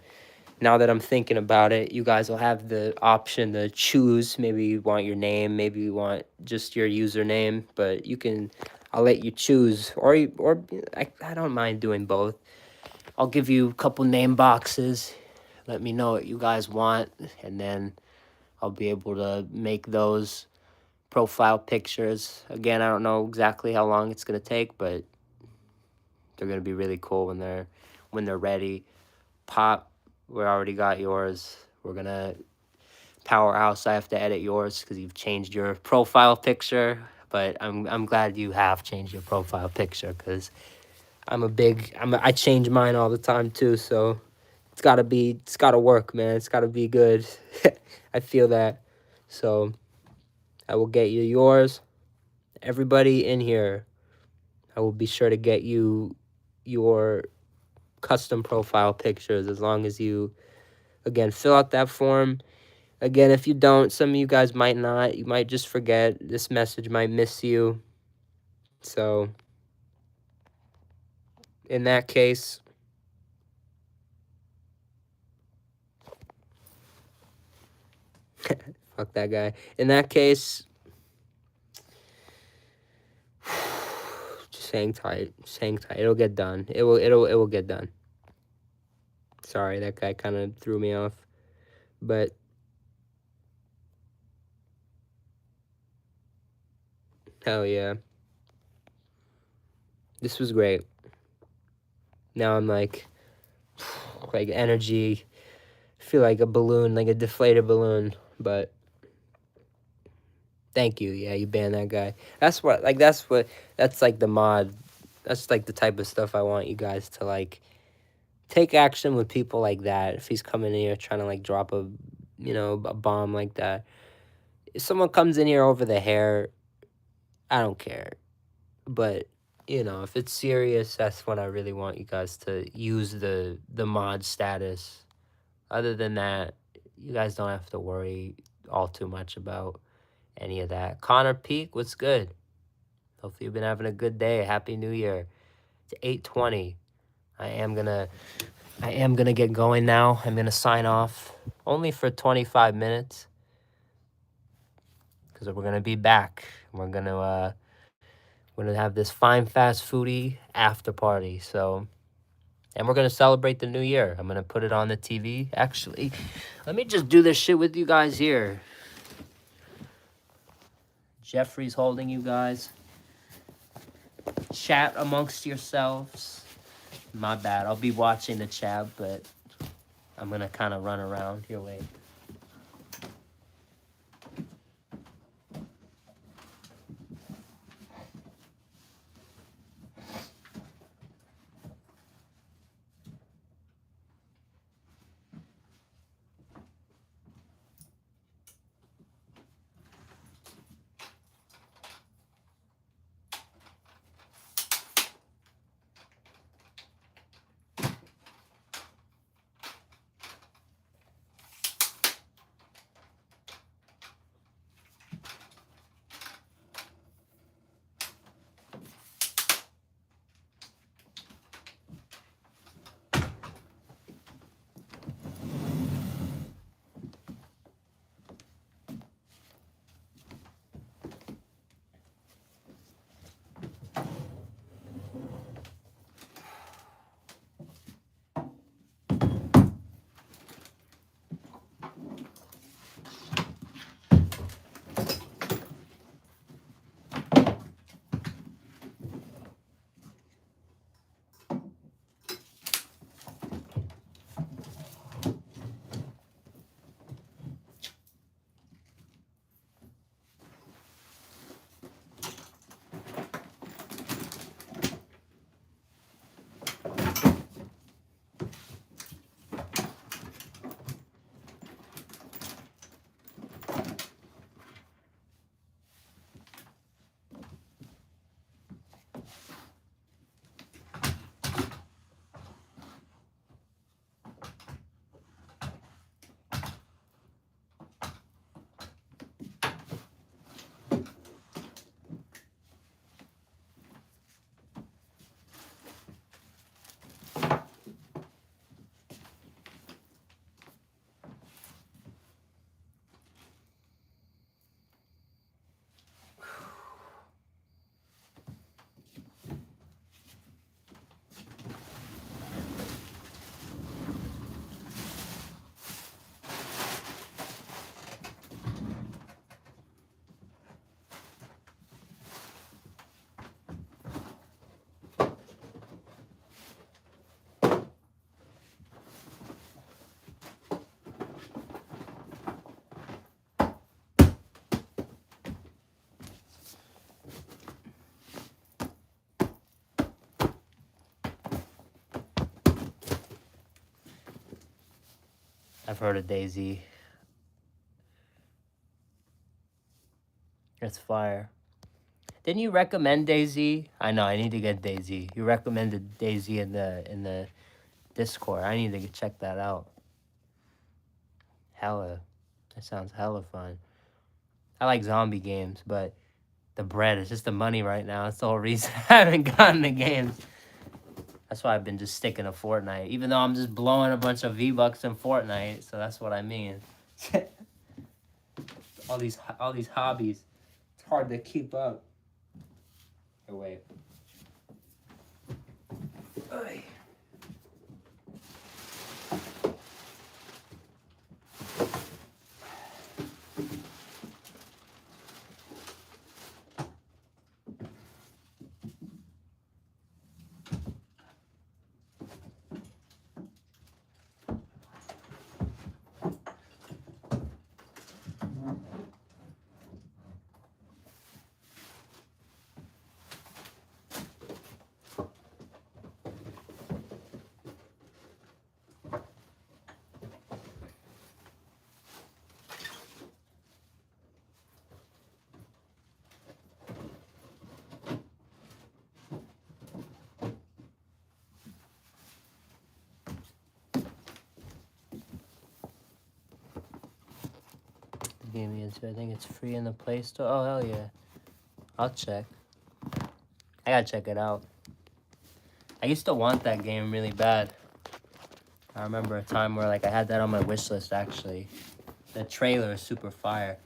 now that I'm thinking about it, you guys will have the option to choose. Maybe you want your name, maybe you want just your username, but I'll let you choose, or I don't mind doing both. I'll give you a couple name boxes. Let me know what you guys want, and then I'll be able to make those profile pictures. Again, I don't know exactly how long it's gonna take, but they're gonna be really cool when they're ready. Pop, we already got yours. We're gonna Powerhouse. I have to edit yours because you've changed your profile picture. But I'm glad you have changed your profile picture because I change mine all the time too. So it's gotta work, man. It's gotta be good. I feel that. So I will get you yours. Everybody in here, I will be sure to get you your custom profile pictures as long as you, again, fill out that form. Again, if you don't, some of you guys might not. You might just forget. This message might miss you. So, in that case, fuck that guy. In that case, just hang tight. Just hang tight. It'll get done. It will get done. Sorry, that guy kind of threw me off. But hell yeah. This was great. Now I'm like energy. Feel like a balloon, like a deflated balloon. But thank you. Yeah, you banned that guy. That's like the mod. That's like the type of stuff I want you guys to like take action with people like that. If he's coming in here trying to like drop a bomb like that. If someone comes in here over the hair, I don't care. But if it's serious, that's when I really want you guys to use the mod status. Other than that, you guys don't have to worry all too much about any of that. Connor Peak, what's good? Hopefully you've been having a good day. Happy New Year. It's 8:20. I am gonna get going now. I'm gonna sign off only for 25 minutes because we're gonna be back. We're gonna have this fine fast foodie after party. So, and we're gonna celebrate the new year. I'm gonna put it on the TV. Actually, let me just do this shit with you guys here. Jeffrey's holding you guys. Chat amongst yourselves. My bad. I'll be watching the chat, but I'm gonna kind of run around. Here, wait. I've heard of DayZ. It's fire. Didn't you recommend DayZ? I know, I need to get DayZ. You recommended DayZ in the Discord. I need to check that out. Hella. That sounds hella fun. I like zombie games, but the bread is just the money right now. That's the whole reason I haven't gotten the games. That's why I've been just sticking to Fortnite, even though I'm just blowing a bunch of V-Bucks in Fortnite. So that's what I mean. all these hobbies, it's hard to keep up. Oh wait. Oy. Gave me into. I think it's free in the Play Store. Oh hell yeah! I'll check. I gotta check it out. I used to want that game really bad. I remember a time where like I had that on my wish list actually. The trailer is super fire.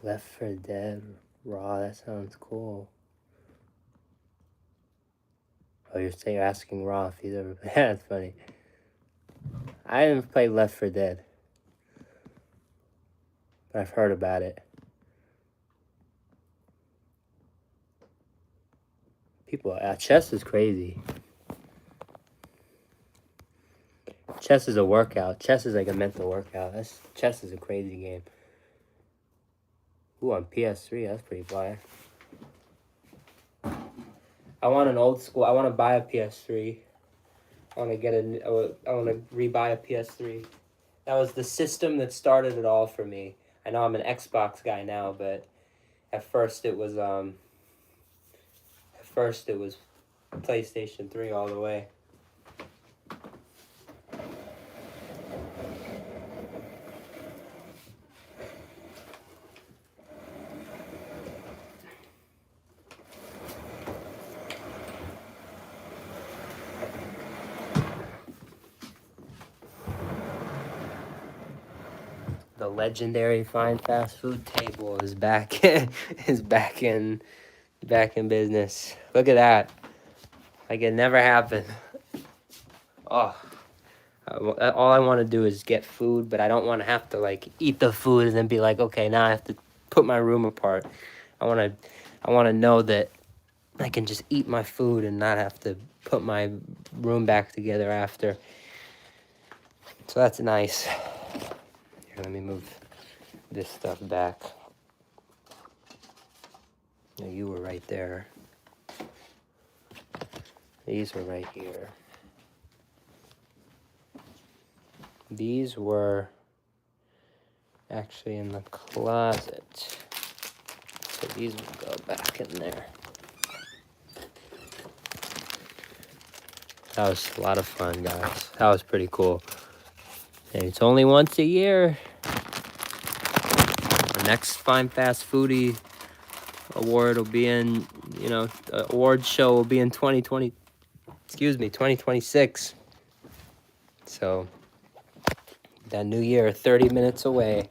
Left 4 Dead Raw. That sounds cool. Oh, you're asking Raw if he's ever played. That's funny. I haven't played Left 4 Dead, but I've heard about it. People, chess is crazy. Chess is a workout. Chess is like a mental workout. Chess is a crazy game. Ooh, on PS3, that's pretty fire. I want an old school. I want to buy a PS3. I want to rebuy a PS3. That was the system that started it all for me. I know I'm an Xbox guy now, but at first it was PlayStation 3 all the way. The legendary fine fast food table is back is back in business. Look at that. Like it never happened. Oh, all I want to do is get food, but I don't want to have to like eat the food and then be like, okay, now I have to put my room apart. I want to know that I can just eat my food and not have to put my room back together after. So that's nice. Here, let me move this stuff back. No, you were right there. These were right here. These were actually in the closet. So these will go back in there. That was a lot of fun, guys. That was pretty cool. And it's only once a year. The next Fine Fast Foodie award will be in, the award show will be in 2026. So, that new year, 30 minutes away.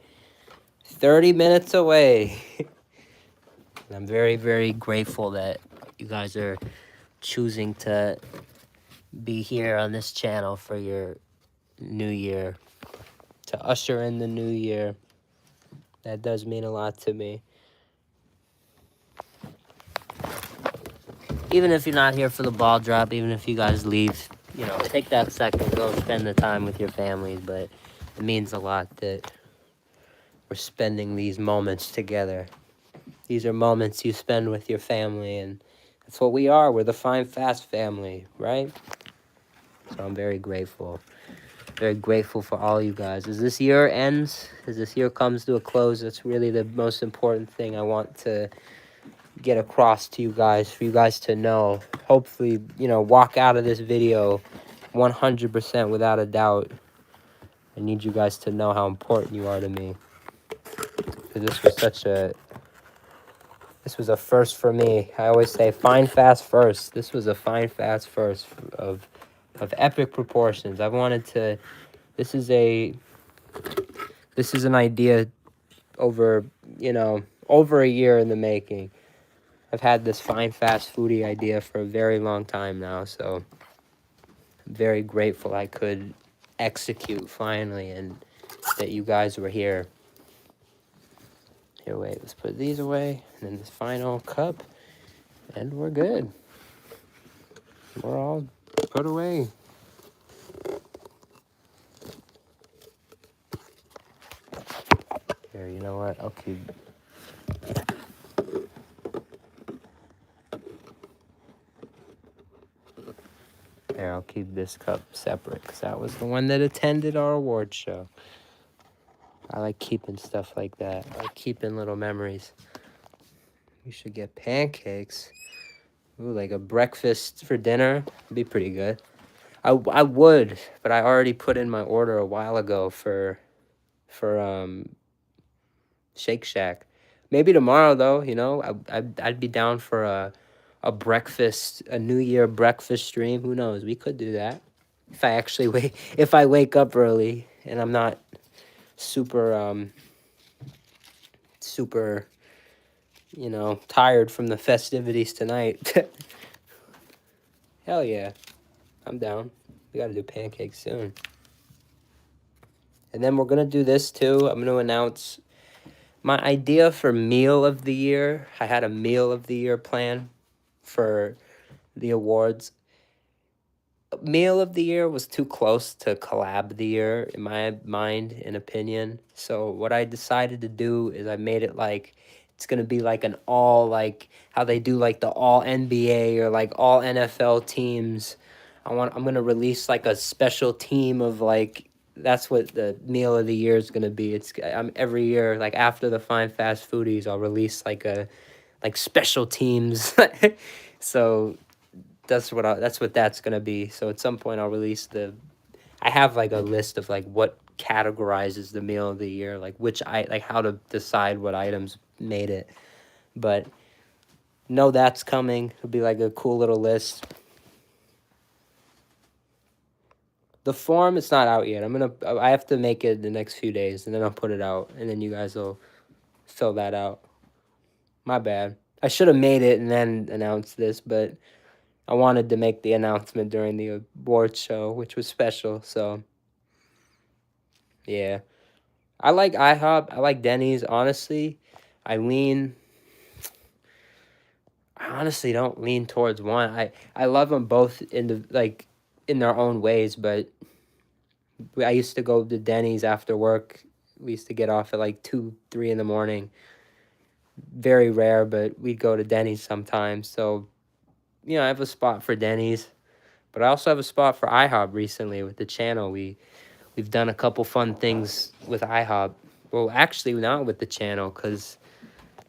30 minutes away. And I'm very, very grateful that you guys are choosing to be here on this channel for your new year. To usher in the new year. That does mean a lot to me. Even if you're not here for the ball drop, even if you guys leave, take that second, go spend the time with your families. But it means a lot that we're spending these moments together. These are moments you spend with your family, and that's what we are. We're the Fine Fast family, right? So I'm very grateful. Very grateful for all you guys. As this year ends, as this year comes to a close, that's really the most important thing I want to get across to you guys, for you guys to know. Hopefully, walk out of this video 100% without a doubt. I need you guys to know how important you are to me. Because this was a first for me. I always say fine fast first. This was a fine fast first of epic proportions. I wanted to, this is an idea over a year in the making. I've had this fine fast foodie idea for a very long time now, so I'm very grateful I could execute finally, and that you guys were here. Here, wait, let's put these away, and then this final cup, and we're good. We're all put away. Here, you know what? I'll keep. There, I'll keep this cup separate, because that was the one that attended our award show. I like keeping stuff like that. I like keeping little memories. We should get pancakes. Ooh, like a breakfast for dinner. It'd be pretty good. I would, but I already put in my order a while ago for Shake Shack. Maybe tomorrow though, I'd be down for a breakfast, a New Year breakfast stream. Who knows? We could do that. If I wake up early and I'm not super tired from the festivities tonight. Hell yeah. I'm down. We gotta do pancakes soon. And then we're gonna do this too. I'm gonna announce my idea for meal of the year. I had a meal of the year plan for the awards. Meal of the year was too close to collab of the year in my mind and opinion. So what I decided to do is I made it like it's gonna be like an all, like how they do like the all NBA or like all NFL teams. I'm gonna release like a special team of like, that's what the meal of the year is gonna be. I'm every year, like after the Fine Fast Foodies, I'll release like special teams. So that's what that's gonna be. So at some point I'll release I have like a list of like what categorizes the meal of the year, like how to decide what items made it. But know that's coming. It'll be like a cool little list. The form, it's not out yet. I have to make it the next few days, and then I'll put it out, and then you guys will fill that out. My bad. I should have made it and then announced this, but I wanted to make the announcement during the award show, which was special. So, yeah. I like IHOP. I like Denny's. Honestly, I lean. I honestly don't lean towards one. I love them both in their own ways, but I used to go to Denny's after work. We used to get off at like 2, 3 in the morning. Very rare, but we'd go to Denny's sometimes. So, I have a spot for Denny's, but I also have a spot for IHOP recently with the channel. We've done a couple fun things with IHOP. Well, actually, not with the channel, because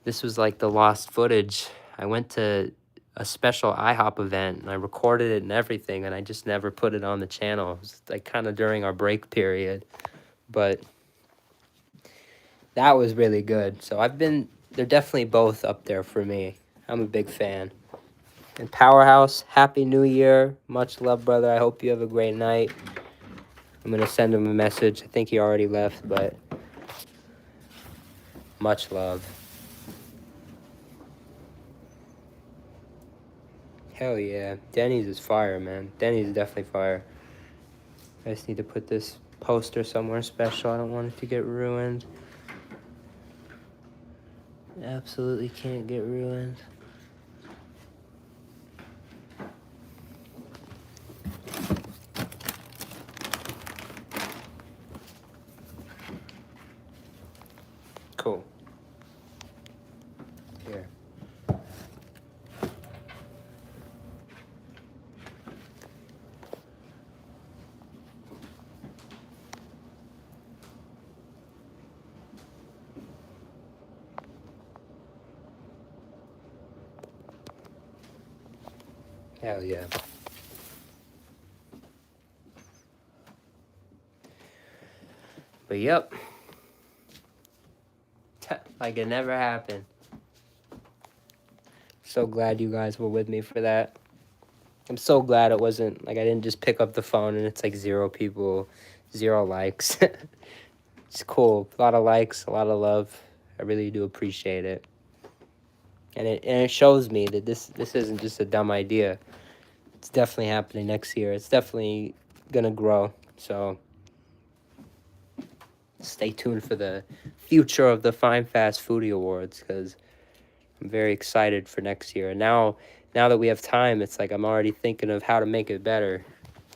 this was like the lost footage. I went to a special IHOP event, and I recorded it and everything, and I just never put it on the channel. It was like kind of during our break period. But that was really good. So they're definitely both up there for me. I'm a big fan. And Powerhouse, Happy New Year. Much love, brother. I hope you have a great night. I'm going to send him a message. I think he already left, but much love. Hell yeah. Denny's is fire, man. Denny's is definitely fire. I just need to put this poster somewhere special. I don't want it to get ruined. Absolutely can't get ruined. Cool. Here. Hell yeah. But yep. Like it never happened. So glad you guys were with me for that. I'm so glad it wasn't like I didn't just pick up the phone and it's like 0 people, 0 likes. It's cool. A lot of likes, a lot of love. I really do appreciate it. And it shows me that this isn't just a dumb idea. It's definitely happening next year. It's definitely gonna grow. So stay tuned for the future of the Fine Fast Foodie Awards, because I'm very excited for next year. And now that we have time, it's like I'm already thinking of how to make it better.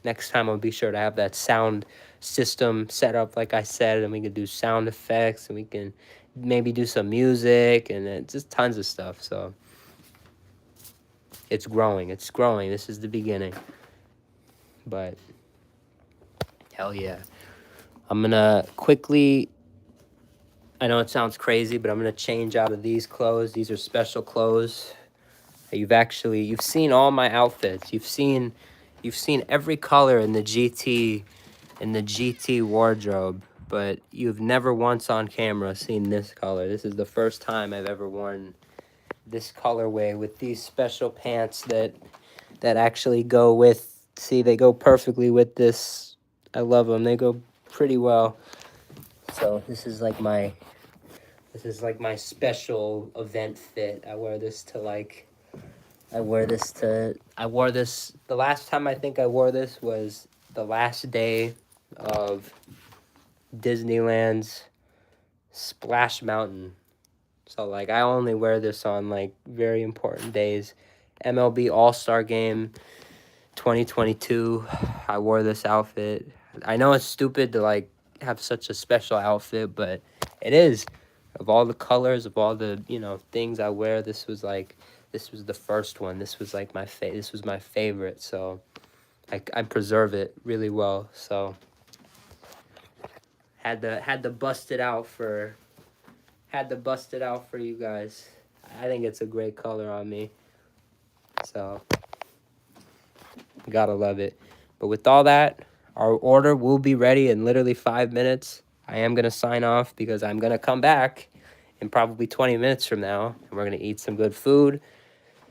Next time I'll be sure to have that sound system set up like I said, and we can do sound effects, and we can maybe do some music, and just tons of stuff. So it's growing. This is the beginning. But hell yeah. I'm gonna quickly, I know it sounds crazy, but I'm gonna change out of these clothes. These are special clothes. You've seen all my outfits. You've seen every color in the GT wardrobe, but you've never once on camera seen this color. This is the first time I've ever worn this colorway with these special pants that actually go with, see, they go perfectly with this. I love them. They go pretty well. So this is like my special event fit. I wore this, the last time I think I wore this was the last day of Disneyland's Splash Mountain. So like I only wear this on like very important days. MLB All-Star Game 2022. I wore this outfit. I know it's stupid to like have such a special outfit, but it is. Of all the colors, of all the, things I wear, this was the first one. This was like this was my favorite. So I preserve it really well. So had to bust it out for you guys. I think it's a great color on me. So gotta love it. But with all that, our order will be ready in literally 5 minutes. I am gonna sign off because I'm gonna come back in probably 20 minutes from now, and we're gonna eat some good food,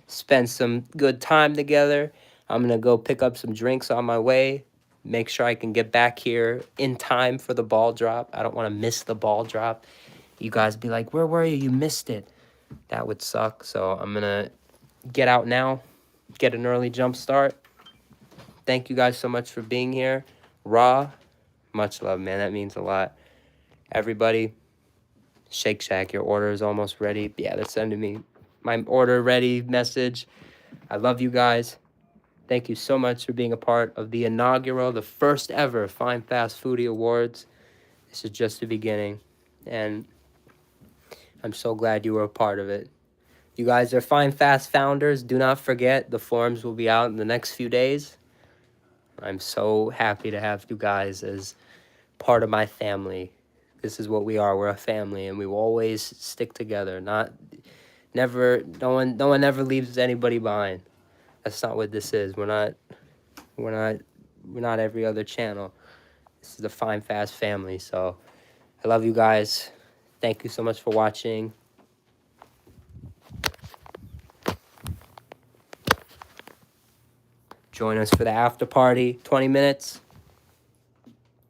spend some good time together. I'm gonna go pick up some drinks on my way, make sure I can get back here in time for the ball drop. I don't want to miss the ball drop. You guys be like, where were you? You missed it. That would suck. So I'm going to get out now, get an early jump start. Thank you guys so much for being here. Raw, much love, man. That means a lot. Everybody, Shake Shack, your order is almost ready. Yeah, they're sending me my order ready message. I love you guys. Thank you so much for being a part of the inaugural, the first ever Fine Fast Foodie Awards. This is just the beginning, and I'm so glad you were a part of it. You guys are Fine Fast founders. Do not forget, the forms will be out in the next few days. I'm so happy to have you guys as part of my family. This is what we are. We're a family, and we will always stick together. No one ever leaves anybody behind. That's not what this is. We're not every other channel. This is the Fine Fast family. So I love you guys. Thank you so much for watching. Join us for the after party, 20 minutes.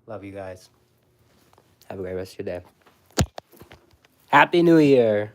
Love you guys. Have a great rest of your day. Happy New Year.